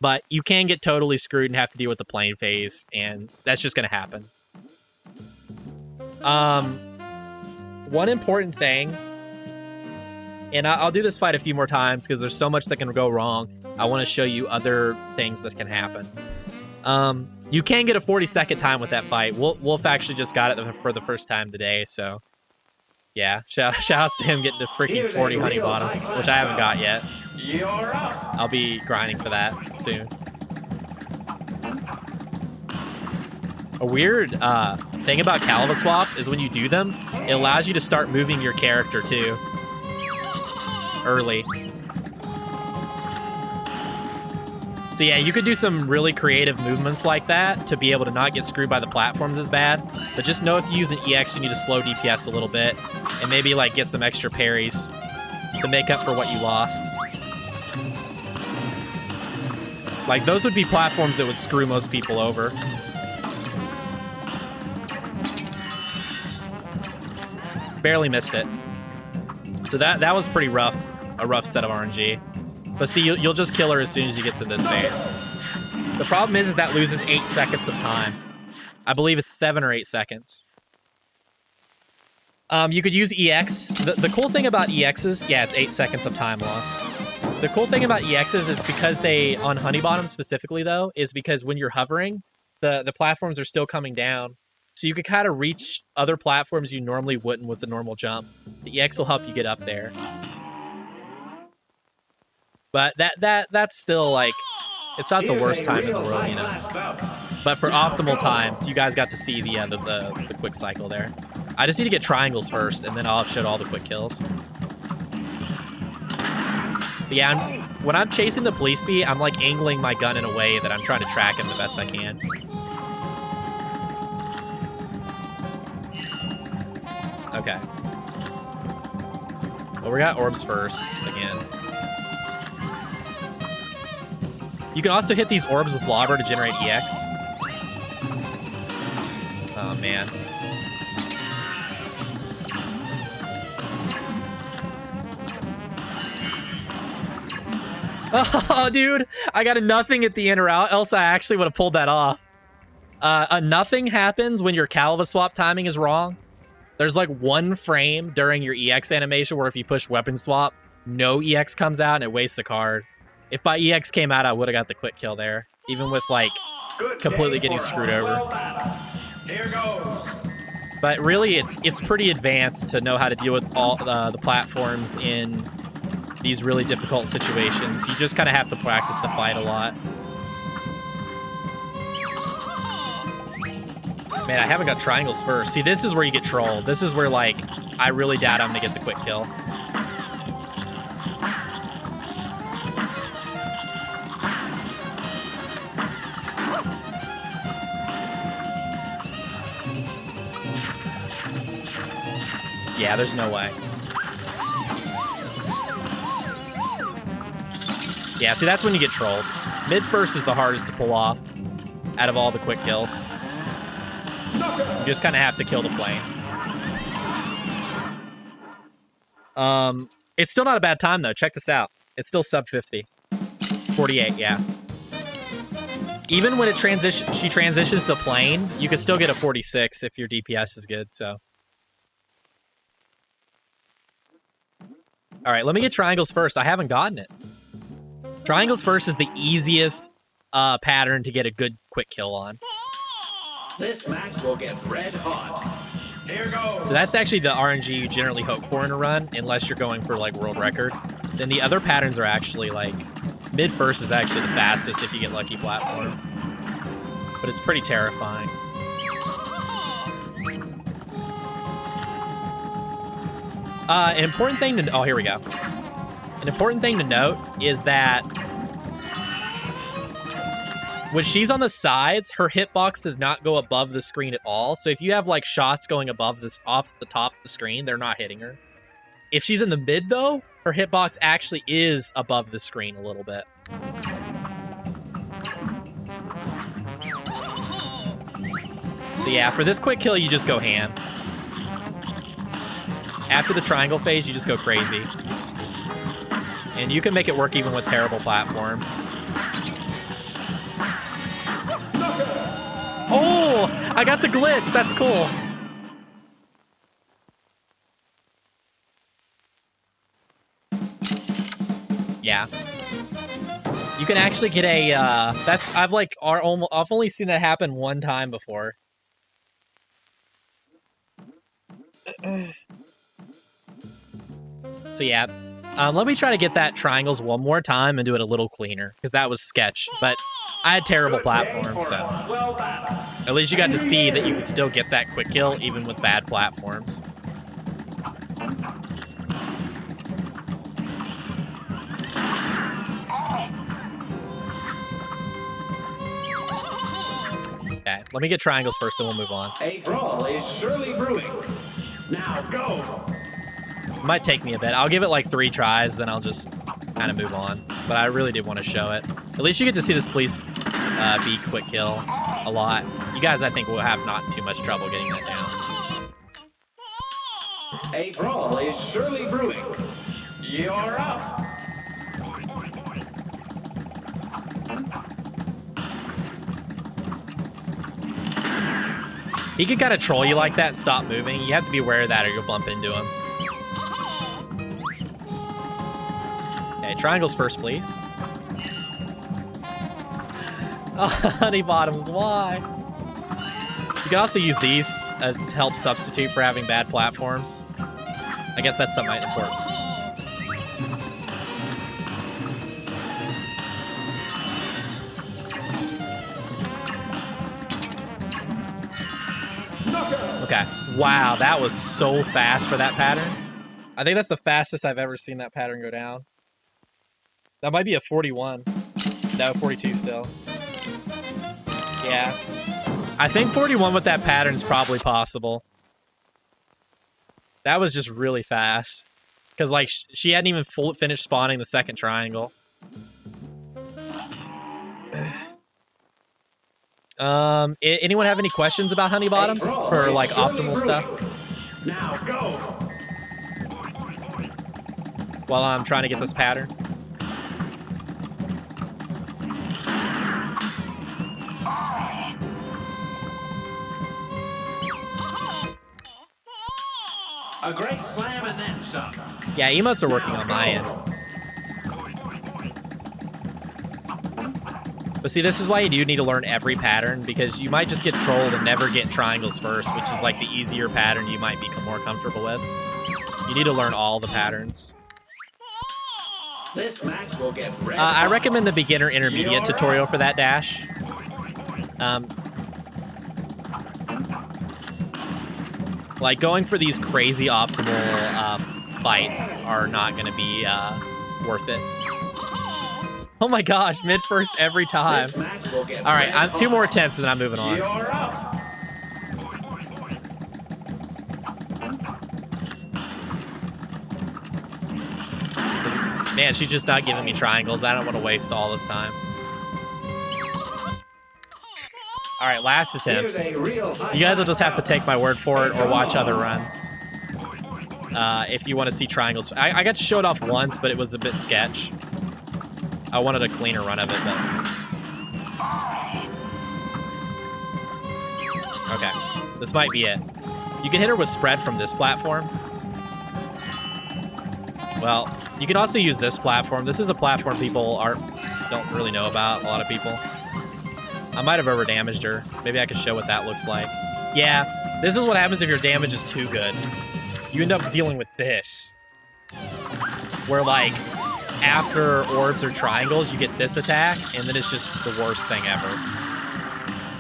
But you can get totally screwed and have to deal with the plane phase, and that's just going to happen. One important thing, and I'll do this fight a few more times because there's so much that can go wrong. I want to show you other things that can happen. You can get a 40-second time with that fight. Wolf actually just got it for the first time today, so yeah, shout-outs to him getting to freaking 40 honey bottoms, which I haven't got yet. You're up. I'll be grinding for that soon. A weird thing about Kaleva Swaps is when you do them, it allows you to start moving your character too early. So yeah, you could do some really creative movements like that to be able to not get screwed by the platforms as bad. But just know if you use an EX, you need to slow DPS a little bit and maybe get some extra parries to make up for what you lost. Like, those would be platforms that would screw most people over. Barely missed it. So that was pretty rough. A rough set of RNG. But see, you'll just kill her as soon as you get to this phase. The problem is that loses 8 seconds of time. I believe it's 7 or 8 seconds. You could use EX. The cool thing about EXs, yeah, it's 8 seconds of time loss. The cool thing about EXs is because they, on Honey Bottom specifically though, is because when you're hovering, the platforms are still coming down. So you could kind of reach other platforms you normally wouldn't with the normal jump. The EX will help you get up there. But that's still like, it's not the worst time in the world, you know. But for optimal times, you guys got to see the quick cycle there. I just need to get triangles first, and then I'll show all the quick kills. But yeah, when I'm chasing the police beat, I'm like angling my gun in a way that I'm trying to track him the best I can. Okay. Well, we got orbs first, again. You can also hit these orbs with Lobber to generate EX. Oh, man. Oh, dude. I got a nothing at the in or out, else I actually would have pulled that off. A nothing happens when your Kaleva Swap timing is wrong. There's like 1 frame during your EX animation where if you push weapon swap, no EX comes out and it wastes a card. If my EX came out, I would have got the quick kill there, even with like completely getting screwed over. Here goes. But really, it's pretty advanced to know how to deal with all the platforms in these really difficult situations. You just kind of have to practice the fight a lot. Man, I haven't got triangles first. See, this is where you get trolled. This is where, like, I really doubt I'm going to get the quick kill. Yeah, there's no way. Yeah, see, that's when you get trolled. Mid first is the hardest to pull off out of all the quick kills. You just kind of have to kill the plane. It's still not a bad time, though. Check this out. It's still sub 50. 48, yeah. Even when she transitions to plane, you could still get a 46 if your DPS is good, so. All right, let me get triangles first. I haven't gotten it. Triangles first is the easiest pattern to get a good quick kill on. This match will get red hot. Here goes. So that's actually the RNG you generally hope for in a run, unless you're going for like world record. Then the other patterns are actually like, mid first is actually the fastest if you get lucky platforms. But it's pretty terrifying. An important thing to, oh, here we go. An important thing to note is that when she's on the sides, her hitbox does not go above the screen at all. So if you have like shots going above this, off the top of the screen, they're not hitting her. If she's in the mid though, her hitbox actually is above the screen a little bit. So yeah, for this quick kill, you just go ham. After the triangle phase, you just go crazy. And you can make it work even with terrible platforms. Oh, I got the glitch. That's cool. Yeah. You can actually get a, I've only seen that happen one time before. So yeah, let me try to get that triangles one more time and do it a little cleaner, because that was sketch, but I had terrible platforms, so at least you got to see that you could still get that quick kill even with bad platforms. Okay, let me get triangles first, then we'll move on. A brawl is surely brewing. Now go. It might take me a bit. I'll give it like 3 tries, then I'll just kind of move on. But I really did want to show it. At least you get to see this police be quick kill a lot. You guys, I think, will have not too much trouble getting that down. A brawl is surely brewing. You're up. He can kind of troll you like that and stop moving. You have to be aware of that or you'll bump into him. Okay, triangles first, please. Oh, honey bottoms, why? You can also use these to help substitute for having bad platforms. I guess that's something important. Okay. Wow, that was so fast for that pattern. I think that's the fastest I've ever seen that pattern go down. That might be a 41. No, 42 still. Yeah. I think 41 with that pattern is probably possible. That was just really fast. Because, like, she hadn't even finished spawning the second triangle. Anyone have any questions about honey bottoms for, like, optimal stuff? Now go. While I'm trying to get this pattern. A great slam and then some. Yeah, emotes are working on my end. But see, this is why you do need to learn every pattern, because you might just get trolled and never get triangles first, which is like the easier pattern you might become more comfortable with. You need to learn all the patterns. This match will get red. I recommend the beginner intermediate tutorial for that dash. Like, going for these crazy optimal fights are not going to be worth it. Oh my gosh, mid-first every time. Alright, 2 more attempts and then I'm moving on. Man, she's just not giving me triangles. I don't want to waste all this time. Alright, last attempt. You guys will just have to take my word for it or watch other runs. If you want to see triangles. I got to show it off once, but it was a bit sketch. I wanted a cleaner run of it, but... Okay, this might be it. You can hit her with spread from this platform. Well, you can also use this platform. This is a platform people don't really know about, a lot of people. I might have over-damaged her. Maybe I can show what that looks like. Yeah, this is what happens if your damage is too good. You end up dealing with this. Where, like, after orbs or triangles, you get this attack, and then it's just the worst thing ever.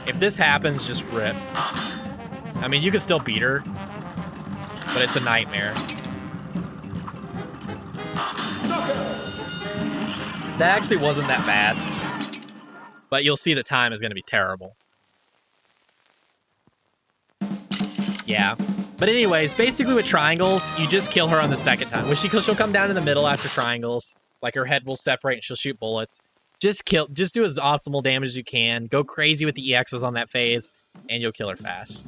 If this happens, just rip. I mean, you can still beat her, but it's a nightmare. That actually wasn't that bad. But you'll see the time is going to be terrible. Yeah. But anyways, basically with triangles, you just kill her on the second time. She'll come down in the middle after triangles. Like, her head will separate and she'll shoot bullets. Just do as optimal damage as you can. Go crazy with the EXs on that phase, and you'll kill her fast.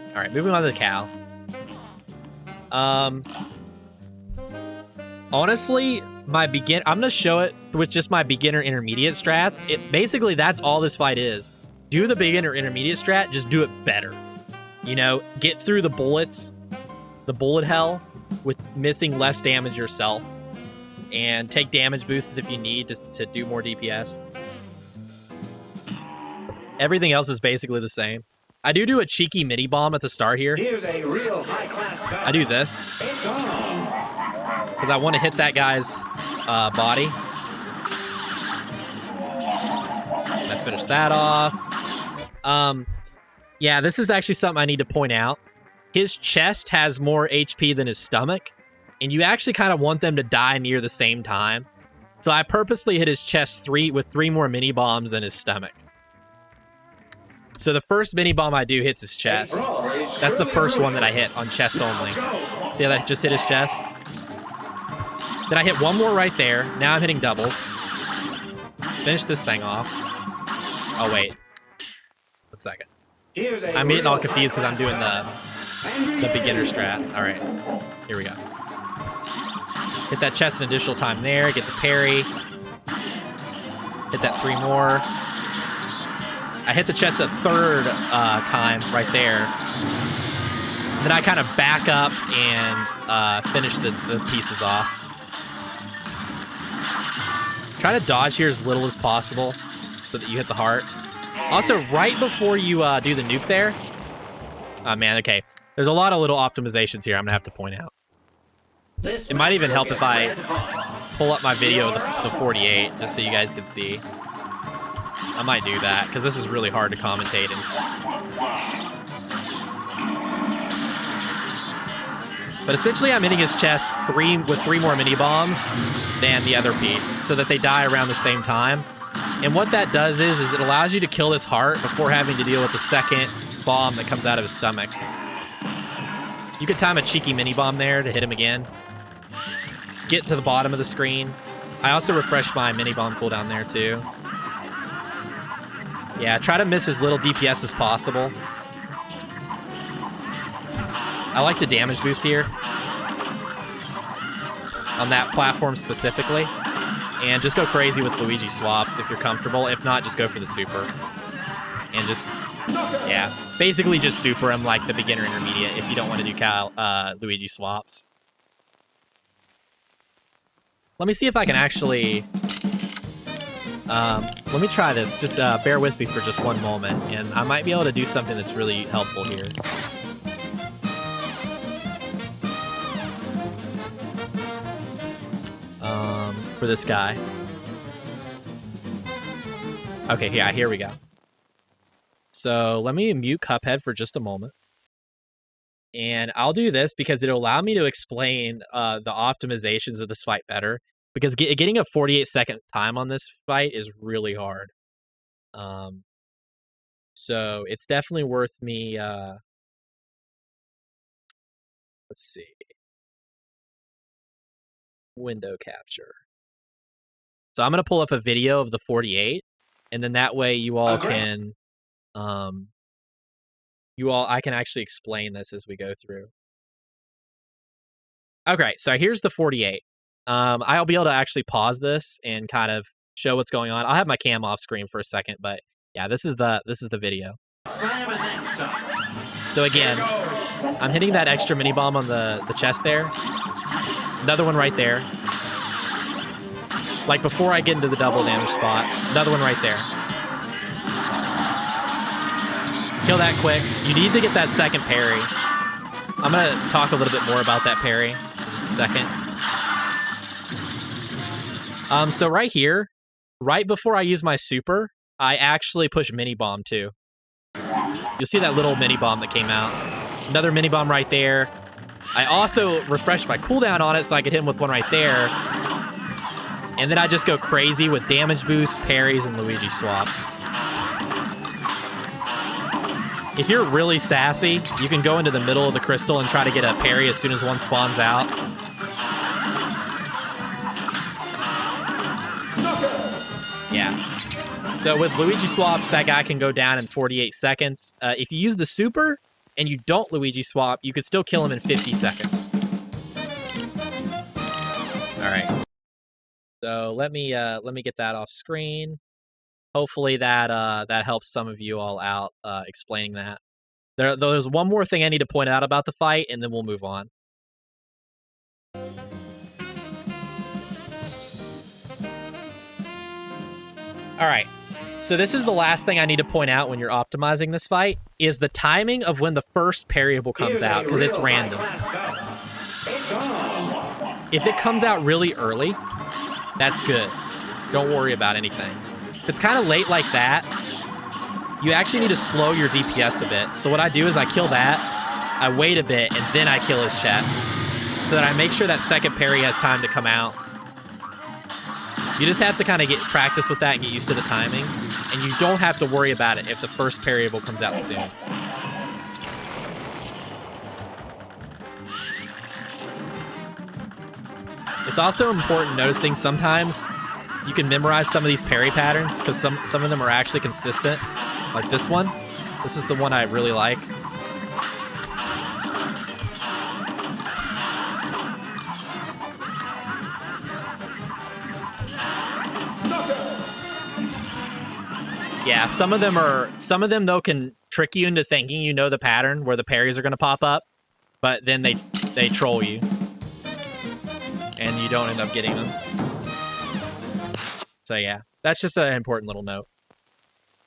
Alright, moving on to the Cahl. Honestly, I'm gonna show it with just my beginner intermediate strats. Basically, that's all this fight is. Do the beginner intermediate strat, just do it better. You know, get through the bullets, the bullet hell, with missing less damage yourself. And take damage boosts if you need to do more DPS. Everything else is basically the same. I do a cheeky mini bomb at the start here. Here's a real high-class I do this. Because I want to hit that guy's body. And I finish that off. Yeah, this is actually something I need to point out. His chest has more HP than his stomach. And you actually kind of want them to die near the same time. So I purposely hit his chest with 3 more mini bombs than his stomach. So the first mini bomb I do hits his chest. That's the first one that I hit on chest only. See how that just hit his chest? Then I hit one more right there. Now I'm hitting doubles. Finish this thing off. Oh, wait. 1 second. I'm getting all confused because I'm doing the beginner strat. All right. Here we go. Hit that chest an additional time there. Get the parry. Hit that 3 more. I hit the chest a 3rd time right there. Then I kind of back up and finish the pieces off. Try to dodge here as little as possible so that you hit the heart. Also, right before you do the nuke there... Oh, man, okay. There's a lot of little optimizations here I'm going to have to point out. It might even help if I pull up my video of the 48, just so you guys can see. I might do that, because this is really hard to commentate. But essentially, I'm hitting his chest with 3 more mini-bombs than the other piece, so that they die around the same time. And what that does is it allows you to kill this heart before having to deal with the second bomb that comes out of his stomach. You could time a cheeky mini-bomb there to hit him again. Get to the bottom of the screen. I also refreshed my mini-bomb cooldown there, too. Yeah, try to miss as little DPS as possible. I like to damage boost here. On that platform specifically. And just go crazy with Luigi Swaps if you're comfortable. If not, just go for the super. And just, yeah, basically just super him like the beginner intermediate if you don't want to do Luigi Swaps. Let me see if I can actually... let me try this. Just bear with me for just one moment, and I might be able to do something that's really helpful here. For this guy. Okay, yeah, here we go. So let me mute Cuphead for just a moment. And I'll do this because it'll allow me to explain the optimizations of this fight better. Because getting a 48-second time on this fight is really hard. So it's definitely worth me... let's see. Window capture. So I'm going to pull up a video of the 48. And then that way you all can... I can actually explain this as we go through. Okay, so here's the 48. I'll be able to actually pause this and kind of show what's going on. I'll have my cam off screen for a second, but yeah, this is the video. So again, I'm hitting that extra mini bomb on the chest there. Another one right there. Like before I get into the double damage spot. Another one right there. Kill that quick. You need to get that second parry. I'm going to talk a little bit more about that parry in just a second. So right here, right before I use my super, I actually push mini bomb too. You'll see that little mini bomb that came out. Another mini bomb right there. I also refreshed my cooldown on it so I could hit him with one right there. And then I just go crazy with damage boosts, parries, and Luigi Swaps. If you're really sassy, you can go into the middle of the crystal and try to get a parry as soon as one spawns out. Yeah. So with Luigi Swaps, that guy can go down in 48 seconds. If you use the super and you don't Luigi Swap, you could still kill him in 50 seconds. All right. So let me get that off screen. Hopefully that helps some of you all out explaining that. There's one more thing I need to point out about the fight, and then we'll move on. All right. So this is the last thing I need to point out when you're optimizing this fight, is the timing of when the first parryable comes out, because it's random. If it comes out really early, that's good. Don't worry about anything. If it's kind of late like that, you actually need to slow your DPS a bit. So what I do is I kill that, I wait a bit, and then I kill his chest, so that I make sure that second parry has time to come out. You just have to kind of get practice with that and get used to the timing, and you don't have to worry about it if the first parryable comes out soon. It's also important noticing sometimes you can memorize some of these parry patterns because some of them are actually consistent. Like this one. This is the one I really like. Yeah, some of them though can trick you into thinking you know the pattern where the parries are going to pop up, but then they troll you. And you don't end up getting them. So yeah, that's just an important little note.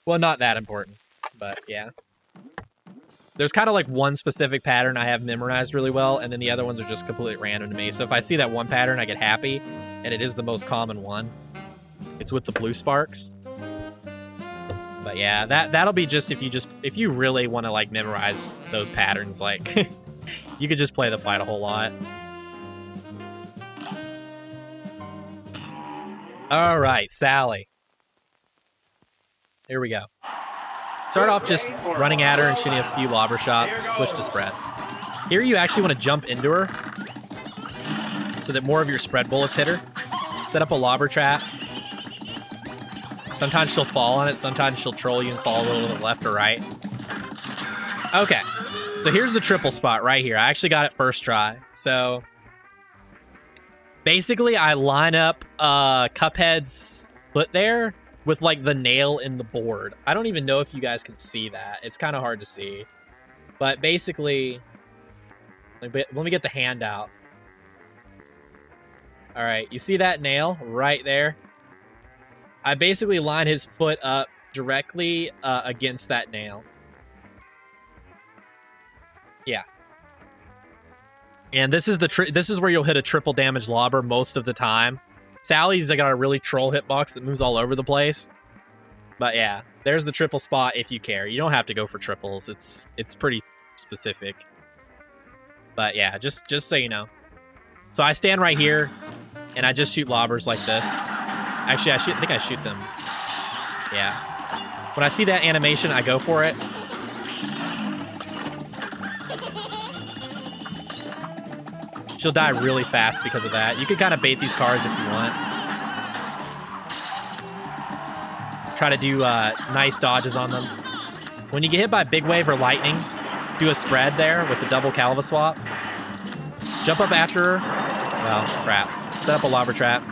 Well, not that important, but yeah. There's kind of like one specific pattern I have memorized really well, and then the other ones are just completely random to me. So if I see that one pattern, I get happy, and it is the most common one. It's with the blue sparks. But yeah, that'll be just if you really want to like memorize those patterns, like you could just play the fight a whole lot. All right, Sally. Here we go. Start off just running at her and shooting a few lobber shots. Switch to spread. Here you actually want to jump into her so that more of your spread bullets hit her. Set up a lobber trap. Sometimes she'll fall on it. Sometimes she'll troll you and fall a little to the left or right. Okay, so here's the triple spot right here. I actually got it first try. So basically, I line up Cuphead's foot there with like the nail in the board. I don't even know if you guys can see that. It's kind of hard to see. But basically, let me get the hand out. All right, you see that nail right there? I basically line his foot up directly against that nail. Yeah. And this is where you'll hit a triple damage lobber most of the time. Sally's got a really troll hitbox that moves all over the place. But yeah, there's the triple spot if you care. You don't have to go for triples. It's pretty specific. But yeah, just so you know. So I stand right here and I just shoot lobbers like this. Actually, I think I shoot them. Yeah. When I see that animation, I go for it. She'll die really fast because of that. You can kind of bait these cars if you want. Try to do nice dodges on them. When you get hit by big wave or lightning, do a spread there with the double Kaleva swap. Jump up after her. Well, crap. Set up a lobber trap.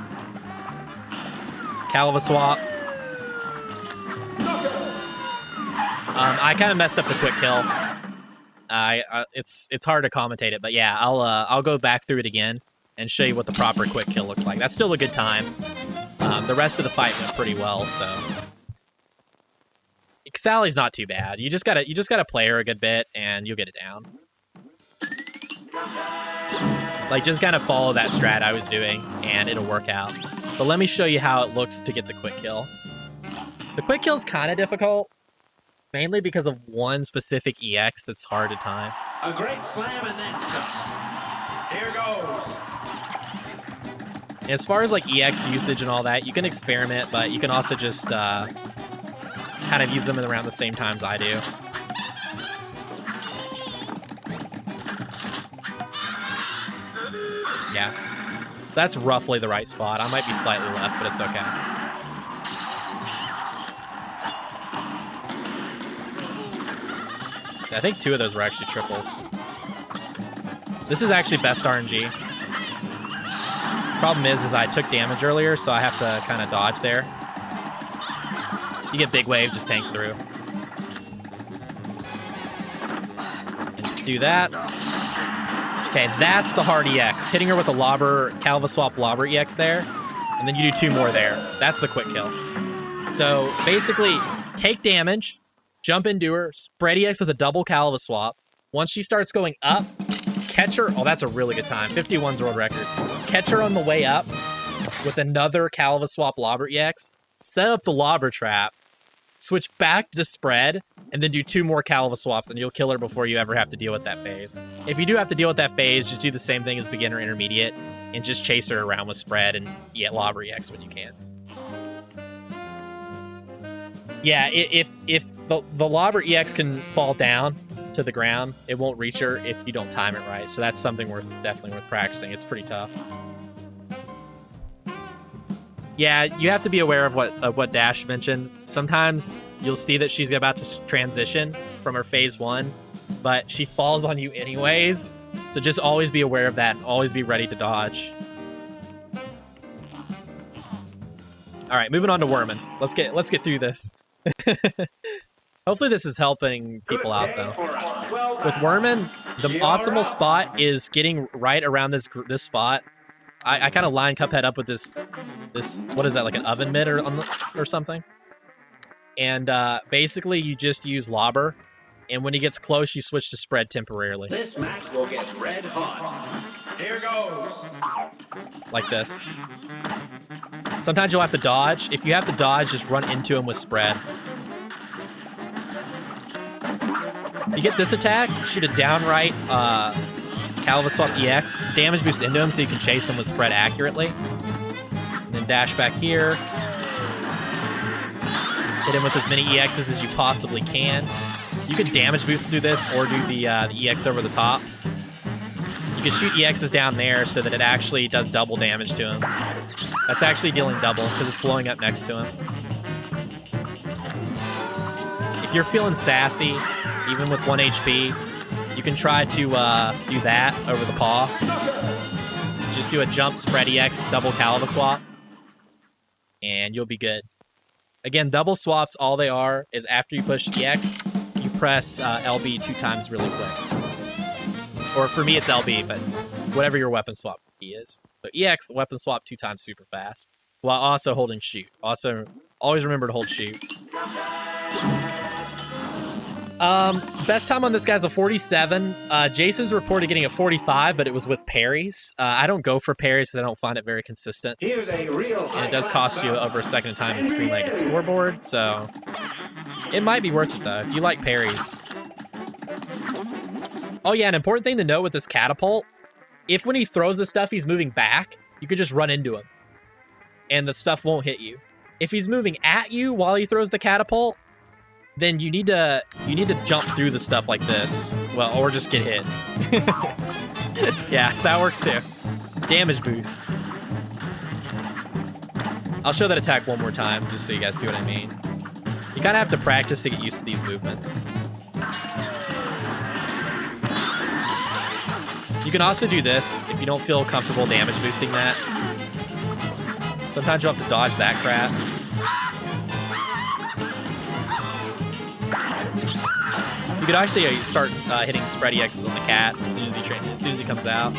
Kaleva swap. I kind of messed up the quick kill. It's hard to commentate it, but yeah, I'll go back through it again and show you what the proper quick kill looks like. That's still a good time. The rest of the fight went pretty well, so Sally's not too bad. You just gotta play her a good bit and you'll get it down. Like, just kind of follow that strat I was doing and it'll work out. But let me show you how it looks to get the quick kill. The quick kill's kind of difficult, mainly because of one specific EX that's hard to time. A great slam and then here goes. As far as like EX usage and all that, you can experiment, but you can also just kind of use them around the same times I do. Yeah, that's roughly the right spot. I might be slightly left, but it's okay. I think 2 of those were actually triples. This is actually best RNG. Problem is I took damage earlier, so I have to kind of dodge there. You get big wave, just tank through. And do that. Okay, that's the hard EX. Hitting her with a lobber, Kaleva swap lobber EX there, and then you do 2 more there. That's the quick kill. So basically, take damage, jump into her, spread EX with a double Kaleva swap. Once she starts going up, catch her. Oh, that's a really good time. 51's world record. Catch her on the way up with another Kaleva swap lobber EX. Set up the lobber trap. Switch back to spread, and then do 2 more Kaleva swaps, and you'll kill her before you ever have to deal with that phase. If you do have to deal with that phase, just do the same thing as beginner intermediate, and just chase her around with spread and get lobber EX when you can. Yeah, if the lobber EX can fall down to the ground, it won't reach her if you don't time it right. So that's something definitely worth practicing. It's pretty tough. Yeah, you have to be aware of what Dash mentioned. Sometimes you'll see that she's about to transition from her phase 1, but she falls on you anyways. So just always be aware of that and always be ready to dodge. All right, moving on to Werman. Let's get through this. Hopefully this is helping people out though. With Werman, the optimal spot is getting right around this spot. I kind of line Cuphead up with this what is that, like an oven mitt or something? And basically you just use Lobber, and when he gets close, you switch to spread temporarily. This match will get red hot. Here goes. Like this. Sometimes you'll have to dodge. If you have to dodge, just run into him with spread. You get this attack, shoot a downright Kaleva Swap EX, damage boost into him so you can chase him with spread accurately. And then dash back here. Hit him with as many EXs as you possibly can. You can damage boost through this or do the EX over the top. You can shoot EXs down there so that it actually does double damage to him. That's actually dealing double because it's blowing up next to him. If you're feeling sassy, even with 1 HP, you can try to do that over the paw. Just do a jump, spread EX, double Kaleva Swap, and you'll be good. Again, double swaps, all they are is after you push EX, you press LB 2 times really quick. Or for me, it's LB, but whatever your weapon swap key is. But EX, weapon swap 2 times super fast, while also holding shoot. Also, always remember to hold shoot. Best time on this guy's a 47. Jason's reported getting a 45, but it was with parries. I don't go for parries because I don't find it very consistent. Here's a real And it does cost you over a second of time in screen like a scoreboard, so it might be worth it though if you like parries. Oh yeah, an important thing to note with this catapult, if when he throws the stuff he's moving back, you could just run into him and the stuff won't hit you. If he's moving at you while he throws the catapult, then you need to jump through the stuff like this. Well, or just get hit. Yeah, that works too. Damage boost. I'll show that attack one more time just so you guys see what I mean. You kind of have to practice to get used to these movements. You can also do this if you don't feel comfortable damage boosting that. Sometimes you'll have to dodge that crap. You could actually start hitting spread EXs on the cat as soon as he comes out.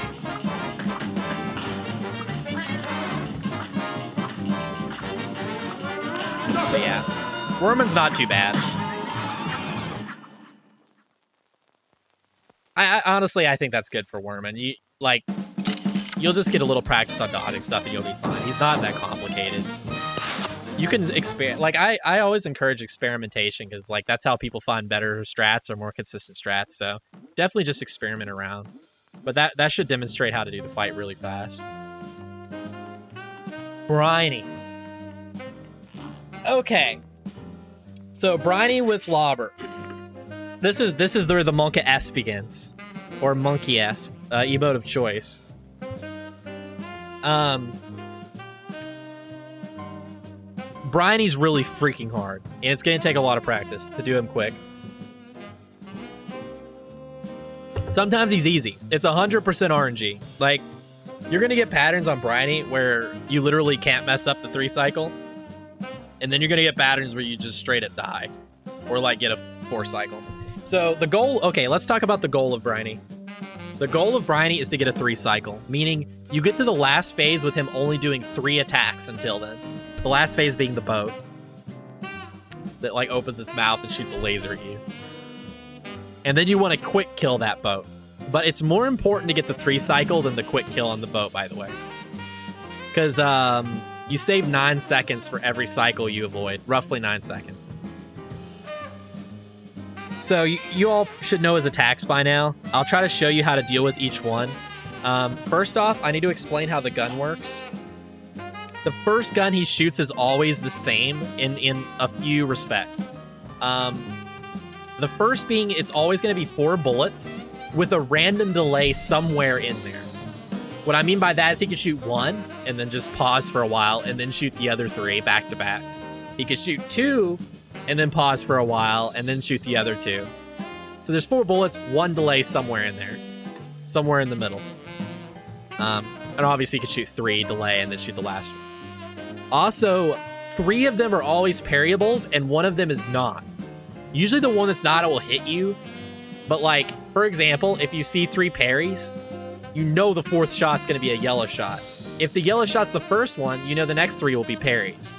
But yeah, Werman's not too bad. I honestly, I think that's good for Werman. You'll just get a little practice on dodging stuff and you'll be fine. He's not that complicated. You can experiment. Like I always encourage experimentation because that's how people find better strats or more consistent strats. So definitely just experiment around. But that should demonstrate how to do the fight really fast. Briney. Okay. So Briney with Lobber. This is where the Monka S begins, or Monkey S, emote of choice. Briney's really freaking hard, and it's gonna take a lot of practice to do him quick. Sometimes he's easy. It's 100% RNG. Like, you're gonna get patterns on Briney where you literally can't mess up the 3 cycle, and then you're gonna get patterns where you just straight up die, or get a 4 cycle. So the goal, okay, let's talk about the goal of Briney. The goal of Briney is to get a 3 cycle, meaning you get to the last phase with him only doing 3 attacks until then. The last phase being the boat that opens its mouth and shoots a laser at you. And then you want to quick kill that boat. But it's more important to get the 3 cycle than the quick kill on the boat, by the way. Because you save 9 seconds for every cycle you avoid, roughly 9 seconds. So you all should know his attacks by now. I'll try to show you how to deal with each one. First off, I need to explain how the gun works. The first gun he shoots is always the same in a few respects. The first being it's always going to be 4 bullets with a random delay somewhere in there. What I mean by that is he could shoot 1 and then just pause for a while and then shoot the other 3 back to back. He could shoot 2 and then pause for a while and then shoot the other 2. So there's 4 bullets, 1 delay somewhere in there. Somewhere in the middle. And obviously you could shoot 3, delay, and then shoot the last one. Also, 3 of them are always parryables and 1 of them is not. Usually the one that's not, it will hit you. But like, for example, if you see 3 parries, you know the 4th shot's gonna be a yellow shot. If the yellow shot's the first one, you know the next 3 will be parries.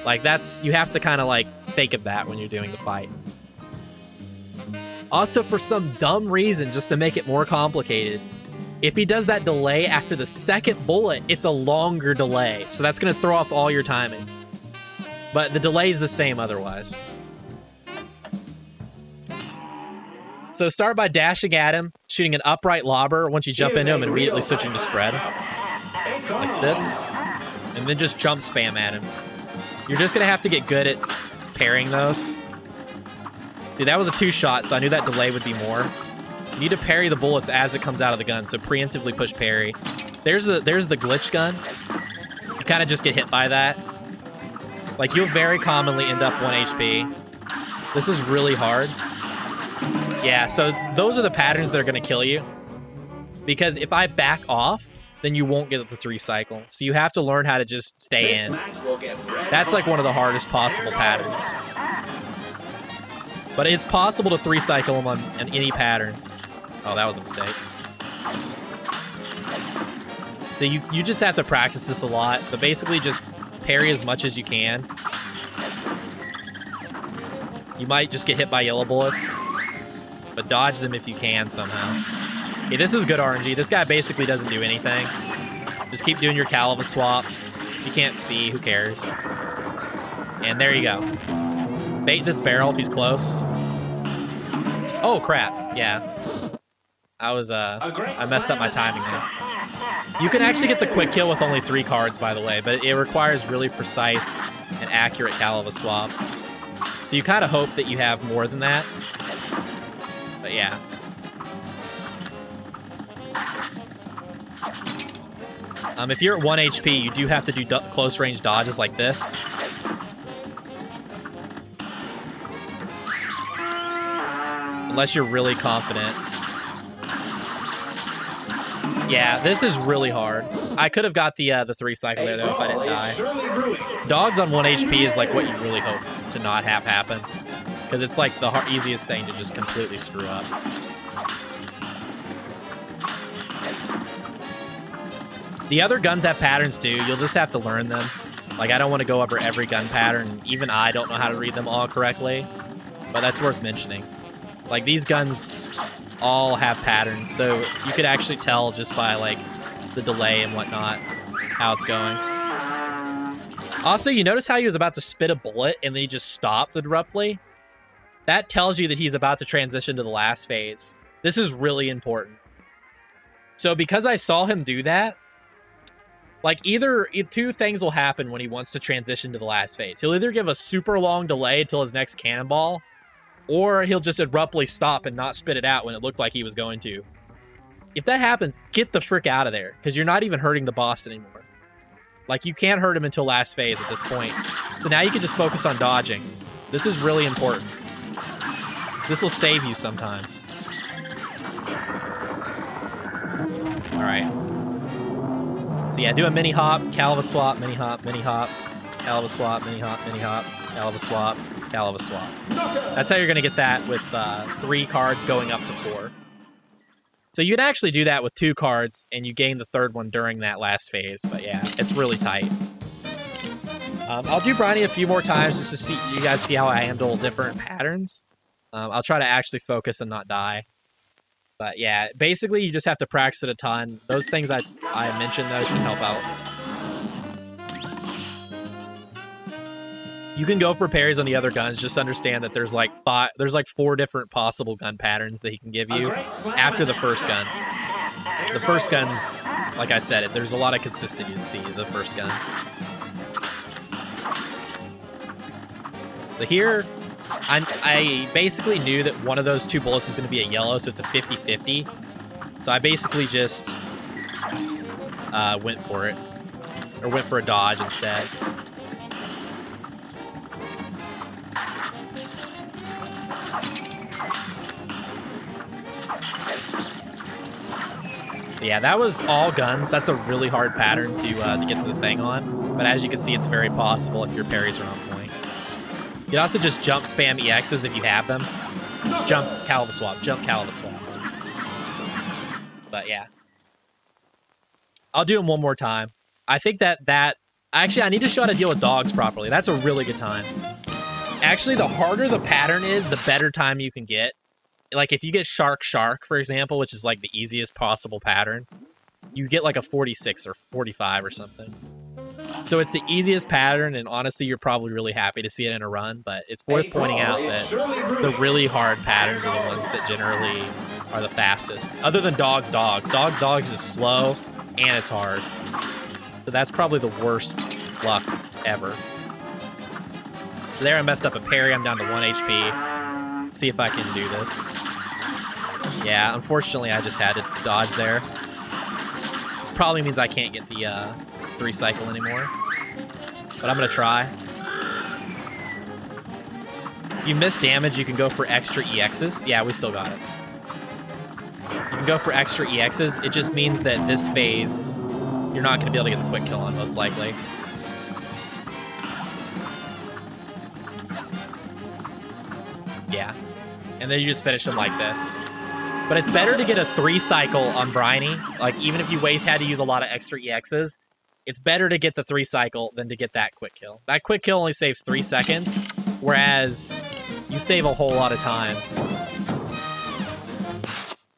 Like that's, you have to kind of like think of that when you're doing the fight. Also, for some dumb reason, just to make it more complicated, if he does that delay after the 2nd bullet, it's a longer delay. So that's gonna throw off all your timings. But the delay is the same otherwise. So start by dashing at him, shooting an upright lobber once you jump into him and immediately switching to spread. Like this. And then just jump spam at him. You're just going to have to get good at parrying those. See, that was a 2-shot, so I knew that delay would be more. You need to parry the bullets as it comes out of the gun, so preemptively push parry. There's the glitch gun. You kind of just get hit by that. Like, you'll very commonly end up 1 HP. This is really hard. Yeah, so those are the patterns that are going to kill you. Because if I back off, then you won't get the 3 cycle. So you have to learn how to just stay in. That's like one of the hardest possible patterns. But it's possible to 3 cycle them on any pattern. Oh, that was a mistake. So you just have to practice this a lot. But basically just parry as much as you can. You might just get hit by yellow bullets. But dodge them if you can somehow. Okay, this is good RNG. This guy basically doesn't do anything. Just keep doing your Kaleva Swaps. If you can't see, who cares? And there you go. Bait this barrel if he's close. Oh, crap. Yeah. I messed up my timing there. You can actually get the quick kill with only 3 cards, by the way, but it requires really precise and accurate Kaleva Swaps. So you kind of hope that you have more than that. But yeah. If you're at 1 HP, you do have to do close range dodges like this. Unless you're really confident. Yeah, this is really hard. I could have got the 3 cycle there though if I didn't die. Dogs on 1 HP is like what you really hope to not have happen. Because it's like the easiest thing to just completely screw up. The other guns have patterns too. You'll just have to learn them. Like, I don't want to go over every gun pattern. Even I don't know how to read them all correctly. But that's worth mentioning. Like, these guns all have patterns. So you could actually tell just by, like, the delay and whatnot how it's going. Also, you notice how he was about to spit a bullet and then he just stopped abruptly? That tells you that he's about to transition to the last phase. This is really important. So because I saw him do that, like, either 2 things will happen when he wants to transition to the last phase. He'll either give a super long delay until his next cannonball, or he'll just abruptly stop and not spit it out when it looked like he was going to. If that happens, get the frick out of there, because you're not even hurting the boss anymore. Like, you can't hurt him until last phase at this point. So now you can just focus on dodging. This is really important. This will save you sometimes. Alright. So yeah, do a mini hop, Kaleva swap, mini hop, Kaleva swap, mini hop, Kaleva swap, Kaleva swap. That's how you're going to get that with 3 cards going up to 4. So you can actually do that with 2 cards, and you gain the 3rd one during that last phase. But yeah, it's really tight. I'll do Briney a few more times just to see you guys see how I handle different patterns. I'll try to actually focus and not die. But yeah, basically you just have to practice it a ton. Those things I mentioned, though, should help out. You can go for parries on the other guns. Just understand that there's like 4 different possible gun patterns that he can give you after the first gun. The first gun's, like I said, there's a lot of consistency to the first gun. So here, I basically knew that one of those 2 bullets was going to be a yellow, so it's a 50-50. So I basically just went for it. Or went for a dodge instead. Yeah, that was all guns. That's a really hard pattern to get the thing on. But as you can see, it's very possible if your parries are on point. You can also just jump spam EXs if you have them. Just jump Kaleva Swap. Jump Kaleva Swap. But yeah. I'll do them one more time. I think that... Actually, I need to show how to deal with dogs properly. That's a really good time. Actually, the harder the pattern is, the better time you can get. Like, if you get Shark, for example, which is, like, the easiest possible pattern, you get, like, a 46 or 45 or something. So it's the easiest pattern, and honestly, you're probably really happy to see it in a run, but it's worth pointing out that the really hard patterns are the ones that generally are the fastest. Other than dogs. Dogs is slow, and it's hard. So that's probably the worst luck ever. So there I messed up a parry. I'm down to 1 HP. Let's see if I can do this. Yeah, unfortunately, I just had to dodge there. This probably means I can't get the 3-cycle anymore. But I'm going to try. If you miss damage, you can go for extra EXs. Yeah, we still got it. You can go for extra EXs. It just means that this phase, you're not going to be able to get the quick kill on, most likely. Yeah. And then you just finish them like this. But it's better to get a 3-cycle on Briney. Like, even if you had to use a lot of extra EXs, it's better to get the 3-cycle than to get that quick kill. That quick kill only saves 3 seconds, whereas you save a whole lot of time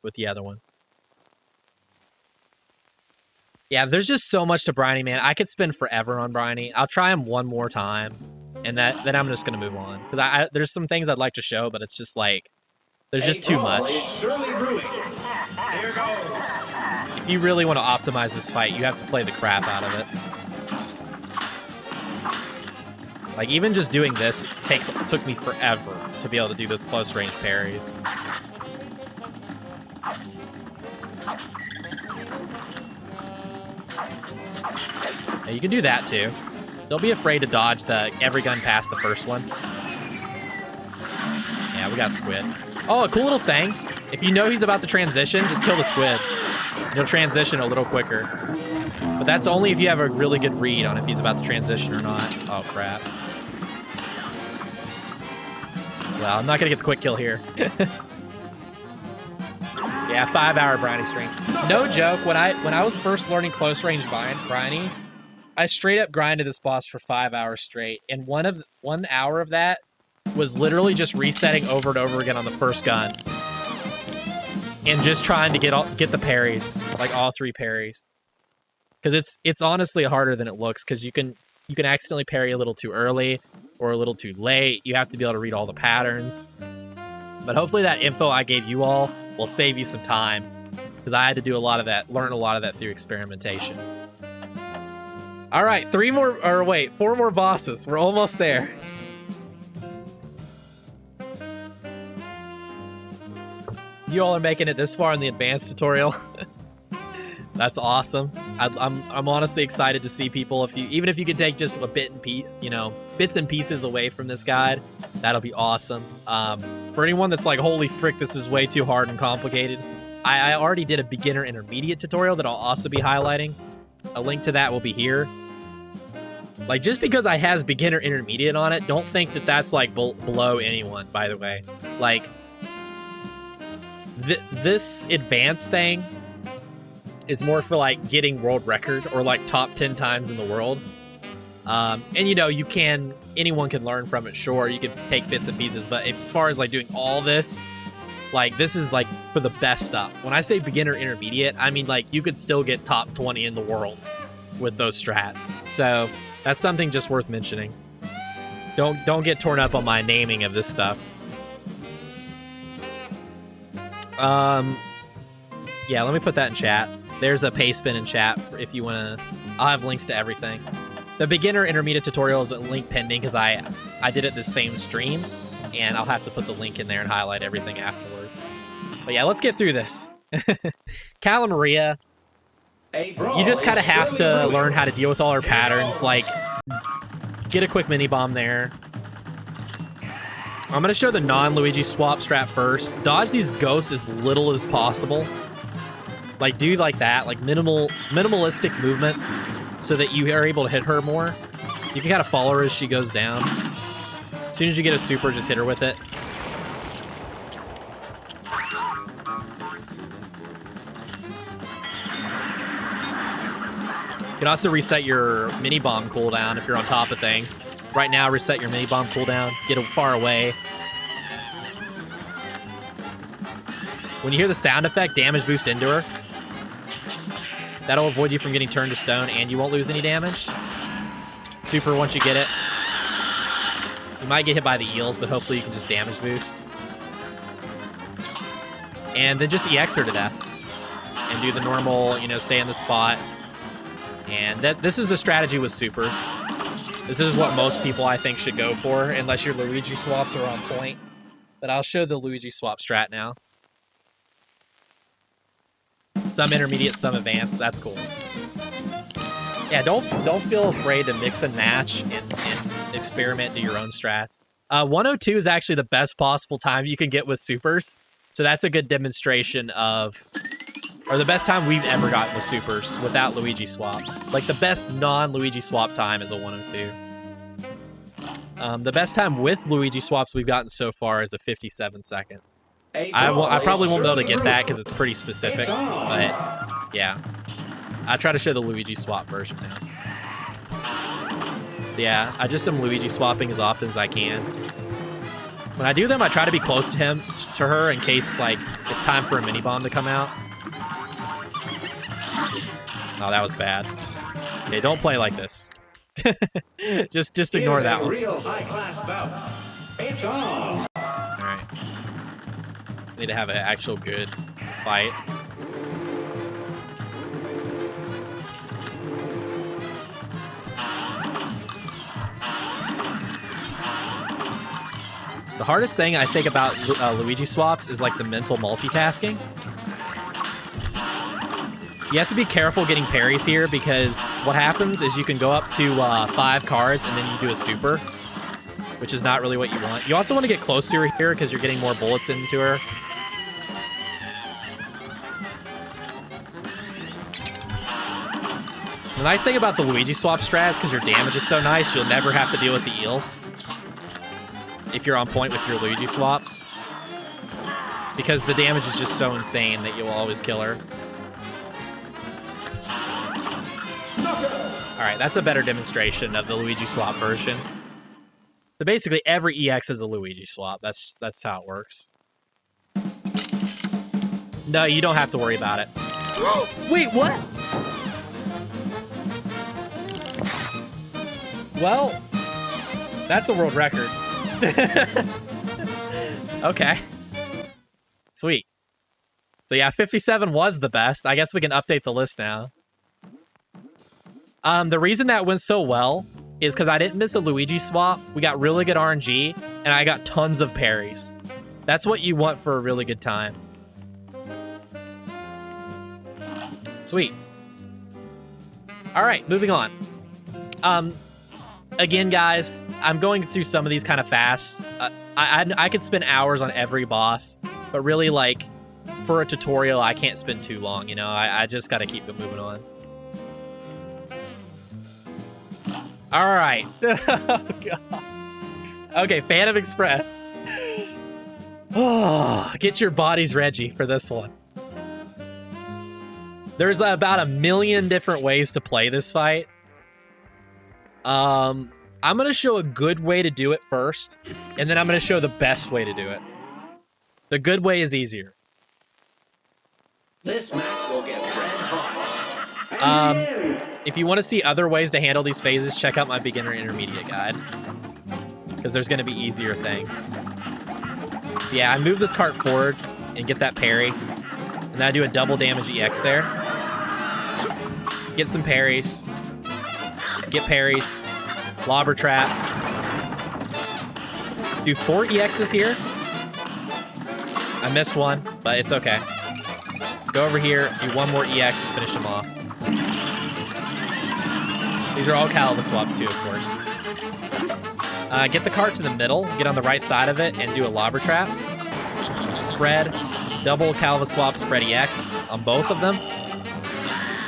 with the other one. Yeah, there's just so much to Briney, man. I could spend forever on Briney. I'll try him one more time, and then I'm just going to move on. Because there's some things I'd like to show, but it's just like, there's just too much. If you really want to optimize this fight, you have to play the crap out of it. Like, even just doing this took me forever to be able to do those close-range parries. Now, you can do that, too. Don't be afraid to dodge every gun past the first one. Yeah, we got squid. Oh, a cool little thing. If you know he's about to transition, just kill the squid. He'll transition a little quicker. But that's only if you have a really good read on if he's about to transition or not. Oh, crap. Well, I'm not going to get the quick kill here. Yeah, 5-hour Briney stream. No joke, when I was first learning close-range Briney, I straight up grinded this boss for 5 hours straight. And 1 hour of that was literally just resetting over and over again on the first gun. And just trying to get the parries, like all 3 parries. Because it's honestly harder than it looks, because you can accidentally parry a little too early or a little too late. You have to be able to read all the patterns. But hopefully that info I gave you all will save you some time, because I had to do a lot of that, learn a lot of that through experimentation. All right, 4 more bosses. We're almost there. You all are making it this far in the advanced tutorial. That's awesome. I'm honestly excited to see people. Even if you could take just a bits and pieces away from this guide, that'll be awesome. For anyone that's like, holy frick, this is way too hard and complicated, I already did a beginner intermediate tutorial that I'll also be highlighting. A link to that will be here. Like, just because I has beginner intermediate on it, don't think that that's like below anyone, by the way. Like, this advanced thing is more for like getting world record or like top 10 times in the world. And anyone can learn from it. Sure, you can take bits and pieces, but as far as like doing all this, like, this is like for the best stuff. When I say beginner intermediate, I mean like you could still get top 20 in the world with those strats. So that's something just worth mentioning. Don't get torn up on my naming of this stuff. Yeah, let me put that in chat. There's a pay spin in chat if you want to. I'll have links to everything. The beginner intermediate tutorial is a link pending because I did it the same stream, and I'll have to put the link in there and highlight everything afterwards. But yeah, let's get through this. Cala Maria. You just kind of have to learn how to deal with all her patterns, like get a quick mini bomb there. I'm gonna show the non-Luigi swap strat first. Dodge these ghosts as little as possible. Like do like that, like minimalistic movements so that you are able to hit her more. You can kind of follow her as she goes down. As soon as you get a super, just hit her with it. You can also reset your mini bomb cooldown if you're on top of things. Right now, reset your mini bomb cooldown. Get it far away. When you hear the sound effect, damage boost into her. That'll avoid you from getting turned to stone, and you won't lose any damage. Super once you get it. You might get hit by the eels, but hopefully you can just damage boost. And then just EX her to death. And do the normal, you know, stay in the spot. And this is the strategy with supers. This is what most people, I think, should go for, unless your Luigi swaps are on point. But I'll show the Luigi swap strat now. Some intermediate, some advanced. That's cool. Yeah, don't feel afraid to mix and match and experiment, do your own strats. 102 is actually the best possible time you can get with supers. So that's a good demonstration of... Or the best time we've ever gotten with supers without Luigi swaps. Like, the best non-Luigi swap time is a 102. The best time with Luigi swaps we've gotten so far is a 57 second. I probably won't be able to get that because it's pretty specific, but yeah. I try to show the Luigi swap version now. Yeah, I just am Luigi swapping as often as I can. When I do them, I try to be close to her, in case, like, it's time for a mini bomb to come out. Oh, that was bad. Okay, don't play like this. just ignore that one. Alright. Need to have an actual good fight. The hardest thing I think about Luigi swaps is like the mental multitasking. You have to be careful getting parries here because what happens is you can go up to 5 cards and then you do a super, which is not really what you want. You also want to get close to her here because you're getting more bullets into her. The nice thing about the Luigi swap strat is because your damage is so nice, you'll never have to deal with the eels if you're on point with your Luigi swaps. Because the damage is just so insane that you'll always kill her. Alright, that's a better demonstration of the Luigi swap version. So basically, every EX is a Luigi swap. That's how it works. No, you don't have to worry about it. Wait, what? Well, that's a world record. Okay. Sweet. So yeah, 57 was the best. I guess we can update the list now. The reason that went so well is because I didn't miss a Luigi swap. We got really good RNG, and I got tons of parries. That's what you want for a really good time. Sweet. All right, moving on. Again, guys, I'm going through some of these kind of fast. I could spend hours on every boss, but really, like, for a tutorial, I can't spend too long, you know? I just got to keep it moving on. All right. Oh, God. Okay, Phantom Express. Oh, get your bodies ready for this one. There's about 1 million different ways to play this fight. I'm going to show a good way to do it first, and then I'm going to show the best way to do it. The good way is easier. This match will get red hot. If you want to see other ways to handle these phases, check out my beginner intermediate guide, because there's going to be easier things. Yeah, I move this cart forward and get that parry, and then I do a double damage EX there. Get some parries. Get parries. Lobber trap. Do 4 EXs here. I missed one, but it's okay. Go over here, do 1 more EX and finish him off. These are all Kaleva Swaps too, of course. Get the cart to the middle, get on the right side of it, and do a lobber trap. Spread, double Kaleva Swap, spread EX on both of them.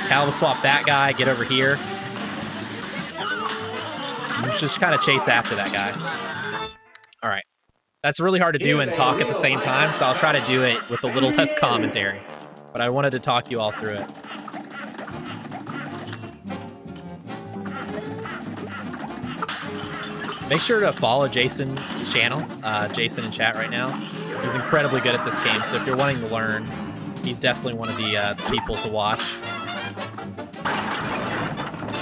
Kaleva Swap that guy, get over here. And just kind of chase after that guy. All right. That's really hard to do and talk at the same time, so I'll try to do it with a little less commentary. But I wanted to talk you all through it. Make sure to follow Jason's channel, Jason in chat right now. He's incredibly good at this game, so if you're wanting to learn, he's definitely one of the people to watch.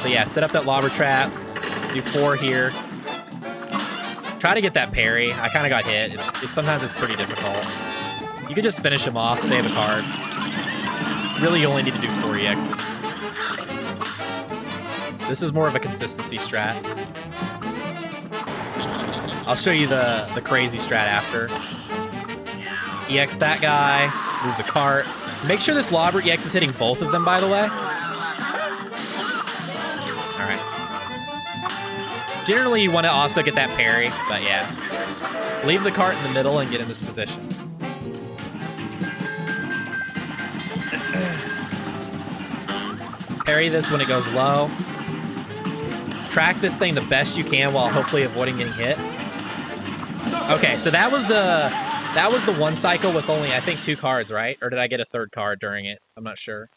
So yeah, set up that lobber trap, do 4 here. Try to get that parry. I kind of got hit. Sometimes it's pretty difficult. You can just finish him off, save a card. Really, you only need to do 4 EXs. This is more of a consistency strat. I'll show you the crazy strat after. EX that guy, move the cart. Make sure this lobber EX is hitting both of them, by the way. Alright. Generally, you want to also get that parry, but yeah. Leave the cart in the middle and get in this position. Parry this when it goes low. Track this thing the best you can while hopefully avoiding getting hit. Okay, so that was the one cycle with only, I think, 2 cards, right? Or did I get a 3rd card during it? I'm not sure.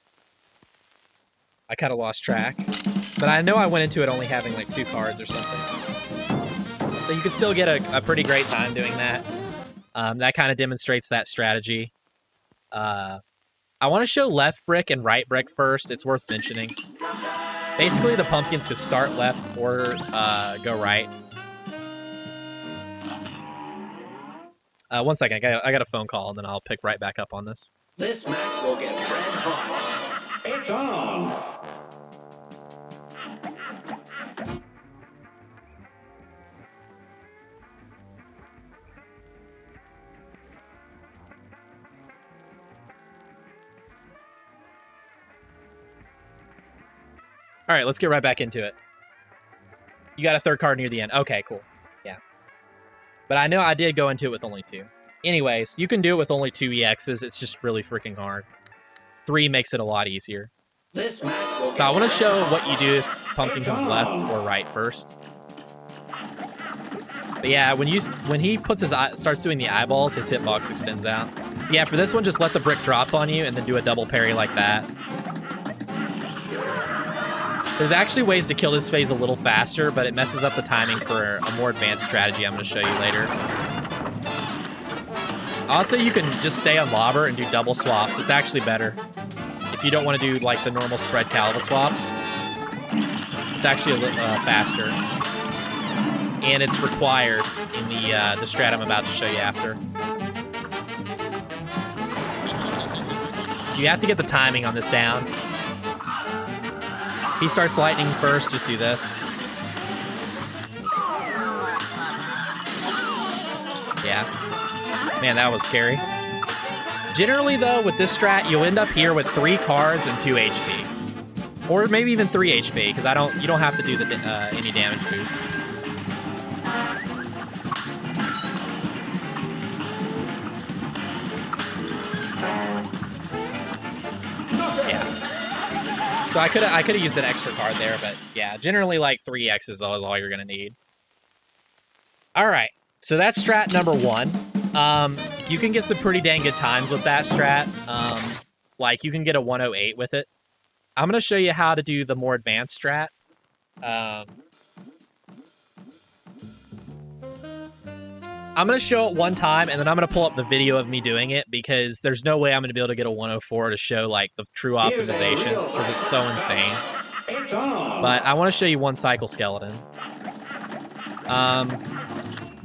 I kind of lost track. But I know I went into it only having like 2 cards or something. So you could still get a pretty great time doing that. That kind of demonstrates that strategy. I want to show left brick and right brick first. It's worth mentioning. Basically, the pumpkins could start left or go right. 1 second, I got a phone call, and then I'll pick right back up on this. This match will get red hot. It's on! All right, let's get right back into it. You got a 3rd card near the end. Okay, cool. Yeah. But I know I did go into it with only 2. Anyways, you can do it with only 2 EXs. It's just really freaking hard. 3 makes it a lot easier. So I want to show what you do if pumpkin comes left or right first. But yeah, when he puts his starts doing the eyeballs, his hitbox extends out. So yeah, for this one, just let the brick drop on you and then do a double parry like that. There's actually ways to kill this phase a little faster, but it messes up the timing for a more advanced strategy I'm going to show you later. Also, you can just stay on lobber and do double swaps. It's actually better. If you don't want to do like the normal spread Kaleva Swaps, it's actually a little faster. And it's required in the strat I'm about to show you after. You have to get the timing on this down. He starts lightning first, just do this. Yeah. Man, that was scary. Generally, though, with this strat, you'll end up here with 3 cards and 2 HP. Or maybe even 3 HP, because you don't have to do any damage boost. So I could have used an extra card there, but yeah, generally like 3 X's is all you're gonna need. All right, so that's strat number 1. You can get some pretty dang good times with that strat. Like you can get a 108 with it. I'm gonna show you how to do the more advanced strat. I'm going to show it one time, and then I'm going to pull up the video of me doing it, because there's no way I'm going to be able to get a 104 to show, like, the true optimization, because it's so insane. But I want to show you one cycle skeleton.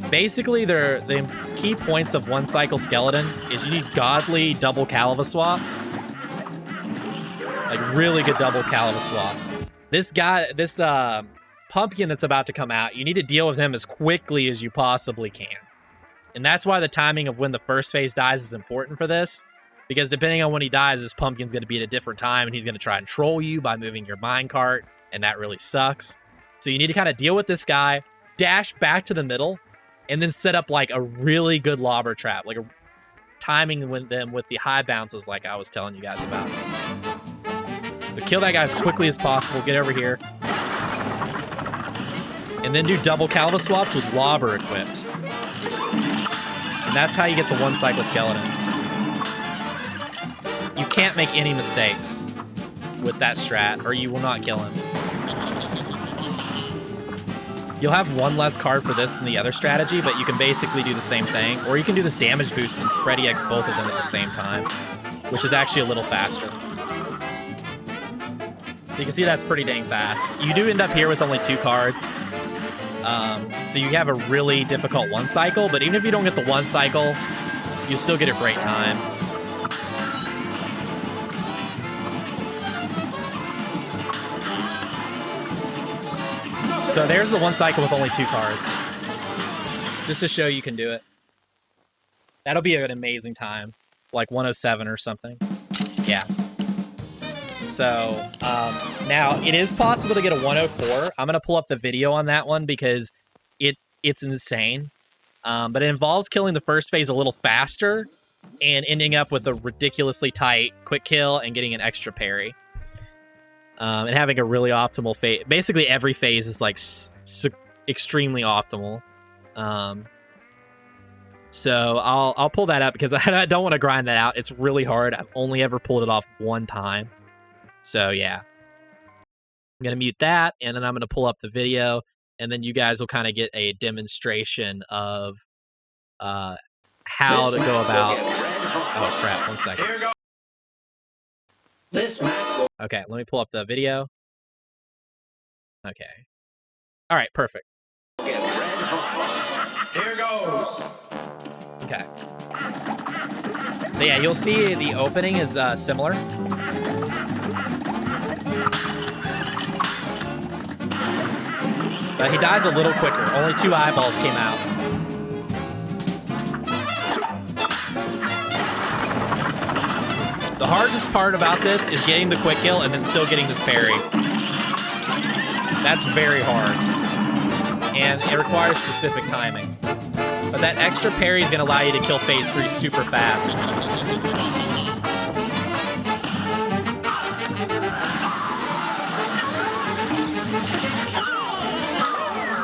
Basically, the key points of one cycle skeleton is you need godly double Kaleva Swaps. Like, really good double Kaleva Swaps. This pumpkin that's about to come out, you need to deal with him as quickly as you possibly can. And that's why the timing of when the first phase dies is important for this. Because depending on when he dies, this pumpkin's going to be at a different time, and he's going to try and troll you by moving your minecart, and that really sucks. So you need to kind of deal with this guy, dash back to the middle, and then set up like a really good lobber trap, like a timing with them with the high bounces like I was telling you guys about. So kill that guy as quickly as possible, get over here. And then do double Kaleva Swaps with Lobber equipped. And that's how you get the one cycle skeleton. You can't make any mistakes with that strat, or you will not kill him. You'll have one less card for this than the other strategy, but you can basically do the same thing. Or you can do this damage boost and spread EX both of them at the same time, which is actually a little faster. So you can see that's pretty dang fast. You do end up here with only 2 cards. So you have a really difficult one cycle, but even if you don't get the one cycle, you still get a great time. So there's the one cycle with only 2 cards. Just to show you can do it. That'll be an amazing time. Like 107 or something. Yeah. So, now, it is possible to get a 104. I'm going to pull up the video on that one because it's insane. But it involves killing the first phase a little faster and ending up with a ridiculously tight quick kill and getting an extra parry. And having a really optimal phase. Basically, every phase is, like, extremely optimal. So I'll pull that up because I don't want to grind that out. It's really hard. I've only ever pulled it off one time. So, yeah. I'm going to mute that, and then I'm going to pull up the video, and then you guys will kind of get a demonstration of how to go about... Oh, crap. 1 second. Okay, let me pull up the video. Okay. All right, perfect. Here goes. Okay. So yeah, you'll see the opening is similar. But he dies a little quicker. Only 2 eyeballs came out. The hardest part about this is getting the quick kill and then still getting this parry. That's very hard. And it requires specific timing. But that extra parry is going to allow you to kill phase 3 super fast.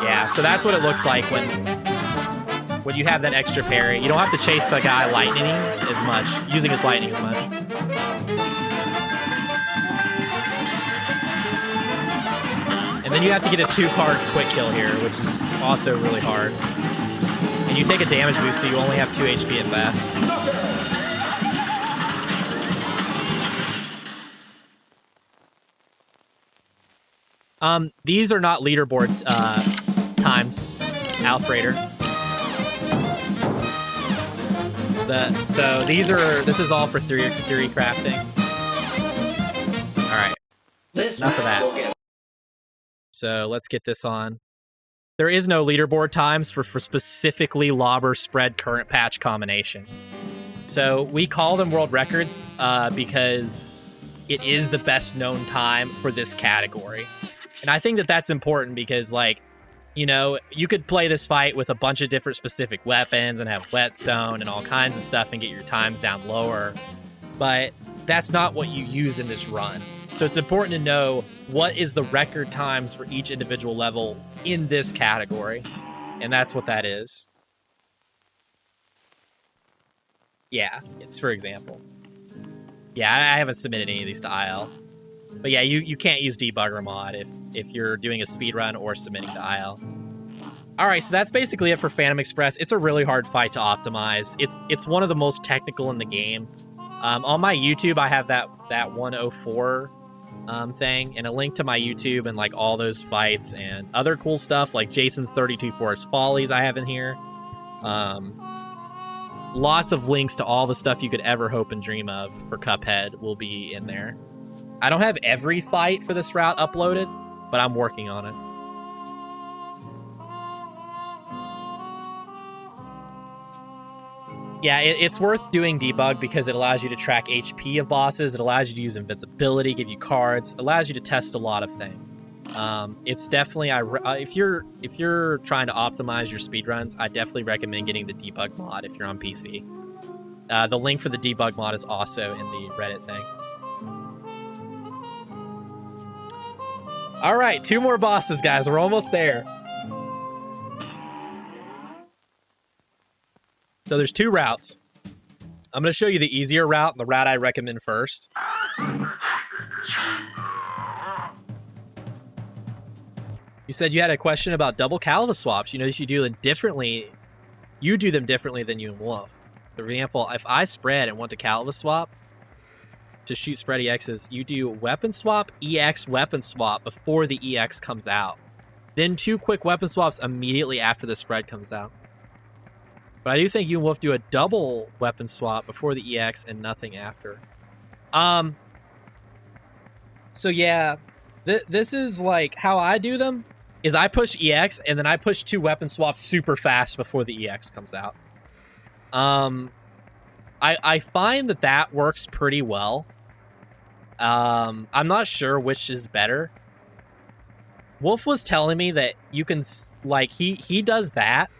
Yeah, so that's what it looks like when you have that extra parry. You don't have to chase the guy lightning as much, using his lightning as much. And then you have to get a 2-card quick kill here, which is also really hard. And you take a damage boost, so you only have 2 HP at best. These are not leaderboard times, Alfredator. So this is all for theory crafting. Alright. Enough of that. So let's get this on. There is no leaderboard times for specifically Lobber spread current patch combination. So we call them world records because it is the best known time for this category. And I think that that's important because, like, you know, you could play this fight with a bunch of different specific weapons and have whetstone and all kinds of stuff and get your times down lower. But that's not what you use in this run. So it's important to know what is the record times for each individual level in this category. And that's what that is. Yeah, it's for example. Yeah, I haven't submitted any of these to IL. But yeah, you can't use debugger mod if you're doing a speedrun or submitting to IL. Alright, so that's basically it for Phantom Express. It's a really hard fight to optimize. It's one of the most technical in the game. On my YouTube, I have that 104 thing, and a link to my YouTube and like all those fights and other cool stuff like Jason's 32 Forest Follies I have in here. Lots of links to all the stuff you could ever hope and dream of for Cuphead will be in there. I don't have every fight for this route uploaded, but I'm working on it. Yeah, it's worth doing debug because it allows you to track HP of bosses, it allows you to use invincibility, give you cards, it allows you to test a lot of things. It's definitely if you're trying to optimize your speedruns, I definitely recommend getting the debug mod if you're on PC. The link for the debug mod is also in the Reddit thing. All right, 2 more bosses, guys. We're almost there. So there's 2 routes. I'm going to show you the easier route, the route I recommend first. You said you had a question about double Kaleva Swaps. You know, you do them differently. You do them differently than you and Wolf. For example, if I spread and want to Kaleva Swap to shoot spread EXs, you do weapon swap, EX weapon swap before the EX comes out. Then 2 quick weapon swaps immediately after the spread comes out. But I do think you and Wolf do a double weapon swap before the EX and nothing after. So yeah, this is like how I do them, is I push EX and then I push 2 weapon swaps super fast before the EX comes out. I find that works pretty well. I'm not sure which is better. Wolf was telling me that you can, like, he does that,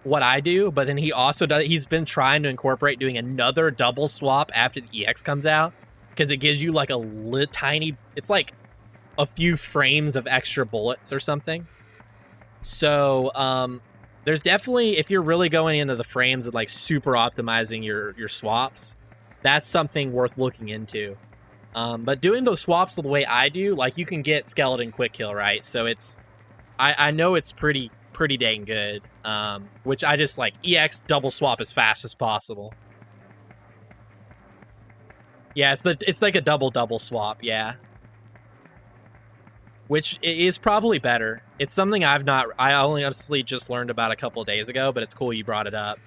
what I do, but then he also does, he's been trying to incorporate doing another double swap after the EX comes out, because it gives you like a tiny, it's like a few frames of extra bullets or something. So, there's definitely, if you're really going into the frames and like super optimizing your swaps, that's something worth looking into. But doing those swaps the way I do, like, you can get skeleton quick kill, right? So it's, I know it's pretty dang good. Which I just like EX double swap as fast as possible. Yeah, it's like a double swap, yeah. Which is probably better. It's something I only honestly just learned about a couple of days ago, but it's cool you brought it up.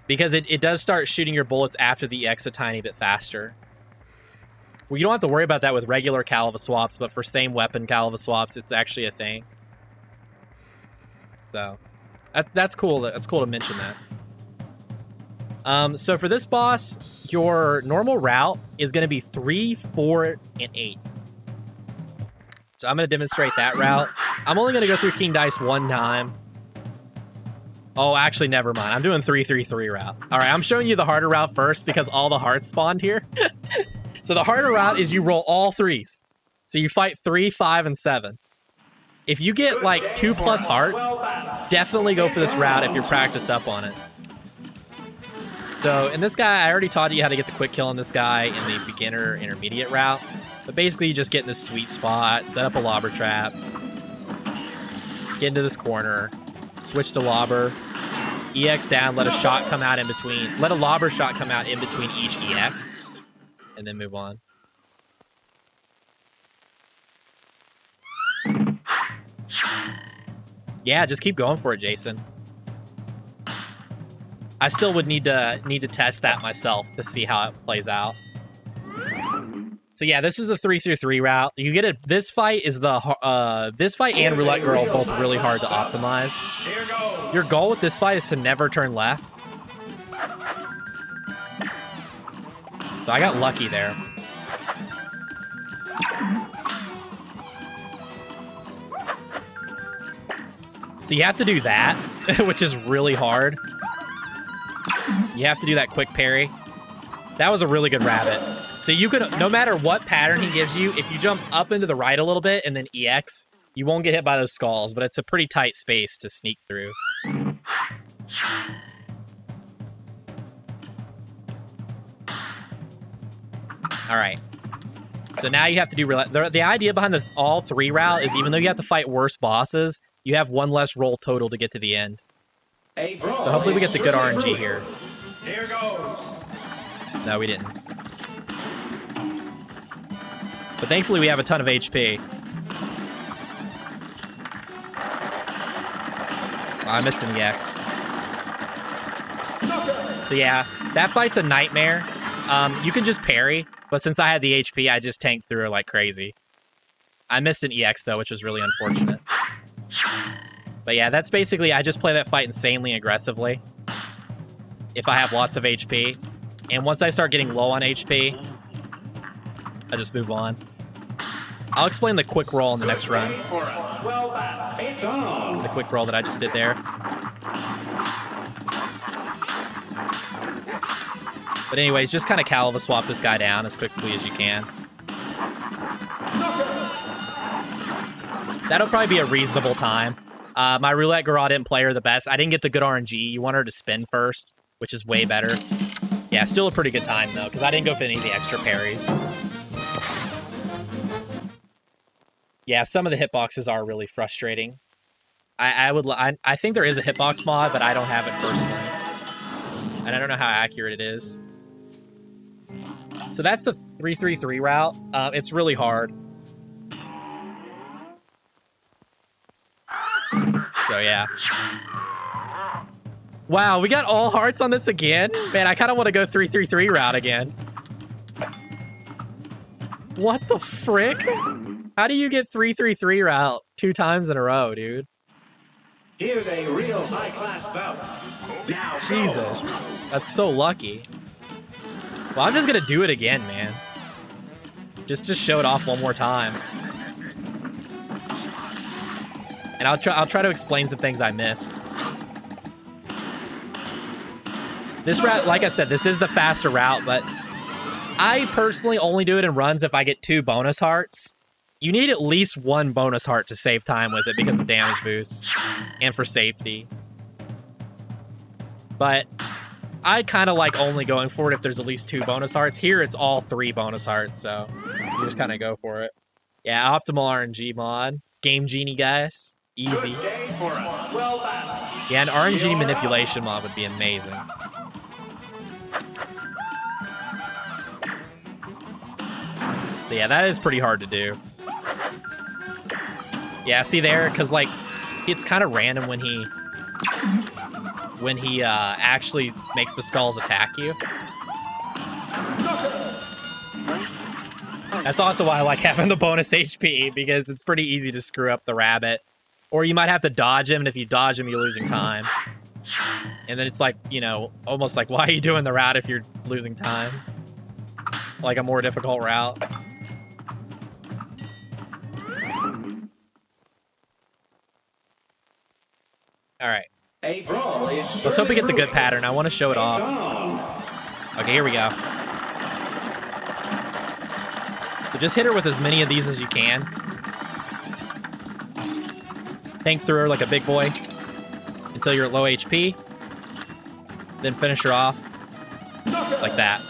Because it does start shooting your bullets after the EX a tiny bit faster. Well, you don't have to worry about that with regular Kaleva Swaps, but for same weapon Kaleva Swaps, it's actually a thing. So, that's cool. That's cool to mention that. So for this boss, your normal route is going to be 3, 4, and 8. So I'm going to demonstrate that route. I'm only going to go through King Dice 1 time. Oh, actually, never mind. I'm doing 3, 3, 3 route. All right, I'm showing you the harder route first because all the hearts spawned here. So the harder route is you roll all 3s. So you fight 3, 5, and 7. If you get like 2+ hearts, definitely go for this route if you're practiced up on it. So in this guy, I already taught you how to get the quick kill on this guy in the beginner intermediate route. But basically, you just get in this sweet spot, set up a lobber trap, get into this corner, switch to lobber, EX down, let a shot come out in between, let a lobber shot come out in between each EX, and then move on. Yeah, just keep going for it, Jason. I still would need to test that myself to see how it plays out. So yeah, this is the 3 through 3 route. You get it. This fight is this fight and Roulette Girl both really hard to optimize. Your goal with this fight is to never turn left. So I got lucky there. So you have to do that, which is really hard. You have to do that quick parry. That was a really good rabbit. So you could, no matter what pattern he gives you, if you jump up into the right a little bit and then EX, you won't get hit by those skulls, but it's a pretty tight space to sneak through. All right. So now you have to do, the idea behind the all 3 route is even though you have to fight worse bosses, you have 1 less roll total to get to the end. So hopefully we get the good RNG here. Here goes. No, we didn't. But thankfully we have a ton of HP. Oh, I missed an EX. So yeah, that fight's a nightmare. You can just parry, but since I had the HP, I just tanked through her like crazy. I missed an EX though, which was really unfortunate. But yeah, that's basically, I just play that fight insanely aggressively if I have lots of HP. And once I start getting low on HP, I just move on. I'll explain the quick roll in the next run. It's on. The quick roll that I just did there. But anyways, just kind of Kaleva swap this guy down as quickly as you can. That'll probably be a reasonable time. My roulette girl didn't play her the best. I didn't get the good RNG. You want her to spin first, which is way better. Yeah, still a pretty good time, though, because I didn't go for any of the extra parries. Yeah, some of the hitboxes are really frustrating. I think there is a hitbox mod, but I don't have it personally. And I don't know how accurate it is. So that's the 3-3-3 route. It's really hard. So yeah. Wow, we got all hearts on this again? Man, I kind of want to go 3-3-3 route again. What the frick? How do you get 3-3-3 route 2 times in a row, dude? Here's a real high-class bout. Now, Jesus. That's so lucky. Well, I'm just going to do it again, man. Just to show it off one more time. And I'll try to explain some things I missed. This route, like I said, this is the faster route, but I personally only do it in runs if I get 2 bonus hearts. You need at least 1 bonus heart to save time with it because of damage boost and for safety. But I kind of like only going for it if there's at least 2 bonus hearts. Here, it's all 3 bonus hearts, so you just kind of go for it. Yeah, optimal RNG mod. Game Genie, guys. Easy. Yeah, an RNG manipulation mod would be amazing. But yeah, that is pretty hard to do. Yeah, see there? Because, like, it's kind of random when he actually makes the skulls attack you. That's also why I like having the bonus HP, because it's pretty easy to screw up the rabbit. Or you might have to dodge him, and if you dodge him, you're losing time. And then it's like, you know, almost like, why are you doing the route if you're losing time? Like a more difficult route. All right. Let's hope we get the good pattern. I want to show it off. Okay, here we go. So just hit her with as many of these as you can. Tank through her like a big boy until you're at low HP. Then finish her off like that.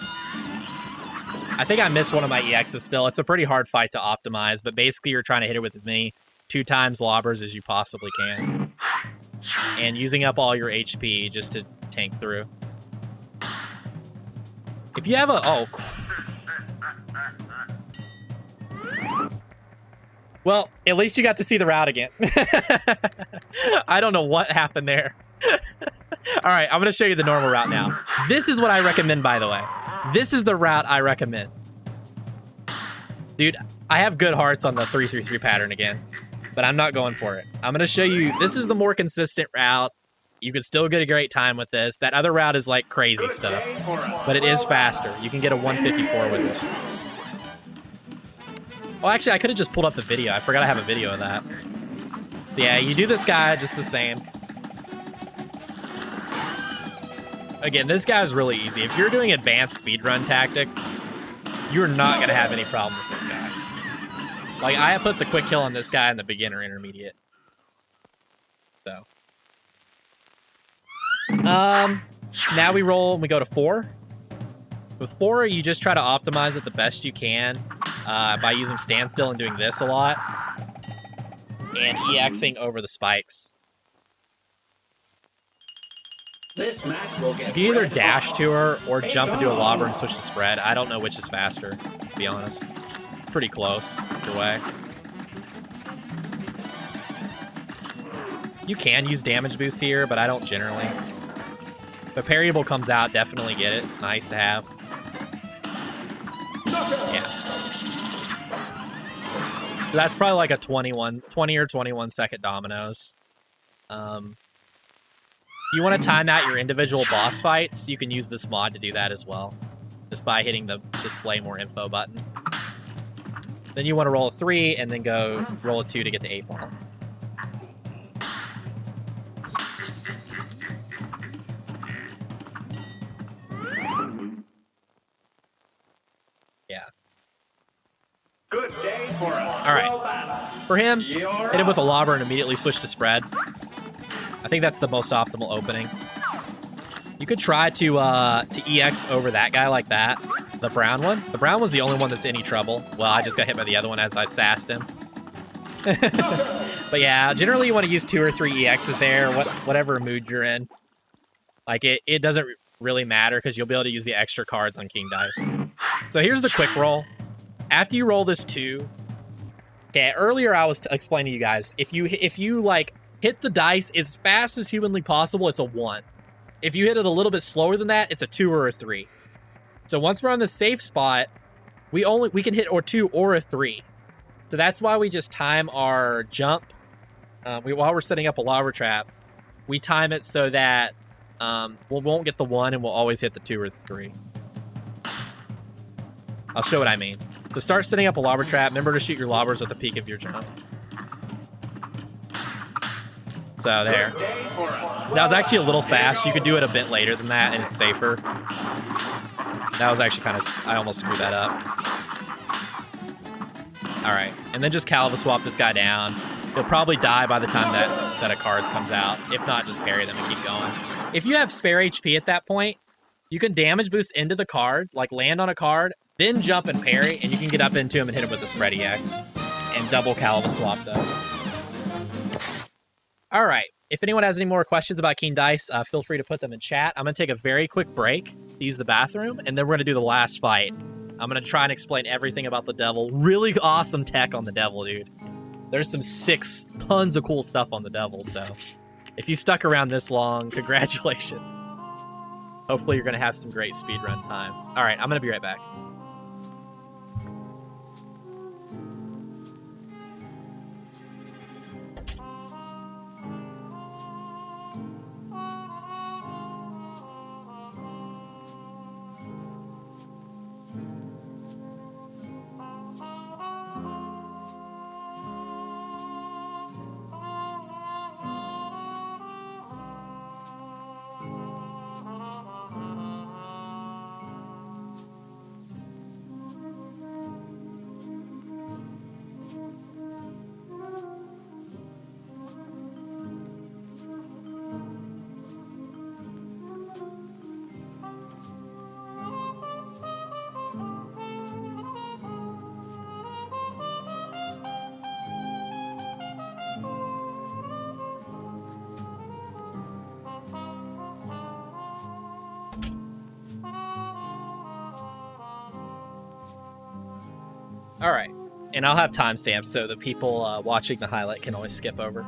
I think I missed one of my EXs still. It's a pretty hard fight to optimize, but basically you're trying to hit her with as many 2 times lobbers as you possibly can. And using up all your HP just to tank through. If you have a... Oh. Well, at least you got to see the route again. I don't know what happened there. All right, I'm going to show you the normal route now. This is what I recommend, by the way. This is the route I recommend. Dude, I have good hearts on the 3-3-3 pattern again, but I'm not going for it. I'm going to show you, this is the more consistent route. You can still get a great time with this. That other route is like crazy stuff, but it is faster. You can get a 154 with it. Oh, actually, I could have just pulled up the video. I forgot I have a video of that. So yeah, you do this guy just the same. Again, this guy is really easy. If you're doing advanced speedrun tactics, you're not going to have any problem with this guy. Like, I put the quick kill on this guy in the beginner intermediate. So. Now we roll and we go to 4. With 4, you just try to optimize it the best you can by using standstill and doing this a lot. And EXing over the spikes. You can either dash to her or jump into a lobber and switch to spread. I don't know which is faster, to be honest. It's pretty close either way. You can use damage boost here, but I don't generally. If a parryable comes out, definitely get it. It's nice to have. Yeah. So that's probably like a 20 or 21 second dominoes. If you want to time out your individual boss fights, you can use this mod to do that as well. Just by hitting the display more info button. Then you want to roll a 3 and then go roll a 2 to get the 8 ball. Yeah. Good day for us. All right. For him, hit him with a lobber and immediately switch to spread. I think that's the most optimal opening. You could try to EX over that guy like that. The brown one. The brown was the only one that's any trouble. Well, I just got hit by the other one as I sassed him. But yeah, generally you want to use 2 or 3 EXs there, whatever mood you're in. Like, it doesn't really matter because you'll be able to use the extra cards on King Dice. So here's the quick roll. After you roll this 2... Okay, earlier I was explaining to you guys, if you like, hit the dice as fast as humanly possible, it's a 1. If you hit it a little bit slower than that, it's a 2 or a 3. So once we're on the safe spot, we can hit a 2 or a 3. So that's why we just time our jump. While we're setting up a lobber trap, we time it so that we won't get the 1 and we'll always hit the 2 or the 3. I'll show what I mean. To start setting up a lobber trap, remember to shoot your lobbers at the peak of your jump. So there. That was actually a little fast. You could do it a bit later than that and it's safer. That was actually kind of... I almost screwed that up. Alright. And then just Kaleva Swap this guy down. He'll probably die by the time that set of cards comes out. If not, just parry them and keep going. If you have spare HP at that point, you can damage boost into the card, like land on a card, then jump and parry, and you can get up into him and hit him with the spread EX. And double Kaleva Swap those. Alright. If anyone has any more questions about King Dice, feel free to put them in chat. I'm going to take a very quick break to use the bathroom, and then we're going to do the last fight. I'm going to try and explain everything about the devil. Really awesome tech on the devil, dude. There's some tons of cool stuff on the devil, so if you stuck around this long, congratulations. Hopefully you're going to have some great speedrun times. All right, I'm going to be right back. All right, and I'll have timestamps so the people watching the highlight can always skip over.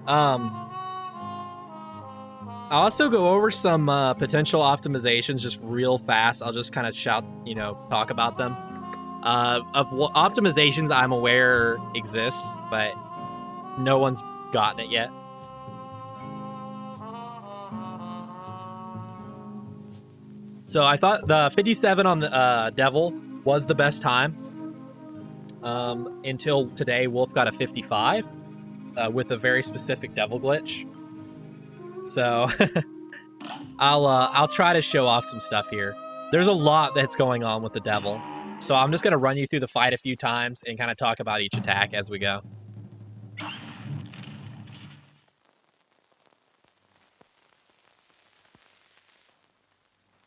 I'll also go over some potential optimizations just real fast. I'll just kind of talk about them. Of what optimizations I'm aware exist, but no one's gotten it yet. So I thought the 57 on the Devil was the best time until today. Wolf got a 55 with a very specific Devil glitch. So I'll try to show off some stuff here. There's a lot that's going on with the Devil, so I'm just gonna run you through the fight a few times and kind of talk about each attack as we go.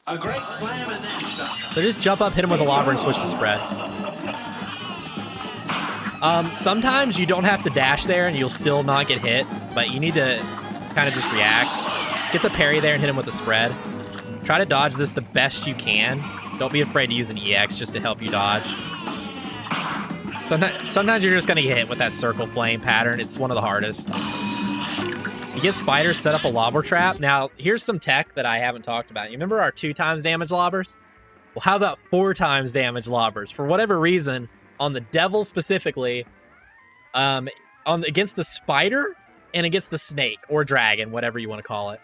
A great slam and then stop. So just jump up, hit him with a lobber, and switch to spread. Sometimes you don't have to dash there and you'll still not get hit, but you need to kind of just react. Get the parry there and hit him with the spread. Try to dodge this the best you can. Don't be afraid to use an EX just to help you dodge. Sometimes you're just going to get hit with that circle flame pattern. It's one of the hardest. You get spiders, set up a lobber trap. Now, here's some tech that I haven't talked about. You remember our 2 times damage lobbers? Well, how about 4 times damage lobbers? For whatever reason, on the Devil specifically, against the spider and against the snake or dragon, whatever you want to call it.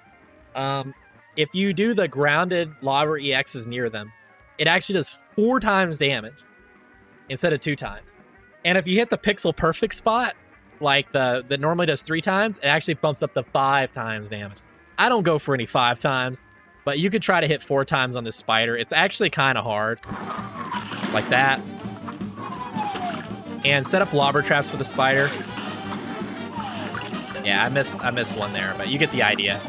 If you do the grounded lobber EXs near them, it actually does 4 times damage instead of 2 times. And if you hit the pixel perfect spot, like that normally does 3 times, it actually bumps up to 5 times damage. I don't go for any 5 times, but you could try to hit 4 times on this spider. It's actually kind of hard. Like that. And set up lobber traps for the spider. Yeah, I missed one there, but you get the idea.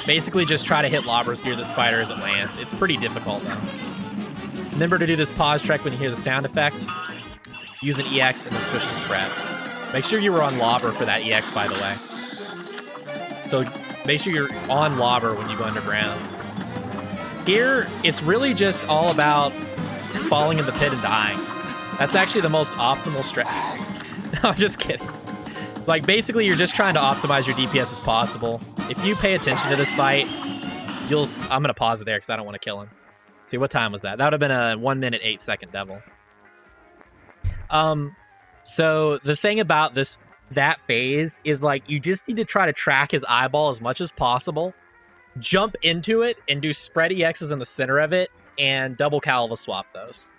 Basically, just try to hit lobbers near the spider as it lands. It's pretty difficult, though. Remember to do this pause check when you hear the sound effect. Use an EX and then switch to spread. Make sure you were on lobber for that EX, by the way. So make sure you're on lobber when you go underground. Here, it's really just all about falling in the pit and dying. That's actually the most optimal strat. No, I'm just kidding. Like, basically, you're just trying to optimize your DPS as possible. If you pay attention to this fight, I'm going to pause it there because I don't want to kill him. See, what time was that? That would have been a 1 minute, 8 second devil. So the thing about that phase is, like, you just need to try to track his eyeball as much as possible, jump into it, and do spread EXs in the center of it, and double Kaleva swap those.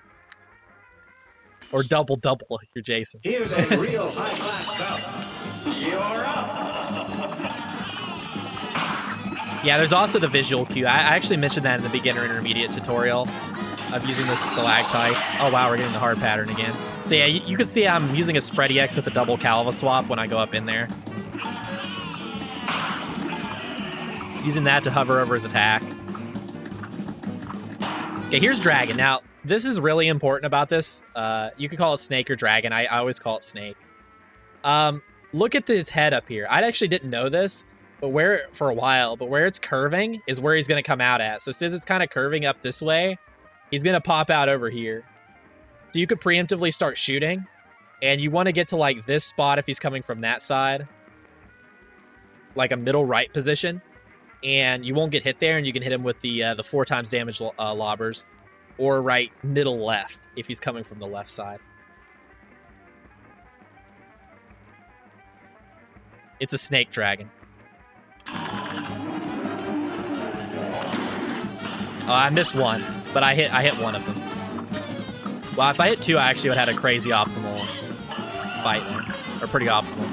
Or double if you're Jason. Here's a real high-class bout. You're up. Yeah, there's also the visual cue. I actually mentioned that in the beginner intermediate tutorial of using the stalactites. Oh wow, we're getting the hard pattern again. So yeah, you can see I'm using a spread EX with a double Kaleva swap when I go up in there. Using that to hover over his attack. Okay, here's Dragon. Now, this is really important about this. You could call it Snake or Dragon. I always call it Snake. Look at his head up here. I actually didn't know this for a while, but where it's curving is where he's going to come out at. So since it's kind of curving up this way, he's going to pop out over here. So you could preemptively start shooting, and you want to get to like this spot if he's coming from that side, like a middle right position, and you won't get hit there, and you can hit him with the 4 times damage lobbers, or right middle left if he's coming from the left side. It's a snake dragon. Oh, I missed one, but I hit one of them. Well, if I hit 2, I actually would have had a crazy optimal fight there, or pretty optimal.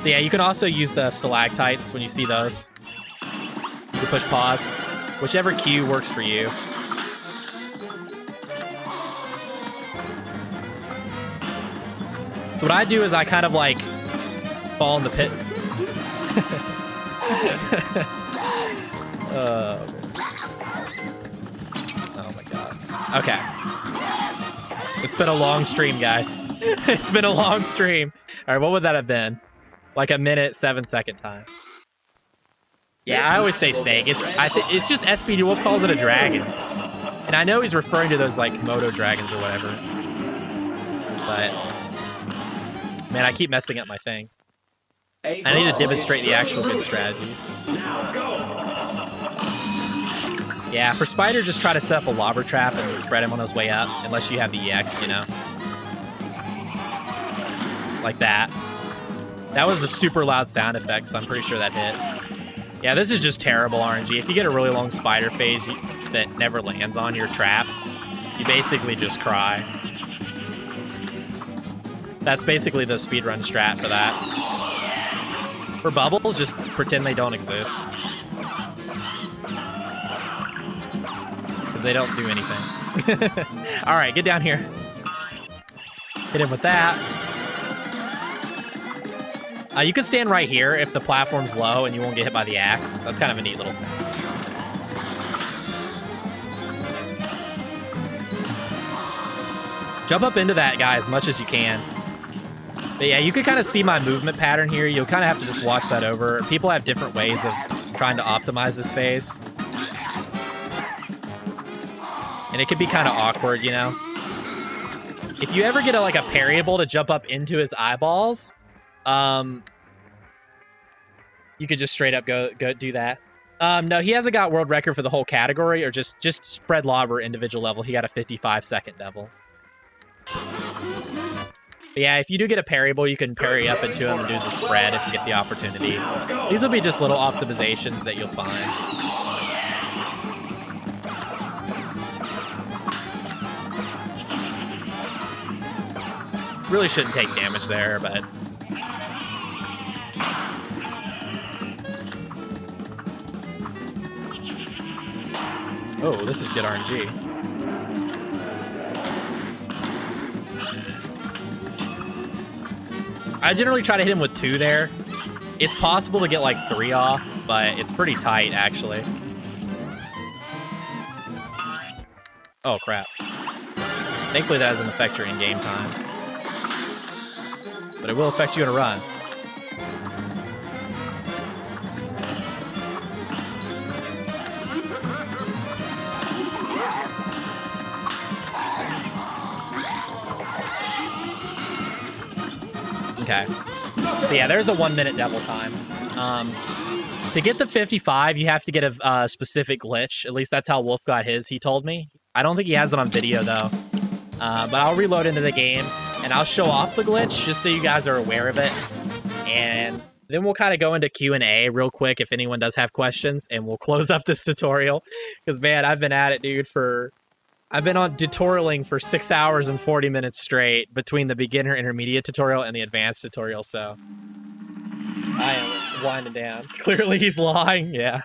So yeah, you can also use the stalactites when you see those. You can push pause, whichever cue works for you. So what I do is I kind of like fall in the pit. Oh my god. Okay. It's been a long stream, guys. It's been a long stream. All right, what would that have been? Like a minute, 7-second time. Yeah, I always say snake. It's just SPD Wolf calls it a dragon. And I know he's referring to those like Moto dragons or whatever. But man, I keep messing up my things. I need to demonstrate the actual good strategies. Yeah, for Spider, just try to set up a lobber trap and spread him on his way up, unless you have the EX, you know? Like that. That was a super loud sound effect, so I'm pretty sure that hit. Yeah, this is just terrible RNG. If you get a really long Spider phase that never lands on your traps, you basically just cry. That's basically the speedrun strat for that. For bubbles, just pretend they don't exist. Because they don't do anything. Alright, get down here. Hit him with that. You can stand right here if the platform's low and you won't get hit by the axe. That's kind of a neat little thing. Jump up into that guy as much as you can. But yeah, you can kind of see my movement pattern here. You'll kind of have to just watch that over. People have different ways of trying to optimize this phase. And it can be kind of awkward, you know? If you ever get like a parryable to jump up into his eyeballs, you could just straight up go do that. No, he hasn't got world record for the whole category, or just spread lobber individual level. He got a 55-second devil. But yeah, if you do get a parryable, you can parry up into him and do a spread if you get the opportunity. These will be just little optimizations that you'll find. Really shouldn't take damage there, but... Oh, this is good RNG. I generally try to hit him with 2 there. It's possible to get like 3 off, but it's pretty tight, actually. Oh, crap. Thankfully, that doesn't affect your in-game time. But it will affect you in a run. Okay. So yeah, there's a 1-minute devil time. To get the 55, you have to get a specific glitch. At least that's how Wolf got his, he told me. I don't think he has it on video, though. But I'll reload into the game, and I'll show off the glitch, just so you guys are aware of it. And then we'll kind of go into Q&A real quick if anyone does have questions, and we'll close up this tutorial. Because, man, I've been at it, dude, I've been on tutorialing for 6 hours and 40 minutes straight between the beginner intermediate tutorial and the advanced tutorial, so I am winding down. Clearly he's lying, yeah.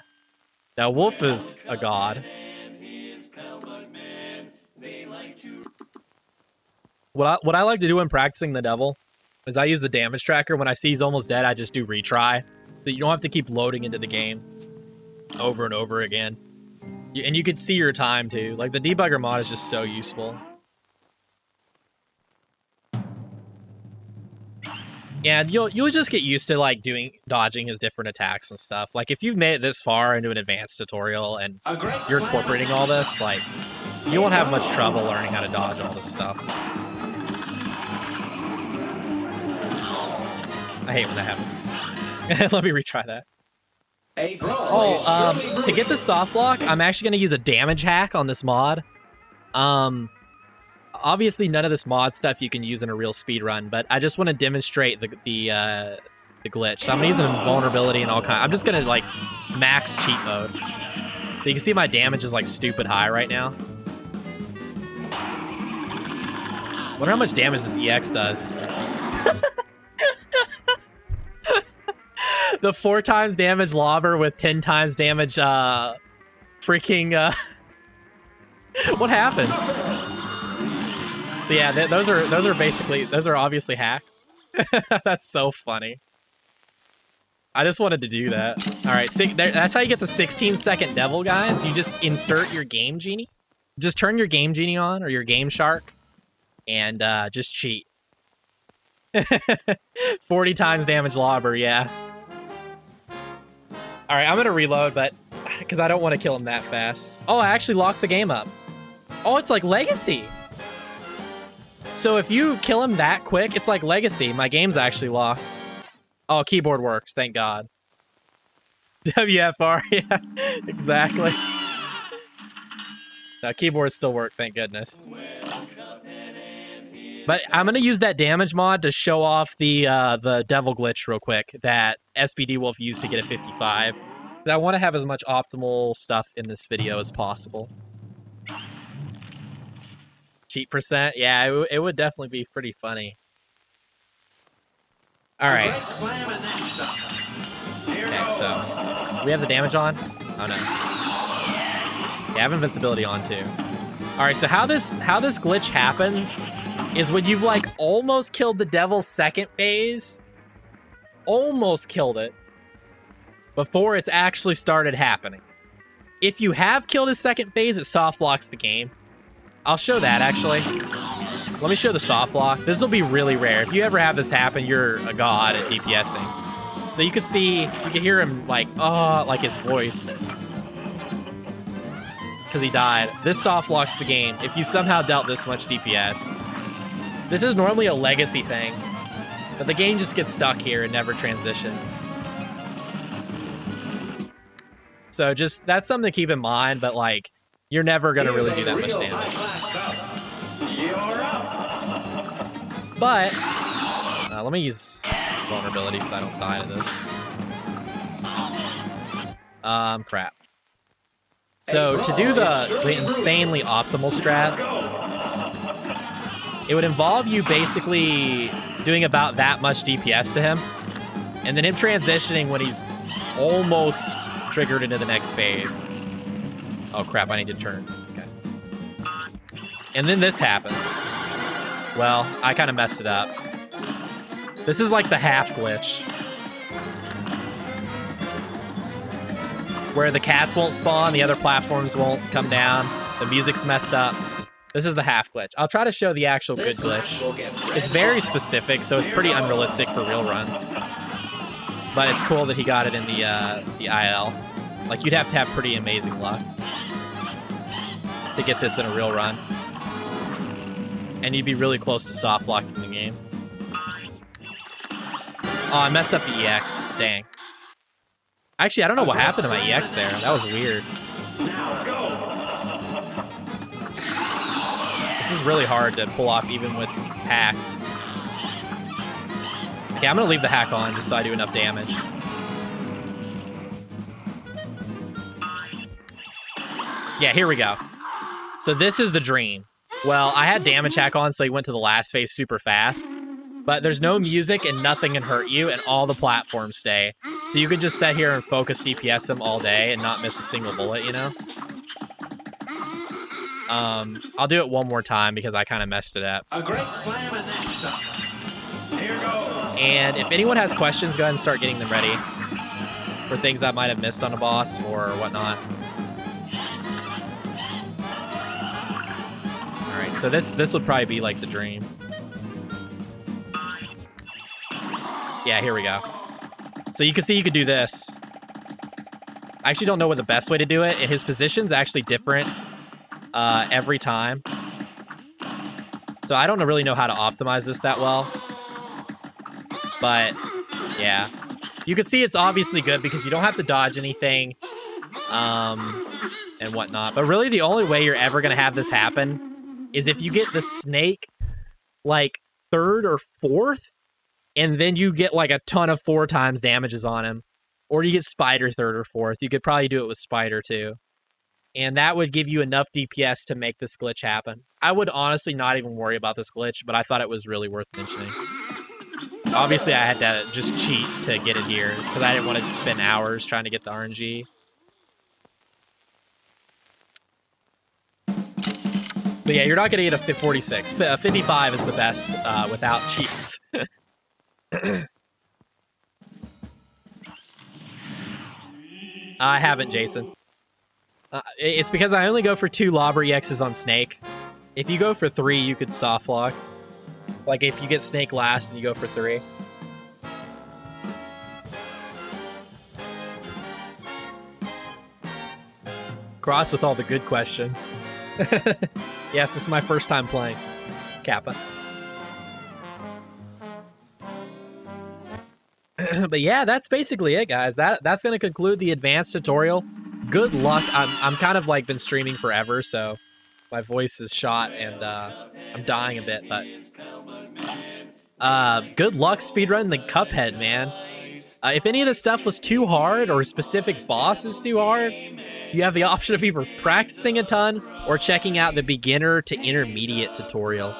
Now, Wolf is a god. What I like to do when practicing the devil is I use the damage tracker. When I see he's almost dead, I just do retry. So you don't have to keep loading into the game over and over again. And you can see your time, too. Like, the debugger mod is just so useful. Yeah, you'll just get used to, like, dodging his different attacks and stuff. Like, if you've made it this far into an advanced tutorial and you're incorporating all this, like, you won't have much trouble learning how to dodge all this stuff. I hate when that happens. Let me retry that. Oh, to get the soft lock, I'm actually going to use a damage hack on this mod. Obviously, none of this mod stuff you can use in a real speedrun, but I just want to demonstrate the glitch. So I'm going to use invulnerability and all kinds. I'm just going to, like, max cheat mode. So you can see my damage is, like, stupid high right now. Wonder how much damage this EX does. The 4 times damage lobber with 10 times damage, freaking, what happens? So yeah, those are obviously hacks. That's so funny. I just wanted to do that. All right, that's how you get the 16-second devil, guys. You just insert your game genie. Just turn your game genie on, or your game shark, and just cheat. 40 times damage lobber, yeah. All right, I'm gonna reload, but because I don't want to kill him that fast. Oh, I actually locked the game up. Oh, it's like Legacy. So if you kill him that quick, it's like Legacy. My game's actually locked. Oh, keyboard works, thank God. WFR, yeah, exactly. No, keyboards still work, thank goodness. But I'm gonna use that damage mod to show off the devil glitch real quick that SPD Wolf used to get a 55. I want to have as much optimal stuff in this video as possible. Cheat percent, yeah, it would definitely be pretty funny. All right. Okay, so we have the damage on. Oh no. Yeah, I have invincibility on too. All right, so how this glitch happens is when you've, like, almost killed the devil's second phase, almost killed it, before it's actually started happening. If you have killed his second phase, it soft locks the game. I'll show that, actually. Let me show the soft lock. This will be really rare. If you ever have this happen, you're a god at DPSing. So you can see, you can hear him, like, oh, like his voice. Because he died. This soft locks the game. If you somehow dealt this much DPS. This is normally a legacy thing, but the game just gets stuck here and never transitions. So just, that's something to keep in mind, but, like, you're never going to really do that much damage. But, let me use vulnerability so I don't die to this. Crap. So to do the insanely optimal strat, it would involve you basically doing about that much DPS to him, and then him transitioning when he's almost triggered into the next phase. Oh crap, I need to turn. Okay. And then this happens. Well, I kind of messed it up. This is like the half glitch, where the cats won't spawn, the other platforms won't come down, the music's messed up. This is the half glitch. I'll try to show the actual good glitch. It's very specific, so it's pretty unrealistic for real runs. But it's cool that he got it in the IL. Like, you'd have to have pretty amazing luck to get this in a real run. And you'd be really close to soft locking the game. Oh, I messed up the EX. Dang. Actually, I don't know what happened to my EX there. That was weird. This is really hard to pull off even with hacks. Okay, I'm gonna leave the hack on just so I do enough damage. Yeah, here we go. So this is the dream. Well, I had damage hack on, so he went to the last phase super fast. But there's no music and nothing can hurt you, and all the platforms stay. So you could just sit here and focus DPS him all day and not miss a single bullet, you know? I'll do it one more time because I kind of messed it up. A great slam and then stop. Here goes. And if anyone has questions, go ahead and start getting them ready for things I might have missed on a boss or whatnot. All right, so this would probably be like the dream. Yeah, here we go. So you can see you could do this. I actually don't know what the best way to do it, and his position's actually different every time. So I don't really know how to optimize this that well. But, yeah. You can see it's obviously good because you don't have to dodge anything and whatnot. But really the only way you're ever going to have this happen is if you get the snake, like, 3rd or 4th, and then you get like a ton of 4 times damages on him. Or you get Spider 3rd or 4th. You could probably do it with Spider too. And that would give you enough DPS to make this glitch happen. I would honestly not even worry about this glitch, but I thought it was really worth mentioning. Obviously, I had to just cheat to get it here, because I didn't want to spend hours trying to get the RNG. But yeah, you're not going to get a 46. 55 is the best without cheats. I haven't, Jason. It's because I only go for 2 Lobber EXs on Snake. If you go for 3, you could soft lock. Like if you get Snake last and you go for 3. Cross with all the good questions. Yes, this is my first time playing Kappa. But yeah, that's basically it, guys. That's going to conclude the advanced tutorial. Good luck. I'm kind of like been streaming forever, so my voice is shot and I'm dying a bit. But good luck speedrunning the Cuphead, man. If any of this stuff was too hard or a specific boss is too hard, you have the option of either practicing a ton or checking out the beginner to intermediate tutorial.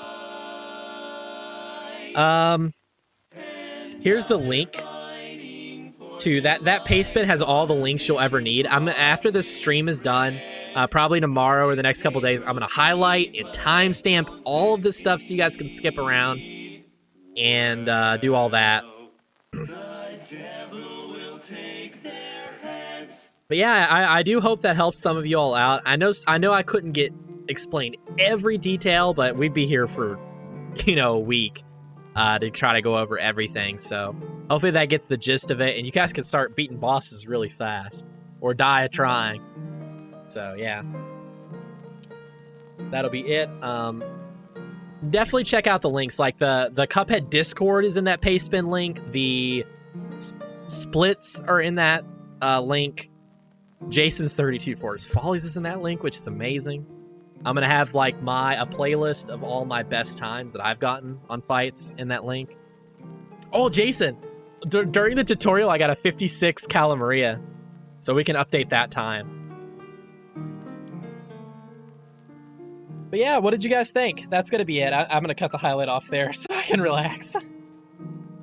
Here's the link to that paste bin. Has all the links you'll ever need. After this stream is done, probably tomorrow or the next couple days, I'm gonna highlight and timestamp all of this stuff so you guys can skip around and do all that. But yeah, I do hope that helps some of you all out. I know I couldn't explain every detail, but we'd be here for a week to try to go over everything. So hopefully that gets the gist of it, and you guys can start beating bosses really fast or die trying. So yeah, that'll be it. Definitely check out the links. Like the Cuphead Discord is in that paste bin link. The splits are in that link. Jason's 32 Force Follies is in that link, which is amazing. I'm gonna have like a playlist of all my best times that I've gotten on fights in that link. Oh, Jason, during the tutorial I got a 56 Cala Maria, so we can update that time. But yeah, what did you guys think? That's gonna be it. I'm gonna cut the highlight off there so I can relax.